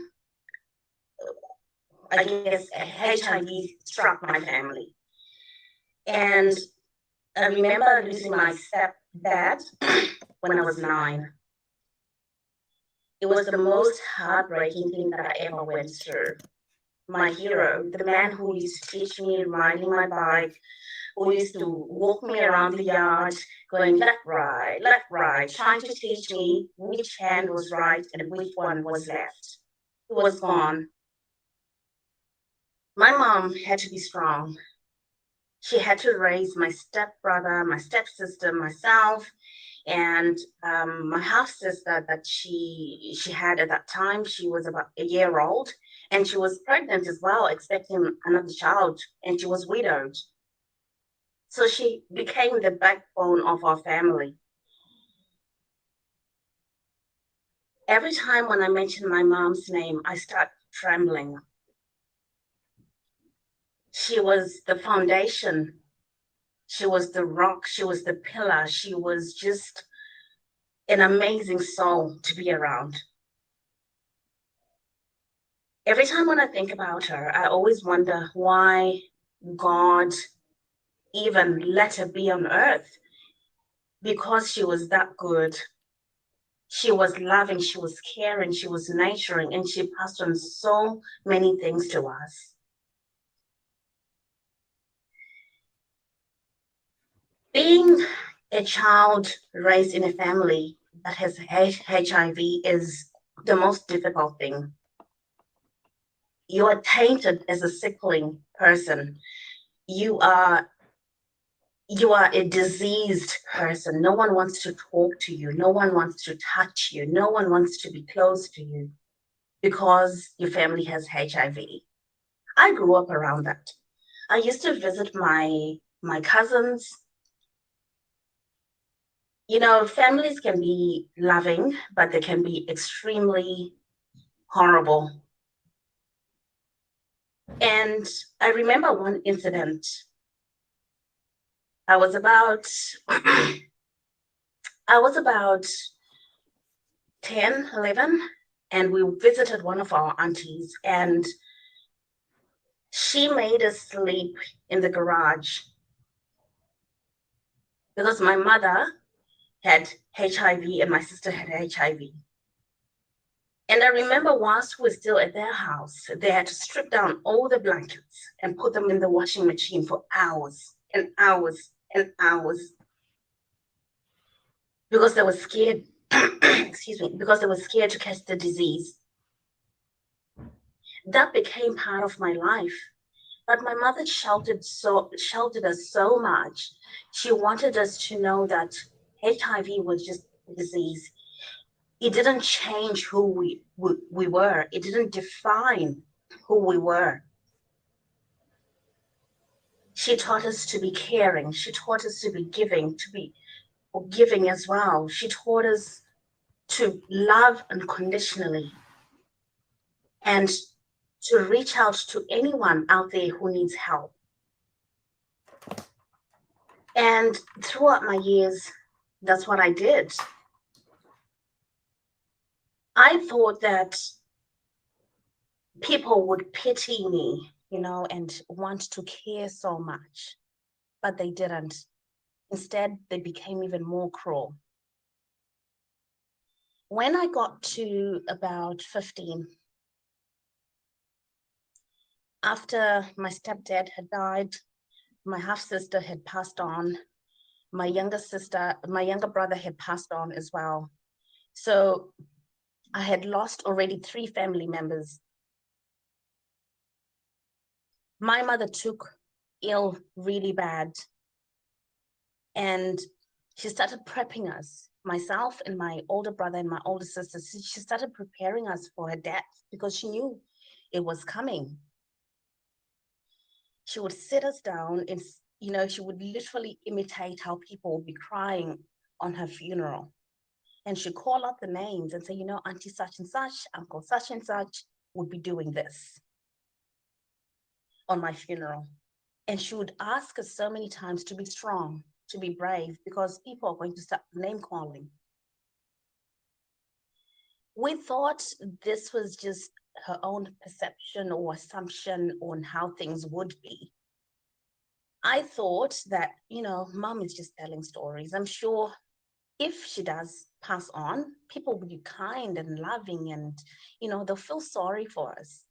I guess HIV struck my family. And I remember losing my stepdad when I was 9. It was the most heartbreaking thing that I ever went through. My hero, the man who used to teach me riding my bike, who used to walk me around the yard, going left, right, trying to teach me which hand was right and which one was left. was gone. My mom had to be strong. She had to raise my stepbrother, my stepsister, myself, and my half sister that she had at that time. She was about a year old, and she was pregnant as well, expecting another child, and she was widowed. So she became the backbone of our family. Every time when I mention my mom's name, I start trembling. She was the foundation. She was the rock. She was the pillar. She was just an amazing soul to be around. Every time when I think about her, I always wonder why God even let her be on earth, because she was that good. She was loving, she was caring, she was nurturing, and she passed on so many things to us. Being a child raised in a family that has HIV is the most difficult thing. You are tainted as a sickling person. You are a diseased person. No one wants to talk to you. No one wants to touch you. No one wants to be close to you because your family has HIV. I grew up around that. I used to visit my cousins. You know, families can be loving, but they can be extremely horrible. And I remember one incident. I was about I was about 10, 11, and we visited one of our aunties, and she made us sleep in the garage because my mother had HIV and my sister had HIV. And I remember whilst we were still at their house, they had to strip down all the blankets and put them in the washing machine for hours and hours and hours because they were scared, excuse me, because they were scared to catch the disease. That became part of my life. But my mother sheltered us so much. She wanted us to know that HIV was just a disease. It didn't change who we were. It didn't define who we were. She taught us to be caring. She taught us to be giving as well. She taught us to love unconditionally and to reach out to anyone out there who needs help. And throughout my years, that's what I did. I thought that people would pity me, you know, and want to care so much, but they didn't. Instead, they became even more cruel. When I got to about 15, after my stepdad had died, my half sister had passed on, my younger brother had passed on as well. So I had lost already 3 family members. My mother took ill really bad, and she started prepping us, myself and my older brother and my older sister. She started preparing us for her death because she knew it was coming. She would sit us down and, you know, she would literally imitate how people would be crying on her funeral. And she'd call out the names and say, you know, Auntie such and such, Uncle such and such would be doing this on my funeral. And she would ask us so many times to be strong, to be brave, because people are going to start name calling. We thought this was just her own perception or assumption on how things would be. I thought that, you know, mom is just telling stories. I'm sure if she does pass on, people will be kind and loving and, you know, they'll feel sorry for us.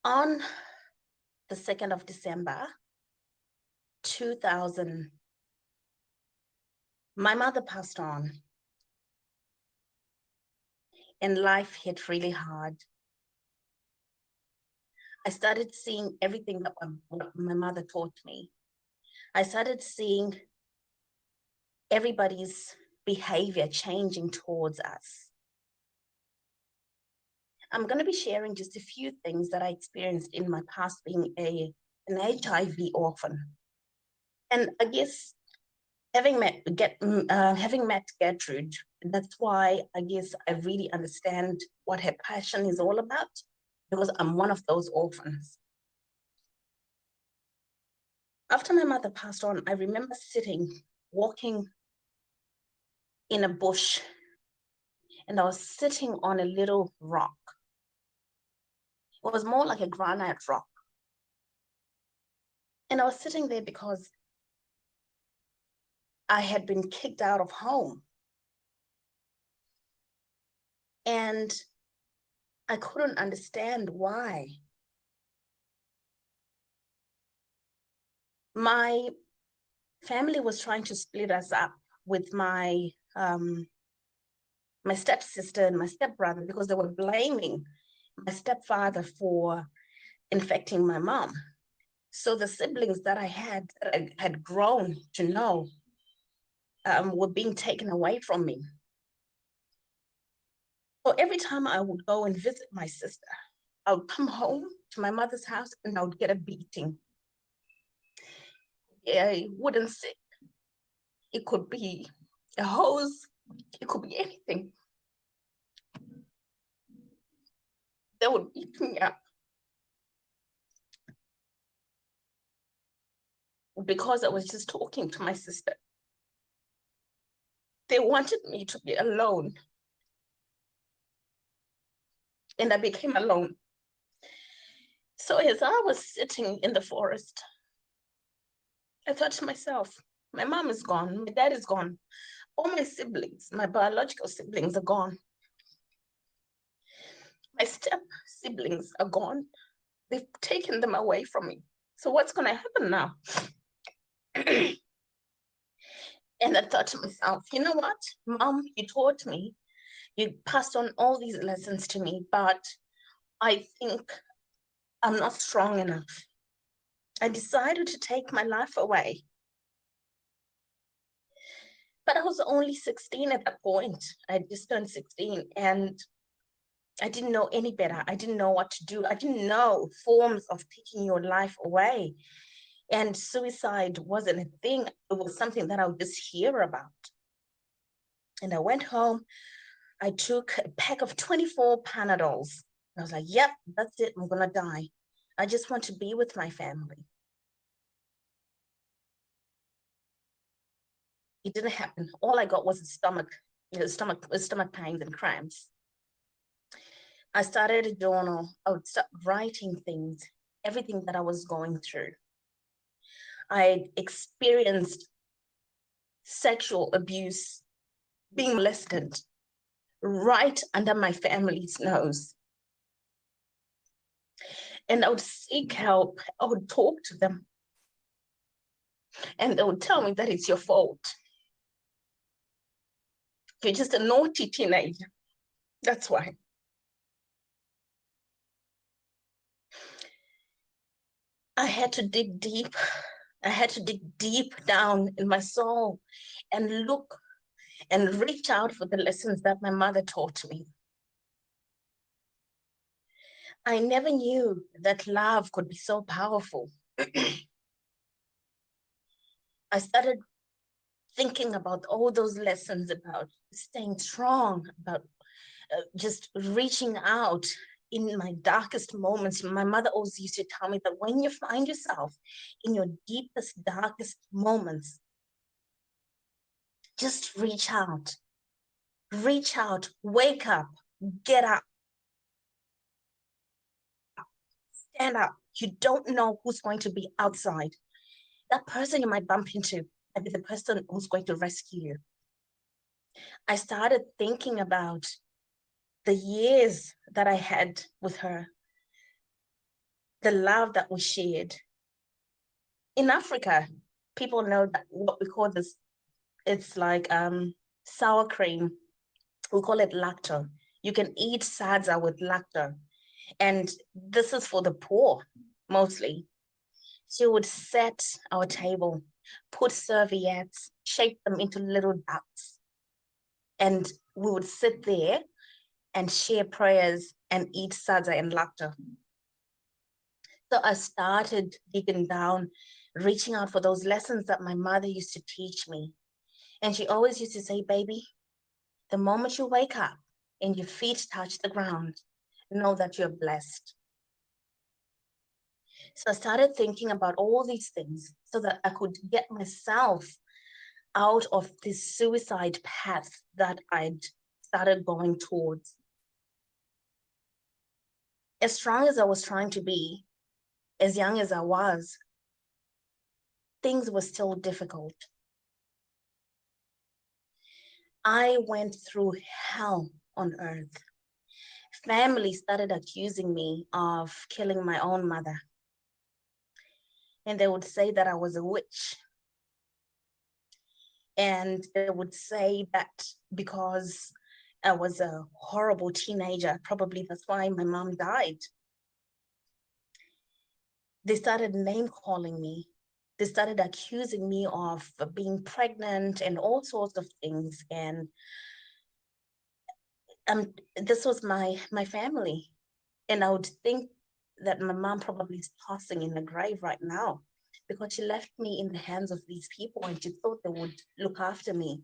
On the 2nd of December, 2000, my mother passed on. and life hit really hard. I started seeing everything that my mother taught me. I started seeing everybody's behavior changing towards us. I'm going to be sharing just a few things that I experienced in my past being an HIV orphan. And I guess having met Gertrude, that's why I guess I really understand what her passion is all about, because I'm one of those orphans. After my mother passed on, I remember walking in a bush, and I was sitting on a little rock. It was more like a granite rock. And I was sitting there because I had been kicked out of home. And I couldn't understand why. My family was trying to split us up with my stepsister and my stepbrother, because they were blaming my stepfather for infecting my mom. So the siblings that I had grown to know were being taken away from me. So every time I would go and visit my sister, I would come home to my mother's house and I would get a beating. A wooden stick. It could be a hose. It could be anything. They would beat me up because I was just talking to my sister. They wanted me to be alone. And I became alone. So as I was sitting in the forest, I thought to myself, my mom is gone, my dad is gone, all my siblings, my biological siblings are gone. My step siblings are gone. They've taken them away from me. So what's going to happen now? And I thought to myself, you know what, Mom, you taught me, you passed on all these lessons to me, but I think I'm not strong enough. I decided to take my life away. But I was only 16 at that point. I just turned 16 and I didn't know any better. I didn't know what to do. I didn't know forms of taking your life away. And suicide wasn't a thing. It was something that I would just hear about. And I went home. I took a pack of 24 Panadols. I was like, yep, that's it. I'm going to die. I just want to be with my family. It didn't happen. All I got was stomach pains and cramps. I started a journal. I would start writing things, everything that I was going through. I experienced sexual abuse, being molested right under my family's nose. And I would seek help. I would talk to them. And they would tell me that it's your fault. You're just a naughty teenager. That's why. I had to dig deep. I had to dig deep down in my soul and look and reach out for the lessons that my mother taught me. I never knew that love could be so powerful. I started thinking about all those lessons about staying strong, about just reaching out in my darkest moments. My mother always used to tell me that when you find yourself in your deepest, darkest moments, just reach out, wake up, get up, stand up. You don't know who's going to be outside. That person you might bump into might be the person who's going to rescue you. I started thinking about the years that I had with her, the love that we shared. In Africa, people know that what we call this, it's like sour cream. We call it lacto. You can eat sadza with lacto. And this is for the poor, mostly. She would set our table, put serviettes, shape them into little ducks. And we would sit there and share prayers and eat sadza and lacto. So I started digging down, reaching out for those lessons that my mother used to teach me. And she always used to say, baby, the moment you wake up and your feet touch the ground, know that you're blessed. So I started thinking about all these things so that I could get myself out of this suicide path that I'd started going towards. As strong as I was trying to be, as young as I was, things were still difficult. I went through hell on earth. Family started accusing me of killing my own mother. And they would say that I was a witch. And they would say that because I was a horrible teenager, probably that's why my mom died. They started name calling me. They started accusing me of being pregnant and all sorts of things. And this was my family. And I would think that my mom probably is tossing in the grave right now because she left me in the hands of these people and she thought they would look after me.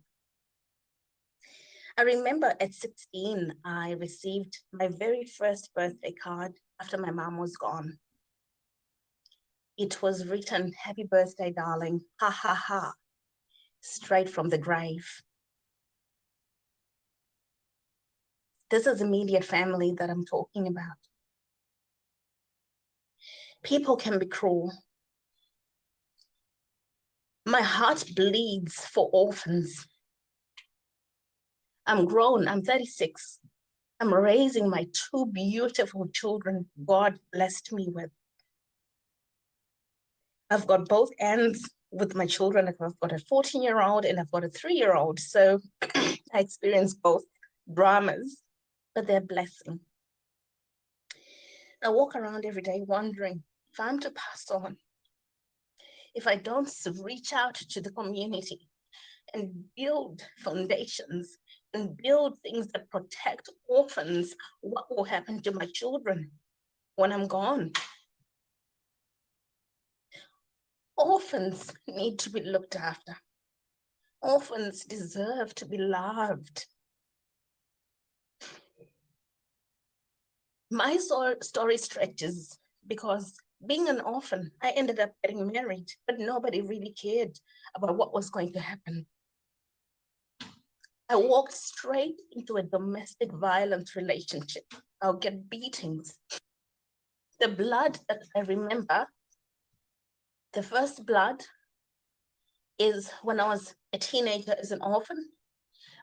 I remember at 16, I received my very first birthday card after my mom was gone. It was written, "Happy birthday, darling, ha ha ha," straight from the grave. This is immediate family that I'm talking about. People can be cruel. My heart bleeds for orphans. I'm grown, I'm 36. I'm raising my two beautiful children God blessed me with. I've got both ends with my children. I've got a 14-year-old and I've got a 3-year-old. So I experience both dramas, but they're a blessing. I walk around every day wondering if I'm to pass on, if I don't reach out to the community and build foundations and build things that protect orphans, what will happen to my children when I'm gone? Orphans need to be looked after. Orphans deserve to be loved. My story stretches because being an orphan, I ended up getting married, but nobody really cared about what was going to happen. I walked straight into a domestic violence relationship. I'll get beatings. The blood that I remember, the first blood is when I was a teenager as an orphan,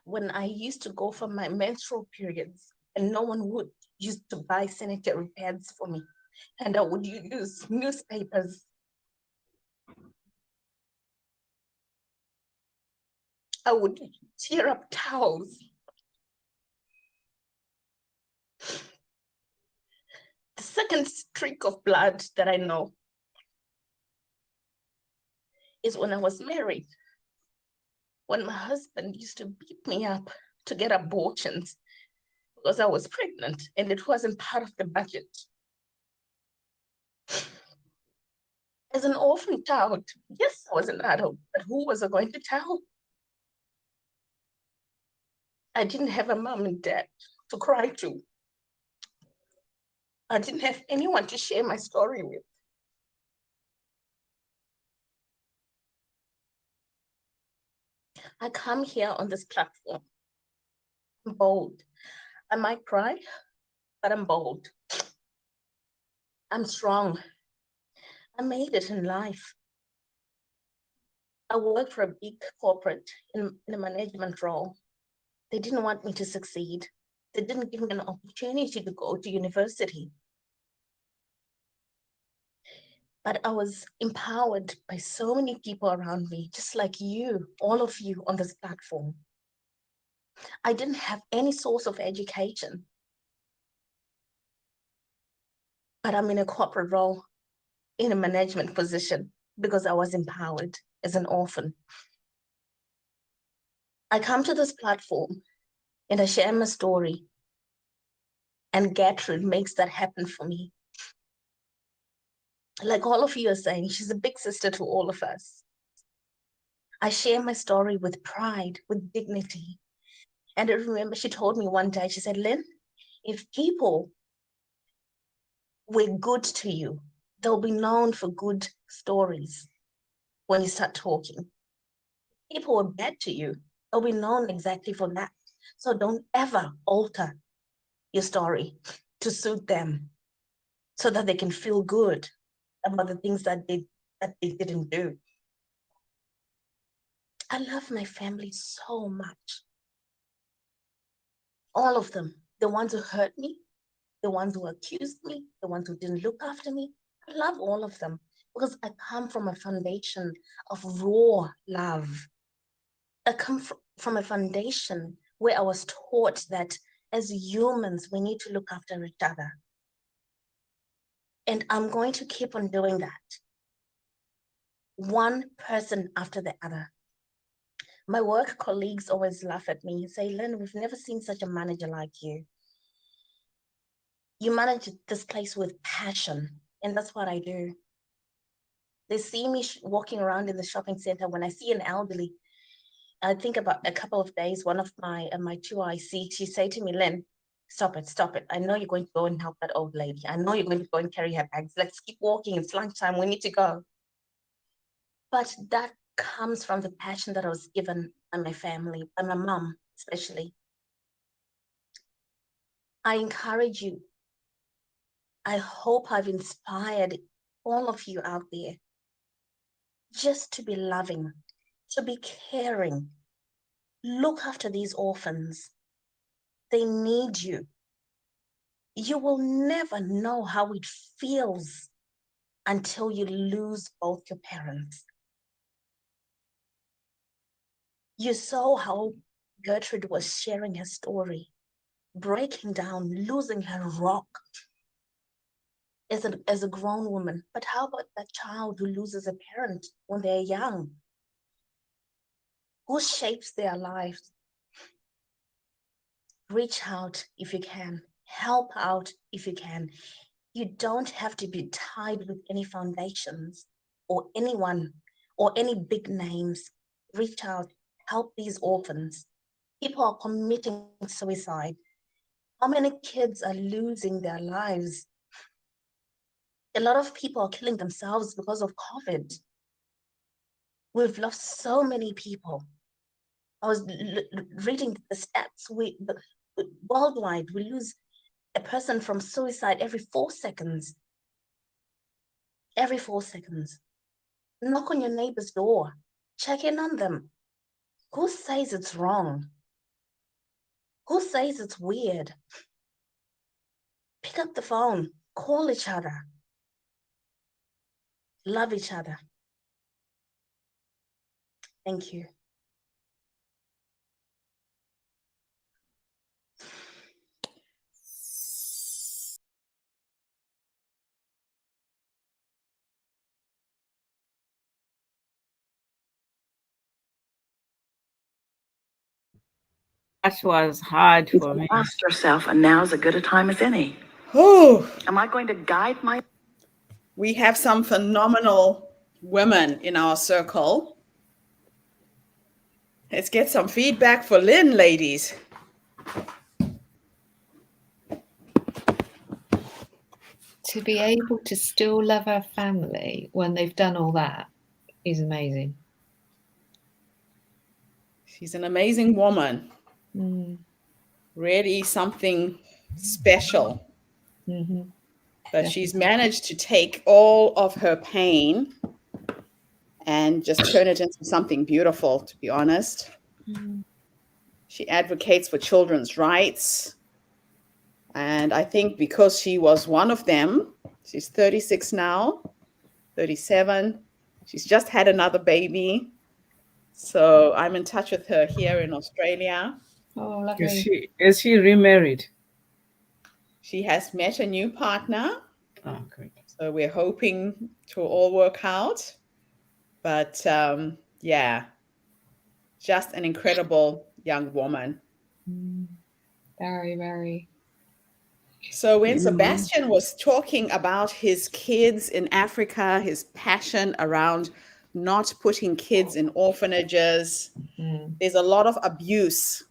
when I used to go for my menstrual periods and no one would use to buy sanitary pads for me. And I would use newspapers. I would tear up towels. The second streak of blood that I know is when I was married, when my husband used to beat me up to get abortions because I was pregnant and it wasn't part of the budget. As an orphan child, yes, I was an adult, but who was I going to tell? I didn't have a mom and dad to cry to. I didn't have anyone to share my story with. I come here on this platform. I'm bold. I might cry, but I'm bold. I'm strong. I made it in life. I worked for a big corporate in a management role. They didn't want me to succeed. They didn't give me an opportunity to go to university. But I was empowered by so many people around me, just like you, all of you on this platform. I didn't have any source of education, but I'm in a corporate role in a management position because I was empowered as an orphan. I come to this platform and I share my story, and Gertrude makes that happen for me. Like all of you are saying, she's a big sister to all of us. I share my story with pride, with dignity. And I remember she told me one day, she said, Lynn, if people were good to you, they'll be known for good stories when you start talking. People were bad to you, they'll be known exactly for that. So don't ever alter your story to suit them so that they can feel good about the things that they didn't do. I love my family so much. All of them, the ones who hurt me, the ones who accused me, the ones who didn't look after me. I love all of them because I come from a foundation of raw love. I come from a foundation where I was taught that as humans, we need to look after each other. And I'm going to keep on doing that. One person after the other. My work colleagues always laugh at me and say, Lynn, we've never seen such a manager like you. You manage this place with passion, and that's what I do. They see me walking around in the shopping center. When I see an elderly, I think about a couple of days, one of my two I see, she say to me, Lynn, stop it. I know you're going to go and help that old lady. I know you're going to go and carry her bags. Let's keep walking. It's lunchtime. We need to go. But that comes from the passion that I was given by my family, by my mom especially. I encourage you. I hope I've inspired all of you out there just to be loving, to be caring. Look after these orphans. They need you. You will never know how it feels until you lose both your parents. You saw how Gertrude was sharing her story, breaking down, losing her rock as a grown woman. But how about that child who loses a parent when they're young? Who shapes their lives? Reach out if you can. Help out if you can. You don't have to be tied with any foundations or anyone or any big names. Reach out, help these orphans. People are committing suicide. How many kids are losing their lives? A lot of people are killing themselves because of COVID. We've lost so many people. I was reading the stats. Worldwide, we lose a person from suicide every 4 seconds. Every 4 seconds. Knock on your neighbor's door. Check in on them. Who says it's wrong? Who says it's weird? Pick up the phone. Call each other. Love each other. Thank you. That was hard for me. Ask yourself, and now's as good a time as any. Oh, Am I going to guide my... we have some phenomenal women in our circle. Let's get some feedback for Lynn, ladies. To be able to still love our family when they've done all that is amazing. She's an amazing woman. Really something special. Mm-hmm. But she's managed to take all of her pain and just turn it into something beautiful, to be honest. She advocates for children's rights. And I think because she was one of them, she's 36 now, 37. She's just had another baby. So I'm in touch with her here in Australia. Oh, Is lovely. she remarried? She has met a new partner, Oh, good. so we're hoping to all work out. But yeah, just an incredible young woman. Very, very. So when You know, Sebastian was talking about his kids in Africa, his passion around not putting kids in orphanages, there's a lot of abuse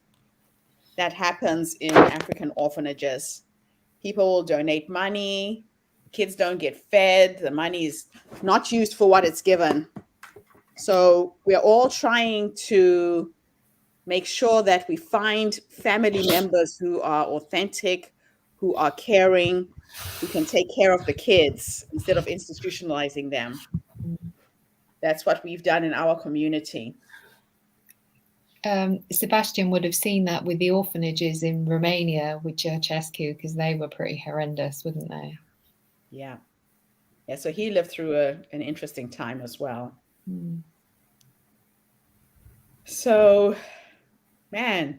that happens in African orphanages. People will donate money, kids don't get fed, the money is not used for what it's given. So we're all trying to make sure that we find family members who are authentic, who are caring, who can take care of the kids instead of institutionalizing them. That's what we've done in our community. Sebastian would have seen that with the orphanages in Romania with Ceausescu, because they were pretty horrendous, wouldn't they? Yeah. Yeah. So he lived through an interesting time as well. So, man,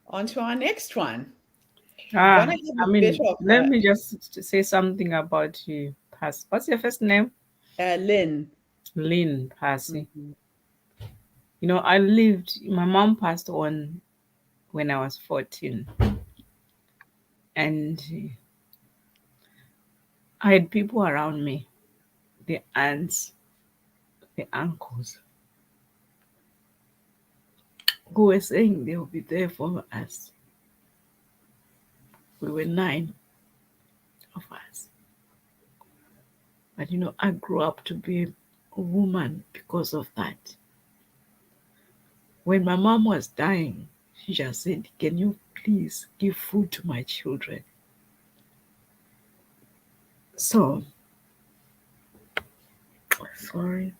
on to our next one. Gonna have a bit of let me just say something about you, Pass. What's your first name? Lynn. Lynn Passy. Mhm. You know, my mom passed on when I was 14. And I had people around me, the aunts, the uncles, who were saying they'll be there for us. We were 9 of us. But you know, I grew up to be a woman because of that. When my mom was dying, she just said, "Can you please give food to my children?" So, sorry.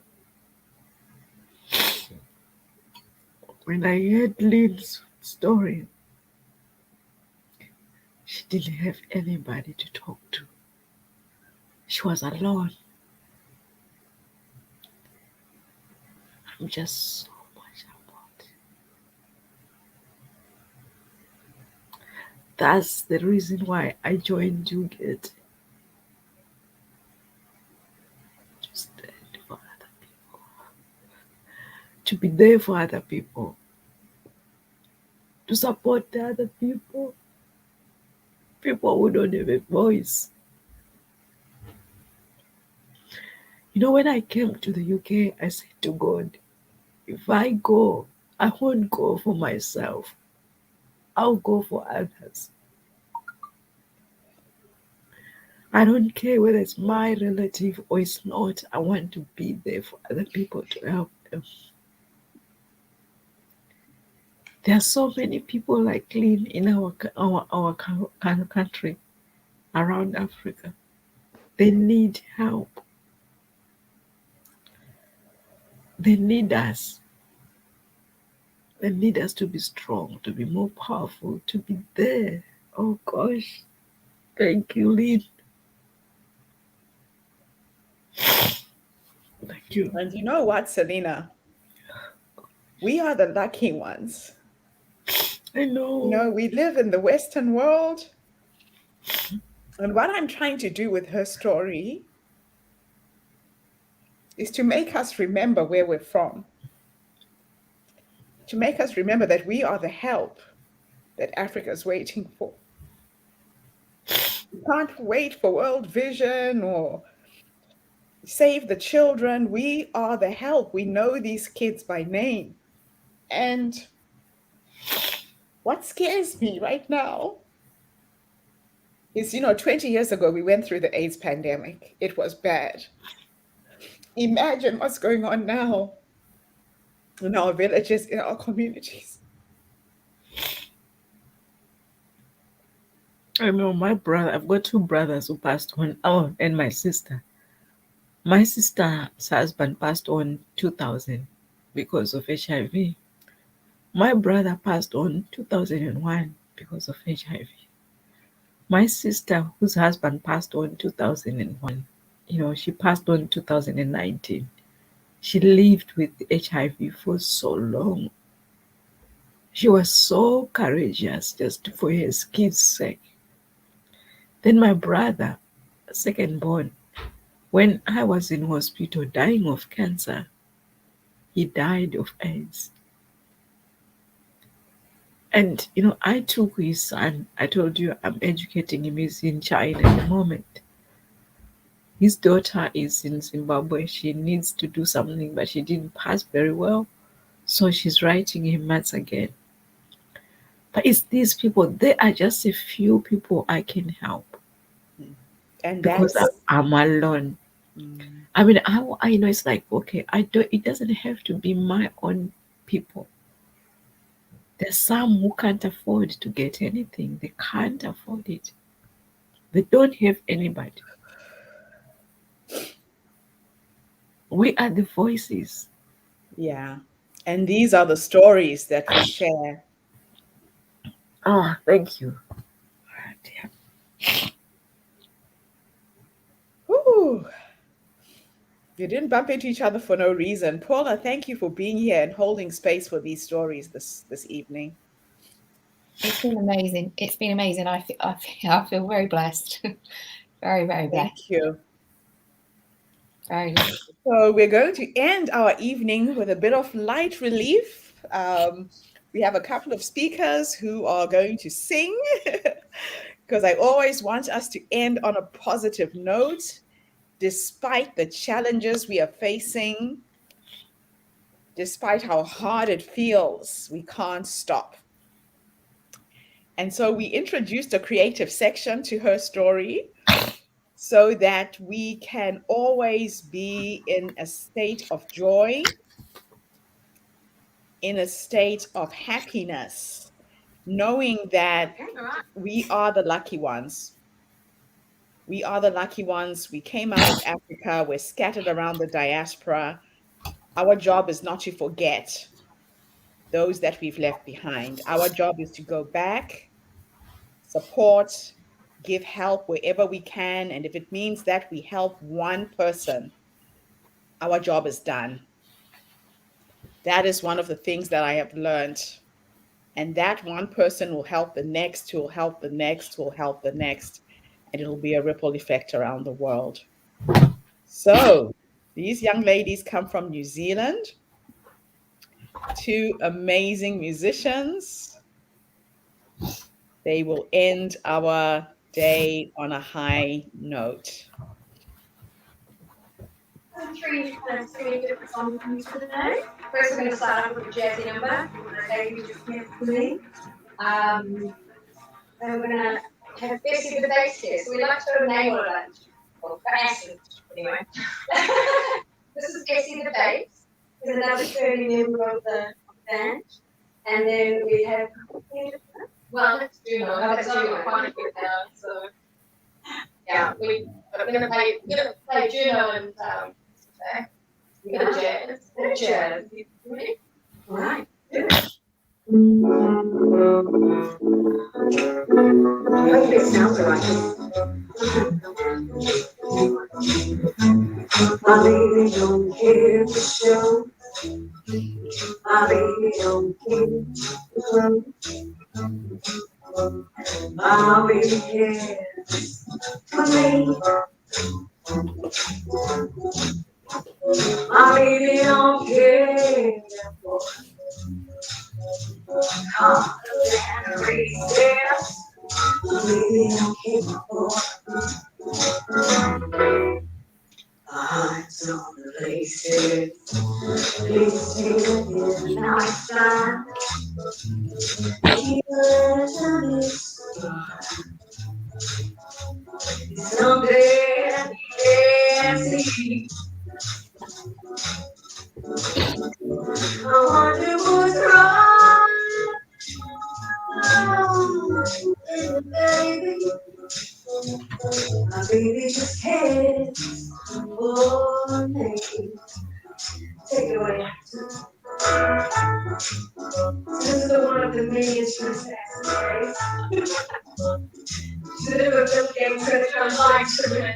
When I heard Lynn's story, she didn't have anybody to talk to. She was alone. I'm just so much about. That's the reason why I joined YouGet. To stand for other people. To be there for other people. To support the other people. People who don't have a voice. You know, when I came to the UK, I said to God, if I go, I won't go for myself. I'll go for others. I don't care whether it's my relative or it's not. I want to be there for other people to help them. There are so many people like Lynn in our country, around Africa. They need help. They need us. They need us to be strong, to be more powerful, to be there. Oh gosh. Thank you, Lynn. Thank you. And you know what, Selena? We are the lucky ones. I know. You know, we live in the Western world. And what I'm trying to do with Herstory is to make us remember where we're from, to make us remember that we are the help that Africa is waiting for. We can't wait for World Vision or Save the Children. We are the help. We know these kids by name. And what scares me right now is, 20 years ago, we went through the AIDS pandemic. It was bad. Imagine what's going on now in our villages, in our communities. I know my brother, I've got 2 brothers who passed on. Oh, and my sister. My sister's husband passed on 2000 because of HIV. My brother passed on 2001 because of HIV. My sister, whose husband passed on 2001, she passed on 2019. She lived with HIV for so long. She was so courageous just for his kids' sake. Then my brother, second born, when I was in hospital dying of cancer, he died of AIDS. And I took his son. I told you I'm educating him. He's in China at the moment. His daughter is in Zimbabwe. She needs to do something, but she didn't pass very well. So she's writing him maths again. But it's these people, they are just a few people I can help And because that's I'm alone. I mean, I know it's like, okay, it doesn't have to be my own people. There's some who can't afford to get anything. They can't afford it. They don't have anybody. We are the voices. yeah. And these are the stories that we share. Oh, thank you. Whew. You didn't bump into each other for no reason. Paula, thank you for being here and holding space for these stories this evening. It's been amazing. It's been amazing. I feel very blessed. Very, very blessed. Thank you. Very nice. So we're going to end our evening with a bit of light relief. We have a couple of speakers who are going to sing because I always want us to end on a positive note. Despite the challenges we are facing, despite how hard it feels, we can't stop. And so we introduced a creative section to Herstory so that we can always be in a state of joy, in a state of happiness, knowing that we are the lucky ones. We are the lucky ones. We came out of Africa. We're scattered around the diaspora. Our job is not to forget those that we've left behind. Our job is to go back, support, give help wherever we can. And if it means that we help one person, our job is done. That is one of the things that I have learned. And that one person will help the next, who will help the next, who will help the next. And it'll be a ripple effect around the world. So these young ladies come from New Zealand, two amazing musicians. They will end our day on a high note. Three different songs for today. First, we're going to start off with a jazzy number. You just hear from me. Then we're going to have Bessie the bass here. So we like to put a name on it. Well, Bessie, anyway. This is Bessie the bass. There's another curly member of the band. And then we have, well, let's do no. That's Juno. Quite a bit now. So, yeah, we're going to play Juno and we're going to jazz. Ready? All right. Hopefully it sounds all right. My baby don't care for show. My baby don't care for clothes. My baby cares for me. My baby don't care for cars and races. My baby don't care for hearts on the places. Places in night time. Someday I can see. I wonder what's wrong, baby. My baby just cares for me. Take it away. This is one of the many instruments that Should have a film game credit on my instrument.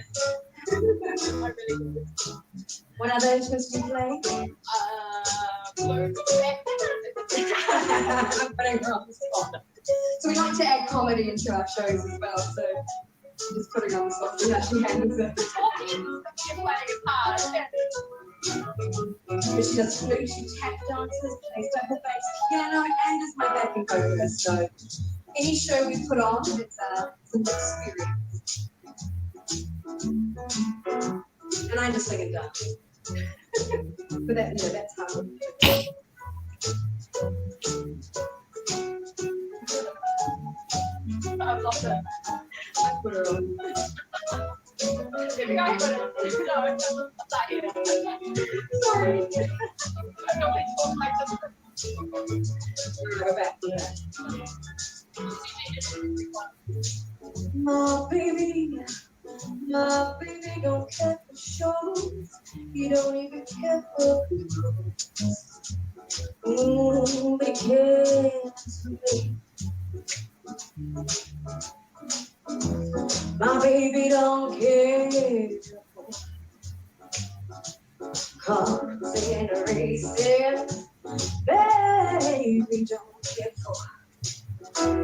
What other instruments do you play? I'm putting her on the spot. So we like to add comedy into our shows as well. So just putting her on the spot. So she handles it. But she does flute, she tap dances, plays her bass piano, and is my backing vocalist. So any show we put on, it's an experience. And I just sing and dance. But that, that's how. I've lost it. I put her on. Maybe I put it. No, I'm not here. Sorry. I don't want to talk like this. Go back to that. My baby don't care for shows. He don't even care for but he cares for me. My baby don't care for cars and races. Baby don't care for.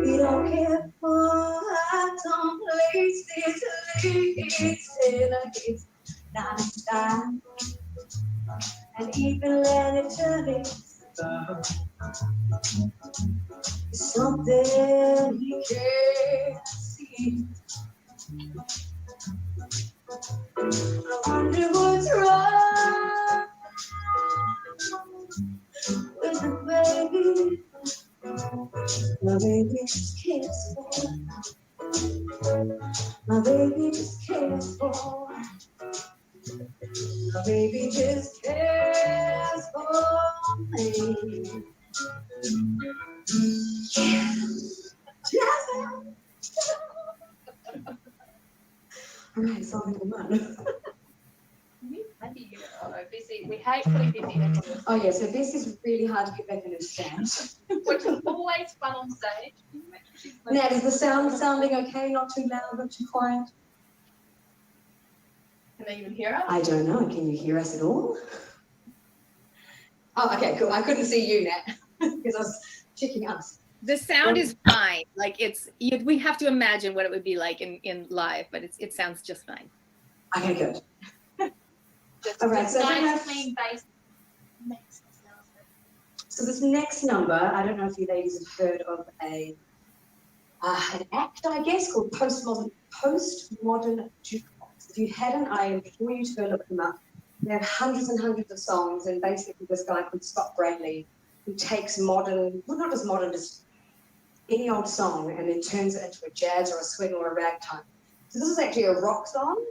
He don't care for some places, leads till his lifestyle, and even let it turn it something he can't see. I wonder what's wrong with the baby. My baby just cares for. My baby just cares for. My baby just cares for me. Yes. All right, so I'm done. Busy. We hate putting busy back on the Oh yeah, so this is really hard to get back in her stand. which is always fun on stage. Now, is the sounding okay? Not too loud, not too quiet? Can they even hear us? I don't know. Can you hear us at all? Oh, okay, cool. I couldn't see you, Nat, because I was checking us. The sound is fine. Like we have to imagine what it would be like in live, but it sounds just fine. Okay, good. Just all right, so nice, clean bass. So this next number, I don't know if you ladies have heard of an act, I guess, called postmodern jukebox. If you hadn't, I implore you to go look them up. They have hundreds and hundreds of songs, and basically this guy called Scott Bradley, who takes modern, well, not just modern, just any old song, and then turns it into a jazz or a swing or a ragtime. So this is actually a rock song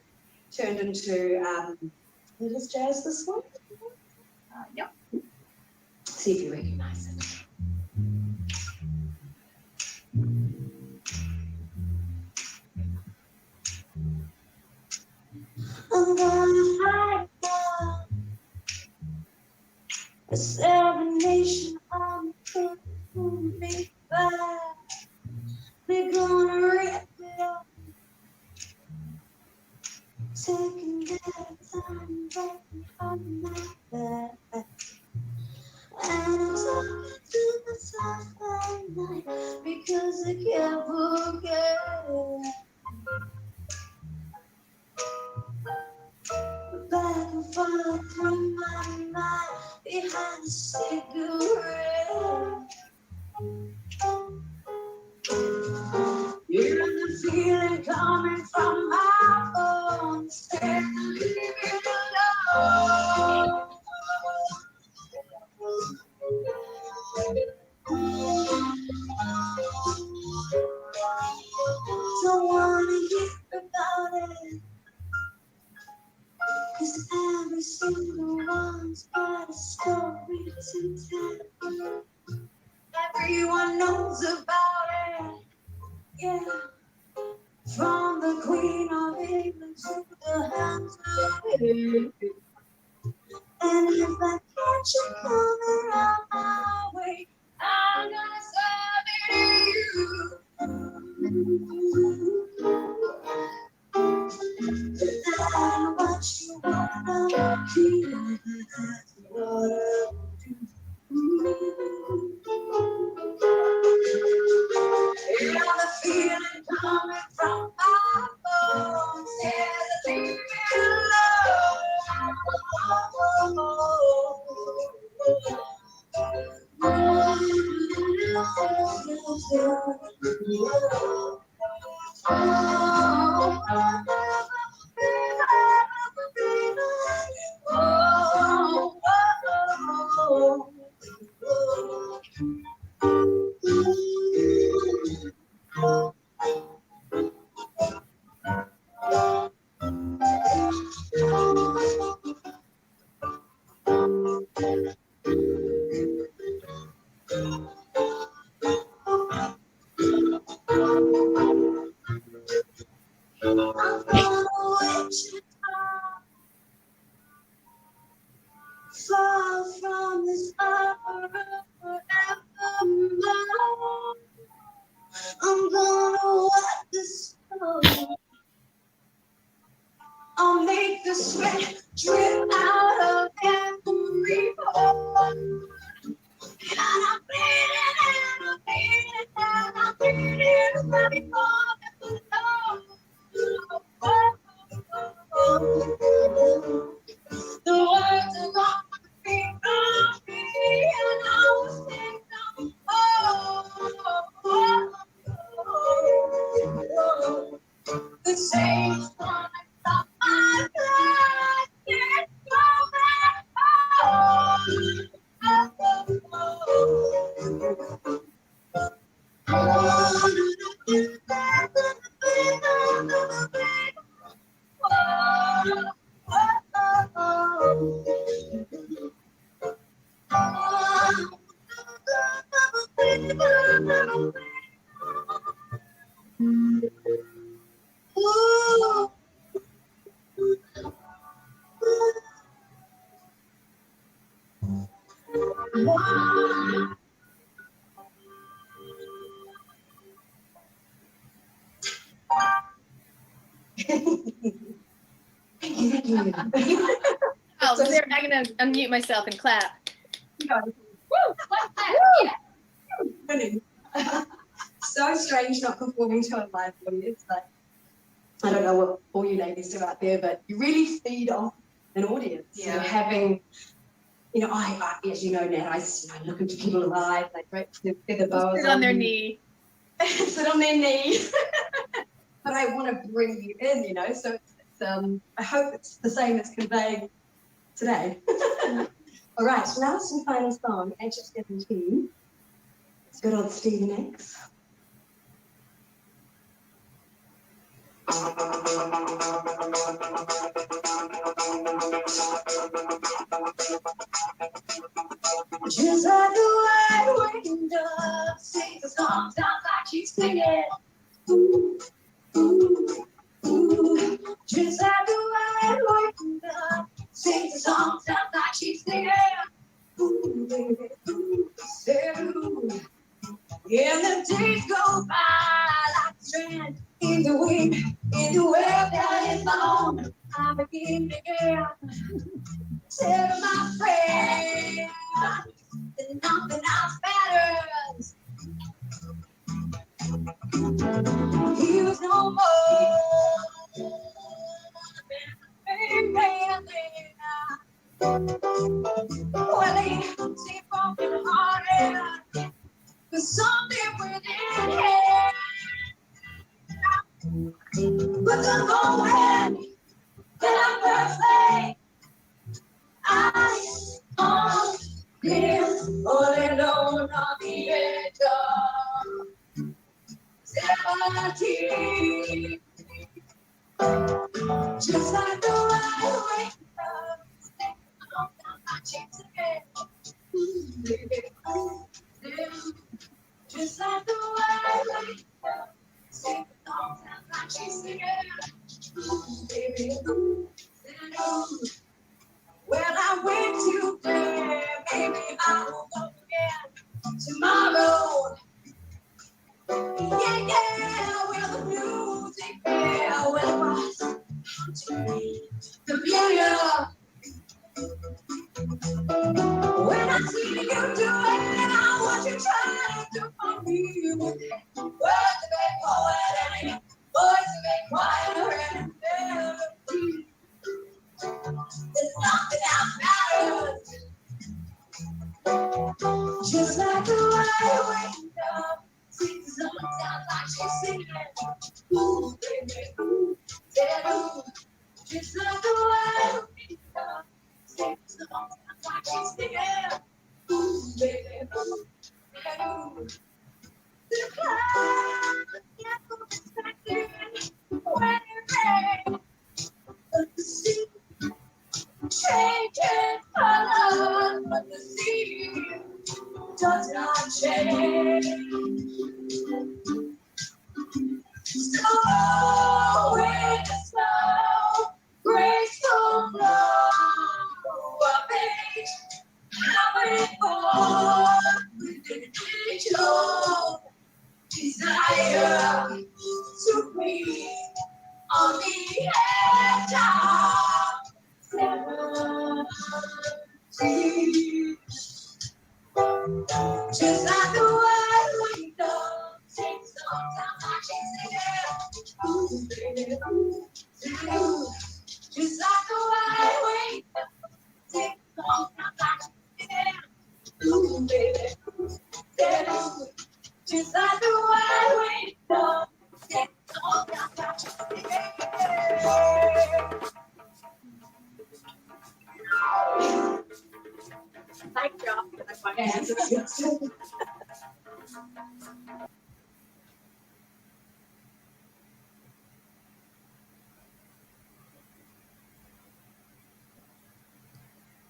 turned into, what is jazz, this one? Yeah. See if you recognize it. I'm gonna fight for a serenation on the me back. We're gonna rip it up, taking that time right from my back. And I'm talking to myself at night because I can't forget. Back and forth through my mind behind a cigarette. Hear the feeling coming from my bones. Stand and leave it alone. Don't wanna hear about it, 'cause every single one's got a story to tell. Everyone knows about it, yeah. From the Queen of England to the hands of it. And if I catch you coming around my way, I'm gonna serve it to you. That's what you wanna feel. That's what I do. Far from this hour forevermore. I'm gonna wipe the snow. I'll make the sweat drip out of every pore. And I'm bleeding, and I'm bleeding, and I'm bleeding before the know. The words are gonna be from me, and I will sing them. The saints gonna stop my blood. It's coming home. Oh, there, I'm gonna unmute myself and clap. Woo! Yeah. So strange not performing to a live audience. Like, I don't know what all you ladies do out there, but you really feed off an audience. Yeah. You know, having, I as you know, Nat, I look into people's eyes, like right to the bows. Sit on their knee. Sit on their knee. But I want to bring you in, so it's I hope it's the same as conveying today. All right, last and final song, Age of 17. It's good old Stevie Nicks. Just like the white wind up, sings a song, sounds like she's singing. Ooh, ooh, ooh. Just like the white wind up, sings a song, sounds like she's singing. Ooh, baby, ooh, ooh. Yeah, the days go by like a strand in the wind, in the web that is on. I begin again. Tell my friend that nothing else matters. He was no more than well, they see broken hearted, but something within him. But the moment that I first say I saw him all alone on the edge of 17. Just like the right way down my cheeks again. Baby, just like the right way down. Sing the song down my cheeks again. Baby, well, I went today, maybe I will go again tomorrow. Yeah, yeah, well, the music, yeah, well, it was familiar. When I see you do it, I want you trying to do for me. Words to make poet and voice to make choir and melody. There's nothing else matters. Just like the right wind Ooh, baby, ooh, yeah, ooh. Just like the wild become. Six songs I can stand. Ooh, baby, ooh, yeah, ooh. The clouds get distracted when it rains, but the sea changes color, but the sea does not change. Slow in the snow, graceful flow of age, how it falls with an angel desire to be on the edge of seventeen. Just like the wild window, sings songs I'm singing. Ooh, baby, ooh, ooh. Just like the wild window, sings songs I'm singing. Ooh, baby, ooh. Just like the wild window, sings songs I'm singing. Mic drop.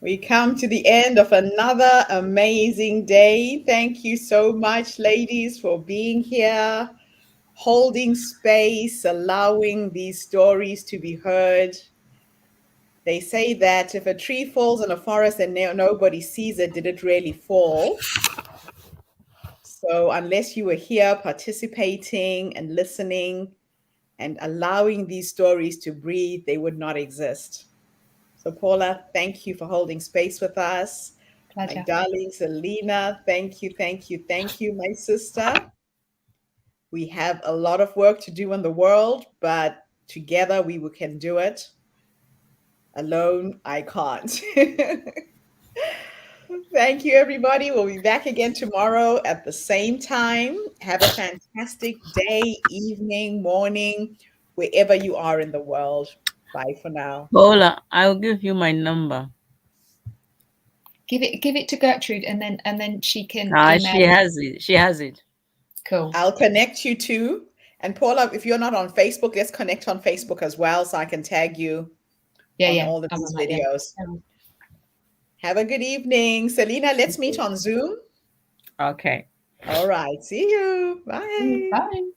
We come to the end of another amazing day. Thank you so much, ladies, for being here, holding space, allowing these stories to be heard. They say that if a tree falls in a forest and nobody sees it, did it really fall? So, unless you were here participating and listening and allowing these stories to breathe, they would not exist. So, Paula, thank you for holding space with us. My Pleasure. darling Selena, thank you, thank you, thank you, my sister. We have a lot of work to do in the world, but together we can do it. Alone, I can't. Thank you, everybody. We'll be back again tomorrow at the same time. Have a fantastic day, evening, morning, wherever you are in the world. Bye for now. Paula, I'll give you my number. Give it to Gertrude, and then she can She email. has it. She has it. Cool. I'll connect you too. And Paula, if you're not on Facebook, let's connect on Facebook as well so I can tag you on all of these videos. Have a good evening. Selena, let's meet on Zoom. Okay. All right. See you. Bye. Bye.